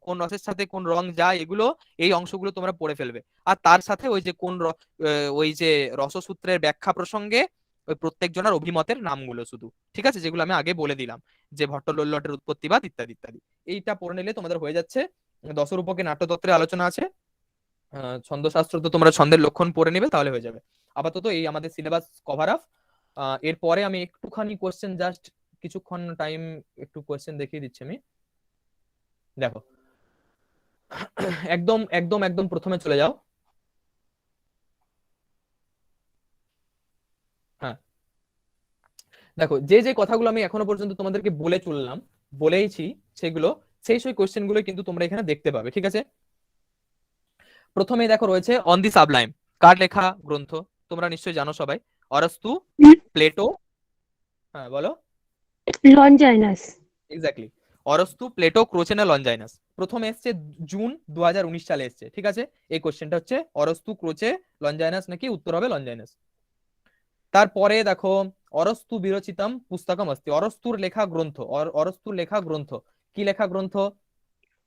কোন রসের সাথে কোন রং যায়, এগুলো, এই অংশগুলো তোমরা পড়ে ফেলবে। আর তার সাথে ওই যে ওই যে রসসূত্রের ব্যাখ্যা প্রসঙ্গে ওই প্রত্যেকজনের অভিমতের নামগুলো শুধু। ঠিক আছে, যেগুলো আমি আগে বলে দিলাম, যে ভট্টলল্লটের উৎপত্তিবাদ ইত্যাদি ইত্যাদি, এইটা পড়ে নিলে তোমাদের হয়ে যাচ্ছে। দশরূপকে নাট্যতত্ত্বের আলোচনা আছে, ছন্দশাস্ত্র তো তোমরা ছন্দের লক্ষণ পড়ে নেবে, তাহলে হয়ে যাবে। আপাতত এই আমাদের সিলেবাস কভার আপ। এরপরে আমি একটুখানি কোশ্চেন, জাস্ট কিছুক্ষণ টাইম, একটু কোশ্চেন দেখিয়ে দিচ্ছি আমি। দেখো, একদম একদম একদম প্রথমে চলে যাও। হ্যাঁ, দেখো, যে যে কথাগুলো আমি এখনো পর্যন্ত তোমাদেরকে বলেইছি, সেগুলো, সেই কোশ্চেন গুলো কিন্তু তোমরা এখানে দেখতে পাবে। ঠিক আছে, প্রথমে দেখো রয়েছে অন দি সাবলাইম, কার লেখা গ্রন্থ? তোমরা নিশ্চয়ই জানো সবাই, অরস্তু, প্লেটো। হ্যাঁ বলো। লনজাইনাস। এক্স্যাক্টলি, অরস্তু, প্লেটো, ক্রোচেনা, লনজাইনাস। প্রথমে এসছে জুন 2019 সালে এসছে। ঠিক আছে, এই কোশ্চেনটা হচ্ছে অরস্তু, ক্রোচে, লনজাইনাস নাকি, উত্তর হবে লনজাইনাস। তারপরে দেখো, অরস্তু বিরচিতম পুস্তকম অস্তি, অরস্তুর লেখা গ্রন্থ, অরস্তুর লেখা গ্রন্থ, কি লেখা গ্রন্থ?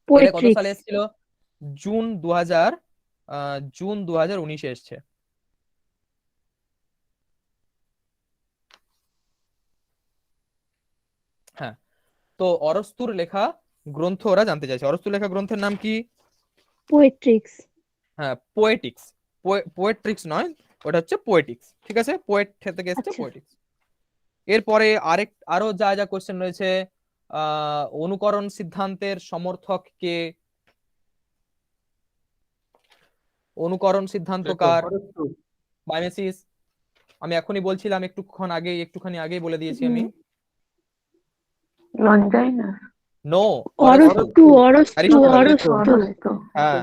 এটা কত সালে পোয়েট্রিক্স। এসেছিল? জুন 2019 এসছে। হ্যাঁ, তো অরস্তুর লেখা গ্রন্থ ওরা জানতে চাইছে। অরস্তুর লেখা গ্রন্থের নাম কি? পোয়েট্রিক্স। হ্যাঁ, পোয়েটিক্স। পোয়েট্রিক্স নয়, ওটা হচ্ছে পোয়েটিক্স। ঠিক আছে, পোয়েট থেকে এসছে, আচ্ছা। পোয়েটিক্স। এরপরে আরো যা যা কোশ্চেন রয়েছে, অনুকরণ সিদ্ধান্তের সমর্থক কে? অনুকরণ সিদ্ধান্ত কার? মাইমেসিস। আমি এখনই বলছিলাম, একটুখানি আগেই বলে দিয়েছি আমি। লনজাইনাস। নো, অরস্তু। অ্যারিস্টটল। হ্যাঁ,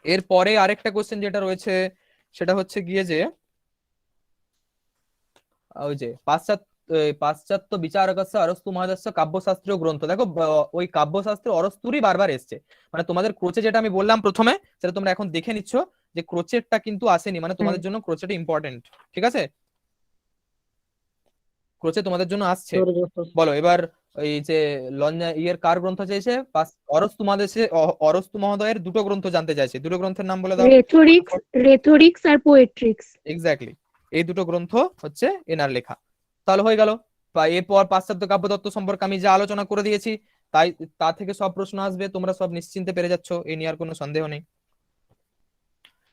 এরপরে আরেকটা কোশ্চেন যেটা রয়েছে, সেটা হচ্ছে গিয়ে যে ওই যে পাশ্চাত্য বিচারকস্য অরস্তু মহাদস্য কাব্যশাস্ত্রীয় গ্রন্থ। দেখো, ওই কাব্যশাস্ত্রে অরস্তুরই বারবার এসছে। মানে তোমাদের ক্রোচে যেটা আমি বললাম প্রথমে, সেটা তোমরা এখন দেখে নিচ্ছ, যে ক্রোচেরটা কিন্তু আসেনি, মানে তোমাদের জন্য ক্রোচেটা ইম্পর্টেন্ট। ঠিক আছে, ক্রোচে তোমাদের জন্য আসছে। বলো এবার, এই যে কার গ্রন্থ চাইছে? অরস্তু মহোদয়ের দুটো গ্রন্থ জানতে চাইছে। দুটো গ্রন্থের নাম বলে দাও। রেথরিক্স আর পোয়েট্রিক্স। এক্স্যাক্টলি, এই দুটো গ্রন্থ হচ্ছে এনার লেখা। তাহলে হয়ে গেল। এরপর পাশ্চাত্য কাব্যতত্ত্ব সম্পর্কে আমি যা আলোচনা করে দিয়েছি, তা থেকে সব প্রশ্ন আসবে, তোমরা সব নিশ্চিন্তে পেরে যাচ্ছ, এ নিয়ে আর কোনো সন্দেহ নেই।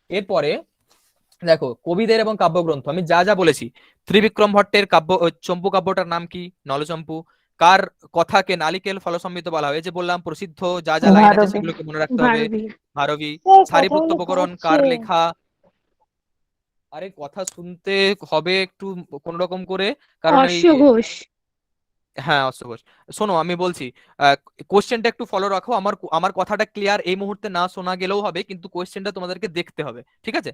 এরপরে দেখো, কবিদের এবং কাব্যগ্রন্থ আমি যা যা বলেছি। ত্রিবিক্রম ভট্টের চম্পু কাব্যটার নাম কি? নলচম্পু। কার কথাকে নালিকেল ফলসম্মিত বলা হয়? এই যে বললাম, প্রসিদ্ধ যা যা লাইন আছে সেগুলোকে মনে রাখতে হবে। ভারবী। সারিপুত্র প্রকরণ কার লেখা? আরে কথা শুনতে হবে একটু কোন রকম করে, কারণ এই, অশ্ব ঘোষ। হ্যাঁ অশ্ব ঘোষ। শোনো আমি বলছি, কোশ্চেনটা একটু ফলো রাখো, আমার কথাটা ক্লিয়ার এই মুহূর্তে না শোনা গেলেও হবে, কিন্তু কোশ্চেনটা তোমাদেরকে দেখতে হবে। ঠিক আছে,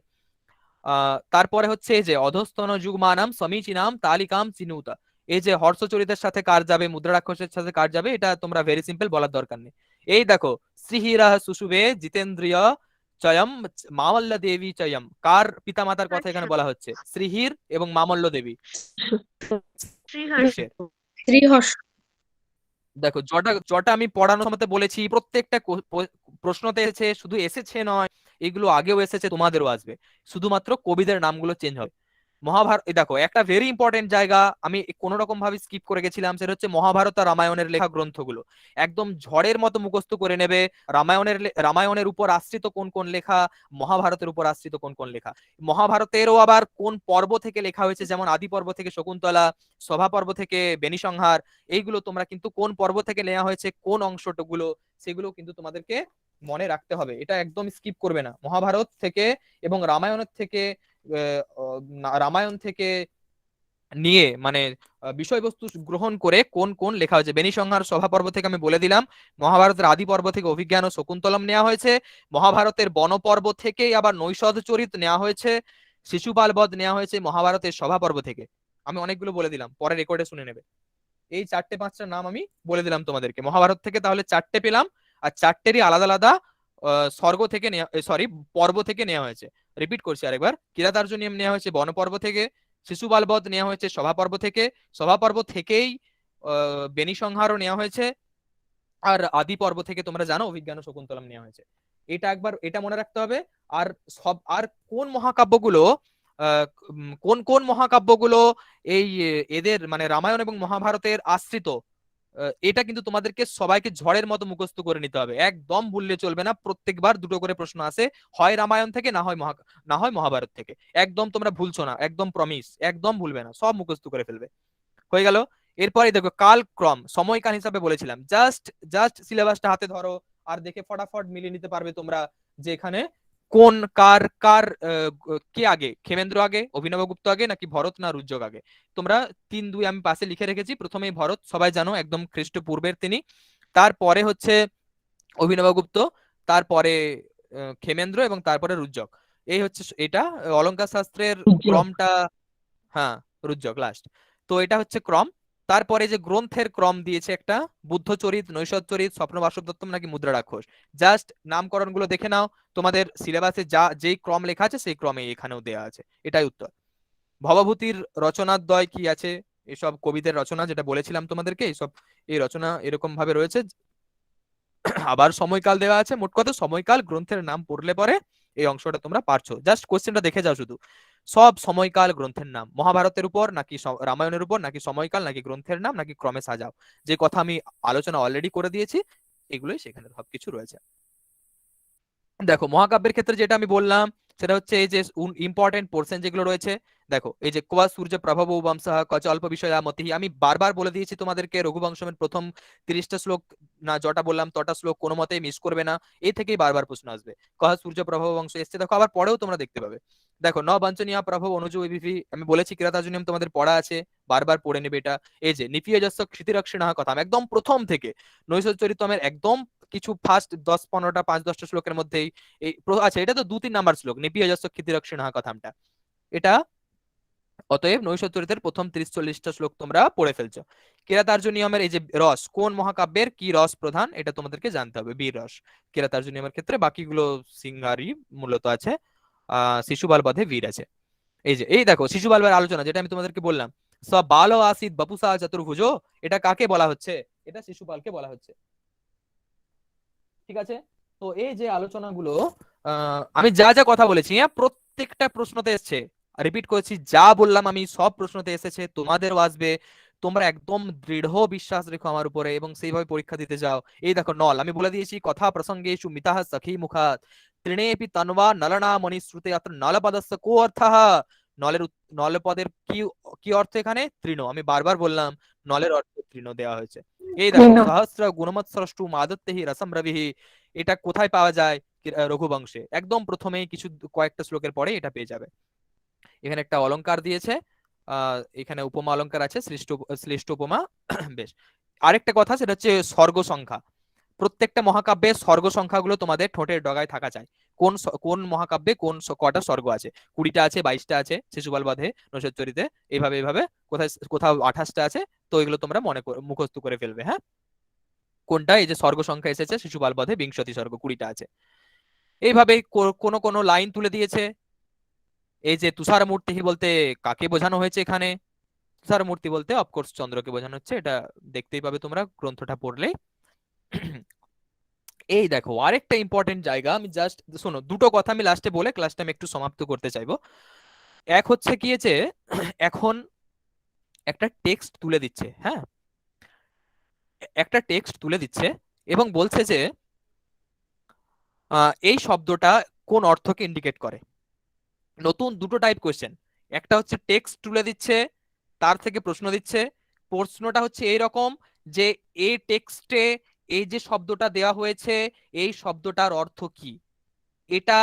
তারপরে হচ্ছে এই যে অধস্তন যুগমানাম সমীচীনাম তালিকাম চিনুতা, এই যে হর্ষচরিতের সাথে কার যাবে, মুদ্রা রাক্ষসের সাথে কার যাবে, এটা তোমরা ভেরি সিম্পল, বলার দরকার নেই। এই দেখো, শ্রীহিরা সুশুভে জিতেন্দ্রিয় চয়ম মামল্ল দেবী চয়ম, কার পিতামাতার কথা এখানে বলা হচ্ছে? শ্রীহির এবং মামল্ল দেবী। শ্রীহর্ষ। দেখো জটা জটা আমি পড়ানোর সময়তে বলেছি, প্রত্যেকটা প্রশ্নতে এসেছে, শুধু এসেছে নয়, এগুলো আগেও এসেছে, তোমাদেরও আসবে, শুধুমাত্র কবিদের নামগুলো চেঞ্জ হবে। মহাভারত, দেখো একটা ভেরি ইম্পর্টেন্ট জায়গা আমি কোনো রকম ভাবে স্কিপ করে গেছিলাম, সেটা হচ্ছে মহাভারত আর রামায়ণের লেখা গ্রন্থগুলো একদম ঝড়ের মতো মুখস্থ করে নেবে। রামায়ণের উপর আশ্রিত কোন কোন লেখা, মহাভারতের উপর আশ্রিত কোন কোন লেখা, মহাভারতেরও আবার কোন পর্ব থেকে লেখা হয়েছে, যেমন আদি পর্ব থেকে শকুন্তলা, সভা পর্ব থেকে বেনিসংহার, এইগুলো তোমরা কিন্তু কোন পর্ব থেকে নেওয়া হয়েছে, কোন অংশটুকুলো, সেগুলো কিন্তু তোমাদেরকে মনে রাখতে হবে, এটা একদম স্কিপ করবে না। মহাভারত থেকে এবং রামায়ণের থেকে রামায়ণ থেকে নিয়ে মানে বিষয়বস্তু গ্রহণ করে কোন কোন লেখা হয়েছে। বেনিসংহার সভা পর্ব থেকে আমি বলে দিলাম, মহাভারতের আদি পর্ব থেকে অভিজ্ঞান ও শকুন্তলম নেওয়া হয়েছে, মহাভারতের বন পর্ব থেকেই আবার নৈষধ চরিত নেওয়া হয়েছে, শিশুপাল বধ নেওয়া হয়েছে মহাভারতের সভা পর্ব থেকে। আমি অনেকগুলো বলে দিলাম, পরে রেকর্ডে শুনে নেবে। এই 4-5টা নাম আমি বলে দিলাম তোমাদেরকে মহাভারত থেকে, তাহলে 4টে পেলাম, আর 4টেরই আলাদা আলাদা স্বর্গ থেকে সরি পর্ব থেকে নেওয়া হয়েছে। রিপিট করছি আরেকবার, কিরাতার্জুনিয়ম নেওয়া হয়েছে বন পর্ব থেকে, শিশুপাল বধ নেওয়া হয়েছে সভা পর্ব থেকে, সভা পর্ব থেকেই বেনিসংহারও নেওয়া হয়েছে, আর আদি পর্ব থেকে তোমরা জানো অভিজ্ঞান ও শকুন্তলম নেওয়া হয়েছে। এটা একবার এটা মনে রাখতে হবে। আর আর কোন মহাকাব্যগুলো কোন কোন মহাকাব্যগুলো এই এদের মানে রামায়ণ এবং মহাভারতের আশ্রিত, এটা কিন্তু তোমাদেরকে সবাইকে ঝড়ের মতো মুখস্থ করে নিতে হবে, একদম ভুললে চলবে না। প্রত্যেকবার দুটো করে প্রশ্ন আসে, হয় রামায়ণ থেকে না হয় মহাভারত থেকে, একদম তোমরা ভুলছো না, একদম প্রমিস, একদম ভুলবে না, সব মুখস্থ করে ফেলবে। হয়ে গেল। এরপরে দেখো কালক্রম, সময়কাল হিসাবে বলেছিলাম, জাস্ট জাস্ট সিলেবাসটা হাতে ধরো আর দেখে ফটাফট মিলিয়ে নিতে পারবে তোমরা যে এখানে কোন কার কার কে আগে, ক্ষেমেন্দ্র আগে, অভিনবগুপ্ত আগে, নাকি ভরত না রুদ্রক আগে। তোমরা 3-2 আমি পাশে লিখে রেখেছি, প্রথমেই ভরত, সবাই জানো একদম খ্রিস্টপূর্বের তিনি, তারপরে হচ্ছে অভিনবগুপ্ত, তারপরে ক্ষেমেন্দ্র, এবং তারপরে রুদ্রক। এই হচ্ছে এটা অলঙ্কার শাস্ত্রের রুদ্রক। ক্রমটা। হ্যাঁ, রুদ্রক লাস্ট। তো এটা হচ্ছে ক্রম। তারপরে যে গ্রন্থের ক্রম দিয়েছে একটা, বুদ্ধচরিত, নৈষধচরিত, স্বপ্ন বাসবদত্তম নাকি মুদ্রা রাক্ষস, জাস্ট নামকরণ গুলো দেখে নাও, তোমাদের সিলেবাসে যেই ক্রম লেখা আছে সেই ক্রমে এখানেও দেয়া আছে, এটাই উত্তর। ভবভূতির রচনাদ্বয় কি আছে, এসব কবিদের রচনা যেটা বলেছিলাম তোমাদেরকে, এইসব এই রচনা এরকম ভাবে রয়েছে। আবার সময়কাল দেওয়া আছে। মোট কথা সময়কাল গ্রন্থের নাম পড়লে পরে এই অংশটা তোমরা পারছো, জাস্ট কোশ্চেনটা দেখে যাও শুধু। সব সময়কাল গ্রন্থের নাম, মহাভারতের উপর নাকি রামায়ণের উপর, নাকি সময়কাল, নাকি গ্রন্থের নাম, নাকি ক্রমে সাজাও, যে কথা আমি আলোচনা অলরেডি করে দিয়েছি, এগুলোই সেখানে সবকিছু রয়েছে। দেখো মহাকাব্যের ক্ষেত্রে যেটা আমি বললাম সেটা হচ্ছে এই যে ইম্পর্টেন্ট পোর্শন যেগুলো রয়েছে, দেখো এই যে কোয়া সূর্য প্রভাব বংশঃ কচ অল্প বিষয়া মতিহি, আমি বারবার বলে দিয়েছি তোমাদেরকে, রঘুবংশমের প্রথম 30টা শ্লোক না যটা বললাম তটা শ্লোক কোনো মতেই মিস করবে না, এই থেকেই বারবার প্রশ্ন আসবে। কহ সূর্য প্রভাব বংশ এসছে, দেখো আবার পরেও তোমরা দেখতে পাবে। দেখো ন বাঞ্ছনীয় প্রভাব অনুজু বিভি, আমি বলেছি কিরাতার্জুনিয়ম তোমাদের পড়া আছে, বারবার পড়ে নেবে এটা। এই যে নিপিয়জস্য ক্ষিতিরক্ষিণঃ কথা, একদম প্রথম থেকে নৈষধ চরিতমের একদম কিছু ফার্স্ট 10-15টা 5-10টা শ্লোকের মধ্যেই এই আচ্ছা এটা তো 2-3 নাম্বার শ্লোক, নিপিয়জস্য ক্ষিতিরক্ষিণঃ কথাটা, এটা অতএব নৈষধ চরিতের প্রথম 30-40টা শ্লোক তোমরা পড়ে ফেলছো। কিরাতার্জুনিয়মের এই যে রস, কোন মহাকাব্যের কি রস প্রধান, এটা তোমাদেরকে জানতে হবে, বীর রস কিরাতার্জুনিয়মের ক্ষেত্রে, বাকিগুলো সিঙ্গারি মূলত আছে, শিশুপাল বধে বীর আছে। এই দেখো শিশুপালের আলোচনা যেটা আমি তোমাদেরকে বললাম, স বাল আসিত বপুসা চতুর্ভুজ, এটা কাকে বলা হচ্ছে, এটা শিশুপালকে বলা হচ্ছে। ঠিক আছে, তো এই যে আলোচনাগুলো আমি যা যা কথা বলেছি, হ্যাঁ প্রত্যেকটা প্রশ্নতে এসছে, রিপিট করেছি, যা বললাম আমি সব প্রশ্নতে এসেছে, তোমাদেরও আসবে, তোমরা একদম দৃঢ় বিশ্বাস রেখো আমার উপরে এবং সেইভাবে পরীক্ষা দিতে যাও। এই দেখো নল, আমি বলে দিয়েছি, কথা প্রসঙ্গেষু মিতাহ সখী মুখাত তৃণেপি তন্বা নলনা মণিশ্রুতে অত্র নলপদস্য কো অর্থঃ, নলপদের কি কি অর্থ এখানে, তৃণ, আমি বারবার বললাম নলের অর্থ তৃণ দেওয়া হয়েছে। এই দেখো সহস্র গুণমৎসরষ্টু মাদত্তেহি রসম রবিহি, এটা কোথায় পাওয়া যায়, রঘুবংশে, একদম প্রথমেই কিছু কয়েকটা শ্লোকের পরে এটা পেয়ে যাবে। এখানে একটা অলংকার দিয়েছে, এখানে উপমা অলংকার আছে, শ্লিষ্ট উপমা। বেশ, আরেকটা কথা সেটা হচ্ছে স্বর্গ সংখ্যা, প্রত্যেকটা মহাকাব্যে স্বর্গ সংখ্যাগুলো তোমাদের ঠোঁটের ডগায় থাকা চাই, কোন মহাকাব্যে কোন কটা স্বর্গ আছে, 20টা আছে, 22টা আছে শিশুপাল বধে নৈষধচরিতে, এইভাবে এইভাবে কোথাও 28টা আছে, তো এগুলো তোমরা মুখস্থ করে ফেলবে। হ্যাঁ, কোনটা এই যে স্বর্গ সংখ্যা এসেছে শিশুপাল বধে, বিংশতি স্বর্গ, 20টা আছে। এইভাবে কোন কোন লাইন তুলে দিয়েছে, এই যে তুষার মূর্তি বলতে কাকে বোঝানো হয়েছে এখানে, তুষারমূর্তি বলতে অফকোর্স চন্দ্রকে বোঝানো হচ্ছে, এটা দেখতেই পাবে তোমরা গ্রন্থটা পড়লেই। এই দেখো আরেকটা ইম্পর্টেন্ট জায়গা, আমি জাস্ট শোনো দুটো কথা আমি লাস্টে বলে ক্লাসটা আমি একটু সমাপ্ত করতে চাইবো। এক হচ্ছে কি যে এখন একটা টেক্সট তুলে দিচ্ছে, হ্যাঁ একটা টেক্সট তুলে দিচ্ছে এবং বলছে যে এই শব্দটা কোন অর্থকে ইন্ডিকেট করে। নতুন দুটো টাইপ কোশ্চেন, একটা হচ্ছে টেক্সট তুলে দিচ্ছে তার থেকে প্রশ্ন দিচ্ছে। প্রশ্নটা হচ্ছে এইরকম যে এই টেক্সটে এই যে শব্দটা দেওয়া হয়েছে এই শব্দটার অর্থ কি। এটা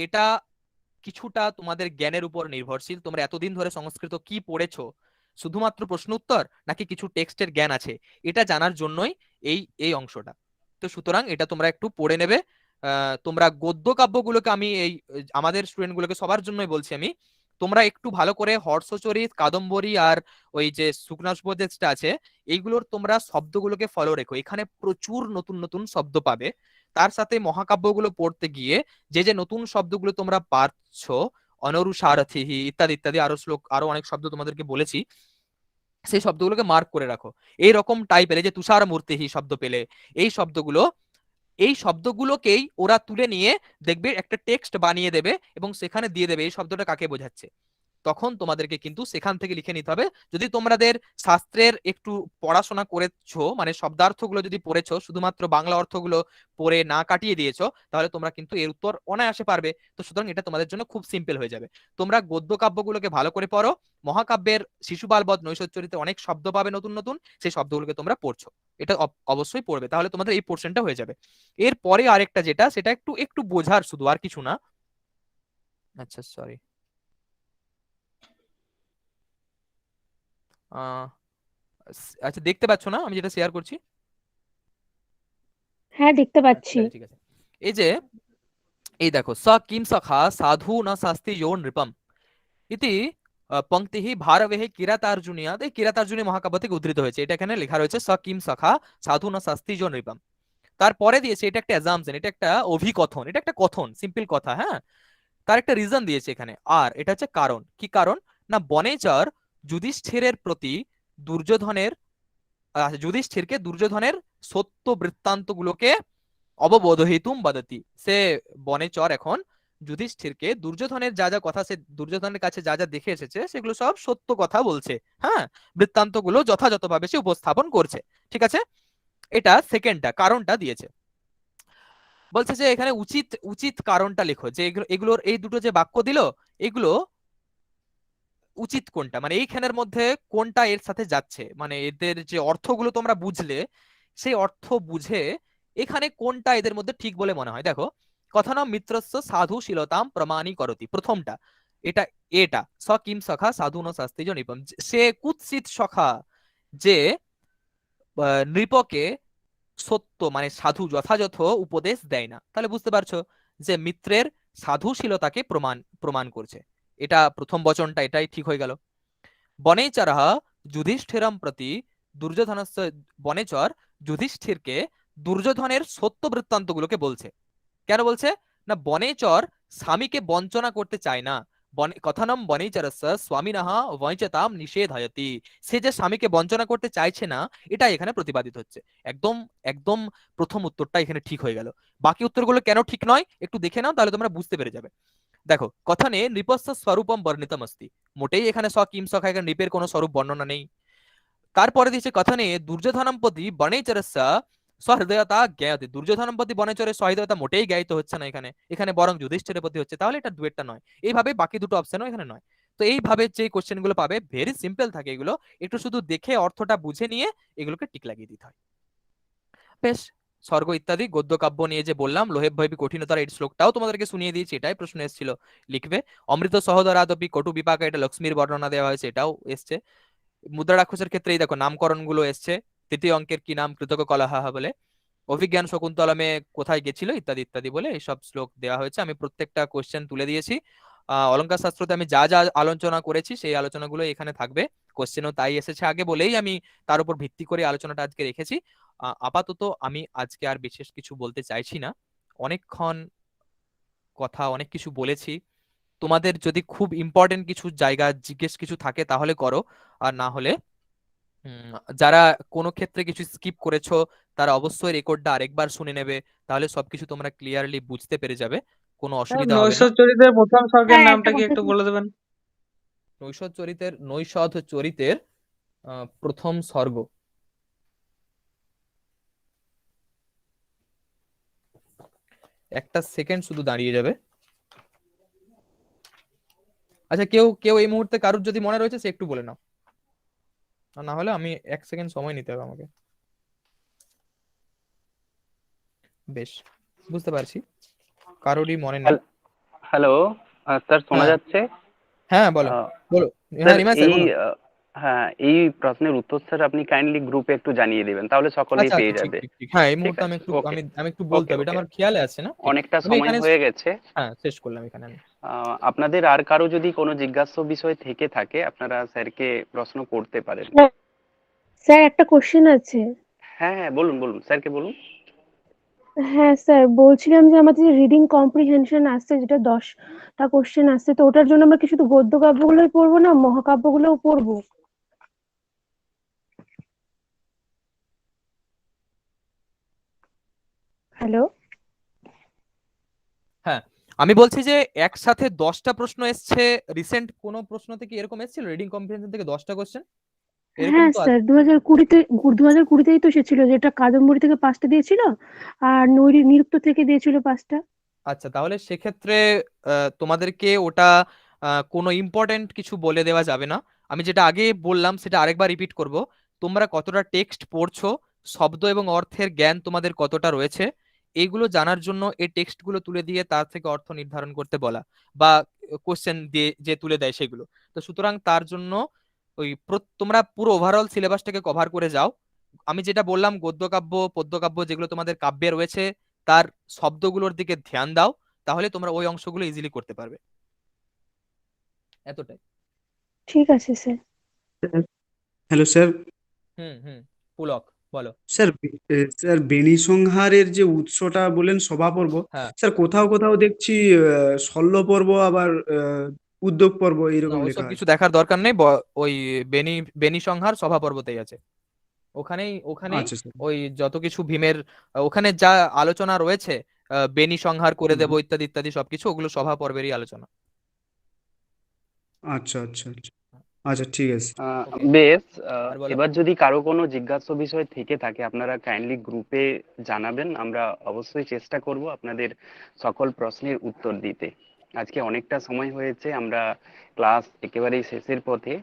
এটা কিছুটা তোমাদের জ্ঞানের উপর নির্ভরশীল, তোমরা এতদিন ধরে সংস্কৃত কি পড়েছো, শুধুমাত্র প্রশ্ন উত্তর নাকি কিছু টেক্সটের জ্ঞান আছে, এটা জানার জন্যই এই এই অংশটা। তো সুতরাং এটা তোমরা একটু পড়ে নেবে। তোমরা গদ্য কাব্যগুলোকে আমি এই আমাদের স্টুডেন্ট গুলোকে সবার জন্যই বলছি আমি, তোমরা একটু ভালো করে হর্ষচরিত, কাদম্বরী আর ওই যে শুকনাসুপদেশটা আছে এইগুলোর তোমরা শব্দগুলোকে ফলো রেখো, এখানে প্রচুর নতুন নতুন শব্দ পাবে। তার সাথে মহাকাব্যগুলো পড়তে গিয়ে যে যে নতুন শব্দগুলো তোমরা পাচ্ছ, অনরুসারথিহি ইত্যাদি ইত্যাদি, আরো শ্লোক আরো অনেক শব্দ তোমাদেরকে বলেছি, সেই শব্দগুলোকে মার্ক করে রাখো। এইরকম টাইপের এই যে তুষার মূর্তিহি শব্দ পেলে, এই শব্দগুলোকেই ওরা তুলে নিয়ে দেখবে একটা টেক্সট বানিয়ে দেবে এবং সেখানে দিয়ে দেবে এই শব্দটা কাকে বোঝাচ্ছে। তখন তোমাদেরকে কিন্তু সেখান থেকে লিখে নিতে হবে। যদি তোমাদের শাস্ত্রের একটু পড়াশোনা করেছো, মানে শব্দার্থগুলো যদি পড়েছো, শুধুমাত্র বাংলা অর্থগুলো পড়ে না কাটিয়ে দিয়েছো, তাহলে তোমরা কিন্তু এর উত্তর অনায়াসে পারবে। তো সুতরাং এটা তোমাদের জন্য খুব সিম্পল হয়ে যাবে। তোমরা গদ্য কাব্যগুলোকে ভালো করে পড়ো, মহাকাব্যের শিশুপালবধ নৈষচ্যরিতে অনেক শব্দ পাবে নতুন নতুন, সেই শব্দগুলোকে তোমরা পড়ছো, এটা অবশ্যই পড়বে, তাহলে তোমাদের এই পোর্শনটা হয়ে যাবে। এরপরে আরেকটা যেটা, সেটা একটু একটু বোঝার শুধু, আর কিছু না। আচ্ছা সরি, আচ্ছা দেখতে পাচ্ছ না আমি যেটা শেয়ার করছি? হ্যাঁ দেখতে পাচ্ছি। তাহলে ঠিক আছে। এই যে এই দেখো, স কিম সখা সাধু ন শাস্তি যো নৃপম ইতি পংক্তি ভারবেহে কিরাতার্জুনিয়াদ, এই কিরাতার্জুনী মহাকাব্য থেকে উদ্ধৃত হয়েছে, এটা এখানে লেখা রয়েছে স কিম সখা সাধু ন শাস্তি যো নৃপম। তারপরে দিয়েছে এটা একটা অ্যাজাম্পশন, এটা একটা অভিকথন, এটা একটা কথন, সিম্পল কথা, হ্যাঁ। তার একটা রিজন দিয়েছে এখানে, আর এটা হচ্ছে কারণ। কি কারণ না, বনেচর যুধিষ্ঠিরের প্রতি দুর্যোধনের যুধিষ্ঠিরকে দুর্যোধনের সত্য বৃত্তান্তগুলোকে অববোধহিতুম বদতি। সে বনেচর এখন যুধিষ্ঠিরকে দুর্যোধনের যা যা কথা, সে দুর্যোধনের কাছে যা যা দেখে এসেছে সেগুলো সব সত্য কথা বলছে, হ্যাঁ, বৃত্তান্তগুলো যথাযথভাবে সে উপস্থাপন করছে। ঠিক আছে, এটা সেকেন্ডটা, কারণটা দিয়েছে। বলছে যে এখানে উচিত উচিত কারণটা লেখো, যে এগুলোর এই দুটো যে বাক্য দিল এগুলো উচিত কোনটা, মানে এইখানের মধ্যে কোনটা এর সাথে যাচ্ছে, মানে এদের যে অর্থগুলো তোমরা বুঝলে সেই অর্থ বুঝে এখানে কোনটা এদের মধ্যে ঠিক বলে মনে হয়। দেখো, কথানাম মিত্রস্য সাধুশীলতাম প্রমাণী করতি, প্রথমটা এটা, এটা স কিম সখা সাধু ন শাস্তি য নিপম, সে কুৎসিত সখা যে নৃপকে সত্য মানে সাধু যথাযথ উপদেশ দেয় না। তাহলে বুঝতে পারছো যে মিত্রের সাধুশীলতাকে প্রমাণ প্রমাণ করছে, এটা প্রথম বচনটা এটাই ঠিক হয়ে গেল। বনেচরঃ যুধিষ্ঠিরম প্রতি দুর্যোধনস্য, বনেচর যুধিষ্ঠিরকে দুর্যোধনের সত্য বৃত্তান্তগুলোকে বলছে। কেন বলছে না, বনেচর স্বামীকে বঞ্চনা করতে চায় না। কথানম বনেচরস্য স্বামিনঃ বঞ্চতাম নিষেধয়তি, সে যে স্বামীকে বঞ্চনা করতে চাইছে না এটা এখানে প্রতিপাদিত হচ্ছে। একদম একদম প্রথম উত্তরটা এখানে ঠিক হয়ে গেল। বাকি উত্তরগুলো কেন ঠিক নয় একটু দেখে নাও, তাহলে তোমরা বুঝতে পেরে যাবে। দেখো, কথানে নৃপস্য স্বরূপম বর্ণিতম অস্তি, মোটেই এখানে স কিম সখা, এখানে নৃপের কোনো স্বরূপ বর্ণনা নেই। তারপরে দিচ্ছে কথানে দুর্যোধনম প্রতি বনেচরস্য সহৃদয়তা জ্ঞায়তে, দুর্যোধনম প্রতি বনেচরের সহৃদয়তা মোটেই জ্ঞায়িত হচ্ছে না এখানে, এখানে বরং যুধিষ্ঠিরের প্রতি হচ্ছে, তাহলে এটা ডুয়েটটা নয়। এইভাবে বাকি দুটো অপশনও এখানে নয়। তো এইভাবে যে কোশ্চেন গুলো পাবে ভেরি সিম্পল থাকে, এগুলো একটু শুধু দেখে অর্থটা বুঝে নিয়ে এগুলোকে টিক লাগিয়ে দিতে হয়। বেশ, স্বর্গ ইত্যাদি গদ্য কাব্য নিয়ে যে বললাম, লোহেব ভৈবী কঠিনতার এই শ্লোকটাও তোমাদেরকে শুনিয়ে দিয়েছি, এটাই প্রশ্ন এসেছিল, লিখবে। অমৃত সহোদরাদপি কটু বিপাকা, এটা লক্ষ্মীর বর্ণনা দেওয়া হয়েছে, এটাও এসছে। মুদ্রা রাক্ষসের ক্ষেত্রে এই দেখো নামকরণ গুলো এসছে, তৃতীয় অঙ্কের কি নাম, কৃতক কলহা বলে, অভিজ্ঞান শকুন্তলমে কোথায় গেছিল ইত্যাদি ইত্যাদি বলে এইসব শ্লোক দেওয়া হয়েছে। আমি প্রত্যেকটা কোশ্চেন তুলে দিয়েছি। অলঙ্কার শাস্ত্রতে আমি যা যা আলোচনা করেছি সেই আলোচনাগুলো এখানে থাকবে, কোশ্চেনও তাই এসেছে আগে বলেই আমি তার উপর ভিত্তি করে আলোচনাটা আজকে রেখেছি। আপাতত আমি আজকে আর বিশেষ কিছু বলতে চাইছি না, অনেকক্ষণ কথা অনেক কিছু বলেছি। তোমাদের যদি খুব ইম্পর্টেন্ট কিছু জায়গা জিজ্ঞেস কিছু থাকে তাহলে করো, আর না হলে যারা কোনো ক্ষেত্রে কিছু স্কিপ করেছো তারা অবশ্যই রেকর্ডটা আরেকবার শুনে নেবে, তাহলে সবকিছু তোমরা ক্লিয়ারলি বুঝতে পেরে যাবে, কোনো অসুবিধা হবে না। নৈশ চরিত্রের প্রথম স্বর্গের হ্যাঁ, নামটা একটা কি কথা একটু বলে দেবেন? নৈষধ চরিতের প্রথম স্বর্গ, একটা সেকেন্ড শুধু দাঁড়িয়ে যাবে। আচ্ছা, কেউ কেউ এই মুহূর্তে কারুর যদি মনে রয়েছে সে একটু বলে নাও, আর না হলে আমি 1 সেকেন্ড সময় নিতে হবে আমাকে। বেশ, বুঝতে পারছি কারোরই মনে নেই। হ্যালো স্যার, শোনা হ্যাঁ যাচ্ছে? হ্যাঁ, বলো আহ, বলো। স্যার হ্যাঁ রিমা স্যার এই বলো। হ্যাঁ, এই প্রশ্নের উত্তর স্যার আপনি কাইন্ডলি গ্রুপে একটু জানিয়ে দিবেন, তাহলে সকলেই আচ্ছা পেয়ে আচ্ছা, ঠিক যাবে। ঠিক ঠিক, হ্যাঁ এই ঠিক মুহূর্তে আছে, ওকে আমি একটু বলতে ওকে হবে, এটা ওকে। আমার খেয়ালে আছে না, ঠিক। অনেকটা আমি সময় এখানে হয়ে গেছে। হ্যাঁ শেষ করলাম এখানে আমি। আপনাদের আর কারো যদি কোনো জিজ্ঞাস্য বিষয় থেকে থাকে আপনারা স্যারকে প্রশ্ন করতে পারেন। স্যার একটা কোশ্চেন আছে। হ্যাঁ হ্যাঁ, বলুন বলুন, স্যারকে বলুন। হ্যাঁ স্যার, বলছিলাম যে আমাদের যে রিডিং কম্প্রিহেনশন আসছে, যেটা 10টা কোশ্চেন আসছে, তো ওটার জন্য আমরা কি শুধু গদ্য কাব্যগুলোই পড়বো না মহাকাব্যগুলোও পড়বো? হ্যালো। হ্যাঁ, আমি বলছি যে একসাথে 10টা প্রশ্ন এসছে, রিসেন্ট কোন প্রশ্ন থেকে এরকম এসেছিল রিডিং কম্প্রিহেনশন থেকে 10টা কোশ্চেন এরকম হ্যাঁ তো স্যার, 2020তেই তো এসেছিল, যেটা কাদম্বরী থেকে 5টা দিয়েছিল আর নিরুক্ত থেকে দিয়েছিল 5টা। আচ্ছা, তাহলে সেক্ষেত্রে তোমাদেরকে ওটা কোনো ইম্পর্টেন্ট কিছু বলে দেওয়া যাবে না। আমি যেটা আগে বললাম সেটা আরেকবার রিপিট করব। তোমরা কতটা টেক্সট পড়ছো, শব্দ এবং অর্থের জ্ঞান তোমাদের কতটা রয়েছে, এইগুলো জানার জন্য এই টেক্সটগুলো তুলে দিয়ে তার থেকে অর্থ নির্ধারণ করতে বলা, বা কোশ্চেন দিয়ে যে তুলে দেয় সেগুলো। তো সুতরাং তার জন্য তোমরা পুরো ওভারঅল সিলেবাসটাকে কভার করে যাও। আমি যেটা বললাম গদ্যকাব্য পদ্যকাব্য যেগুলো তোমাদের কাব্যে রয়েছে তার শব্দগুলোর দিকে ধ্যান দাও, তাহলে তোমরা ওই অংশগুলো ইজিলি করতে পারবে। এতটাই। ঠিক আছে স্যার। Hello sir. হুম হুম, পুলক বলো। স্যার বেনি সংহারের যে উৎসটা বলেন সভাপর্ব, হ্যাঁ, স্যার কোথাও কোথাও দেখছি শল্য পর্ব আবার উদ্যোগ পর্ব না এইরকম ওইসব লেখা কিছু আছে। দেখার দরকার নেই, ওই বেনি বেনি সংহার সভা পর্বতেই আছে, ওখানেই ওখানেই আচ্ছা স্যার। ওই যত কিছু ভীমের ওখানে যা আলোচনা রয়েছে, বেনি সংহার করে দেবো ইত্যাদি ইত্যাদি সবকিছু ওগুলো সভা পর্বেরই আলোচনা। আচ্ছা আচ্ছা আচ্ছা আচ্ছা, ঠিক আছে। ওকে, বেশ। আর বলো। এবার যদি কারো কোনো জিজ্ঞাস্য বিষয় থেকে থাকে আপনারা কাইন্ডলি গ্রুপে জানাবেন, আমরা অবশ্যই চেষ্টা করব আপনাদের সকল প্রশ্নের উত্তর দিতে। আজকে অনেকটা সময় হয়েছে, আমরা ক্লাস একেবারেই শেষের পথে,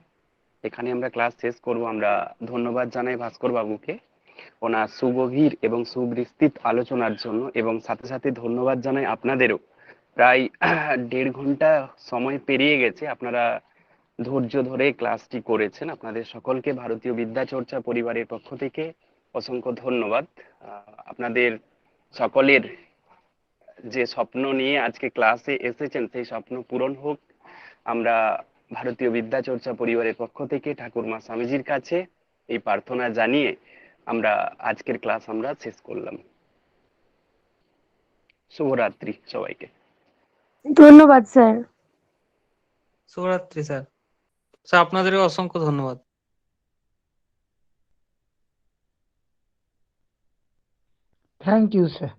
এখানে আমরা ক্লাস শেষ করব। আমরা ধন্যবাদ জানাই ভাস্কর বাবুকে ওনার সুগভীর এবং সুবিস্তৃত আলোচনার জন্য, এবং সাথে সাথে ধন্যবাদ জানাই আপনাদেরও। প্রায় 1.5 ঘন্টা সময় পেরিয়ে গেছে, আপনারা ধৈর্য ধরে ক্লাসটি করেছেন। আপনাদের সকলকে ভারতীয় বিদ্যা চর্চা পরিবারের পক্ষ থেকে অসংখ্য ধন্যবাদ। আপনাদের সকলের যে স্বপ্ন নিয়ে আজকে ক্লাসে এসেছেন সেই স্বপ্ন পূরণ হোক। আমরা ভারতীয় বিদ্যা চর্চা পরিবারের পক্ষ থেকে ঠাকুরমা স্বামীজির কাছে এই প্রার্থনা জানিয়ে আমরা আজকের ক্লাস আমরা শেষ করলাম। শুভরাত্রি সবাইকে। ধন্যবাদ স্যার। শুভরাত্রি স্যার। স্যার আপনাদেরও অসংখ্য ধন্যবাদ। Thank you sir.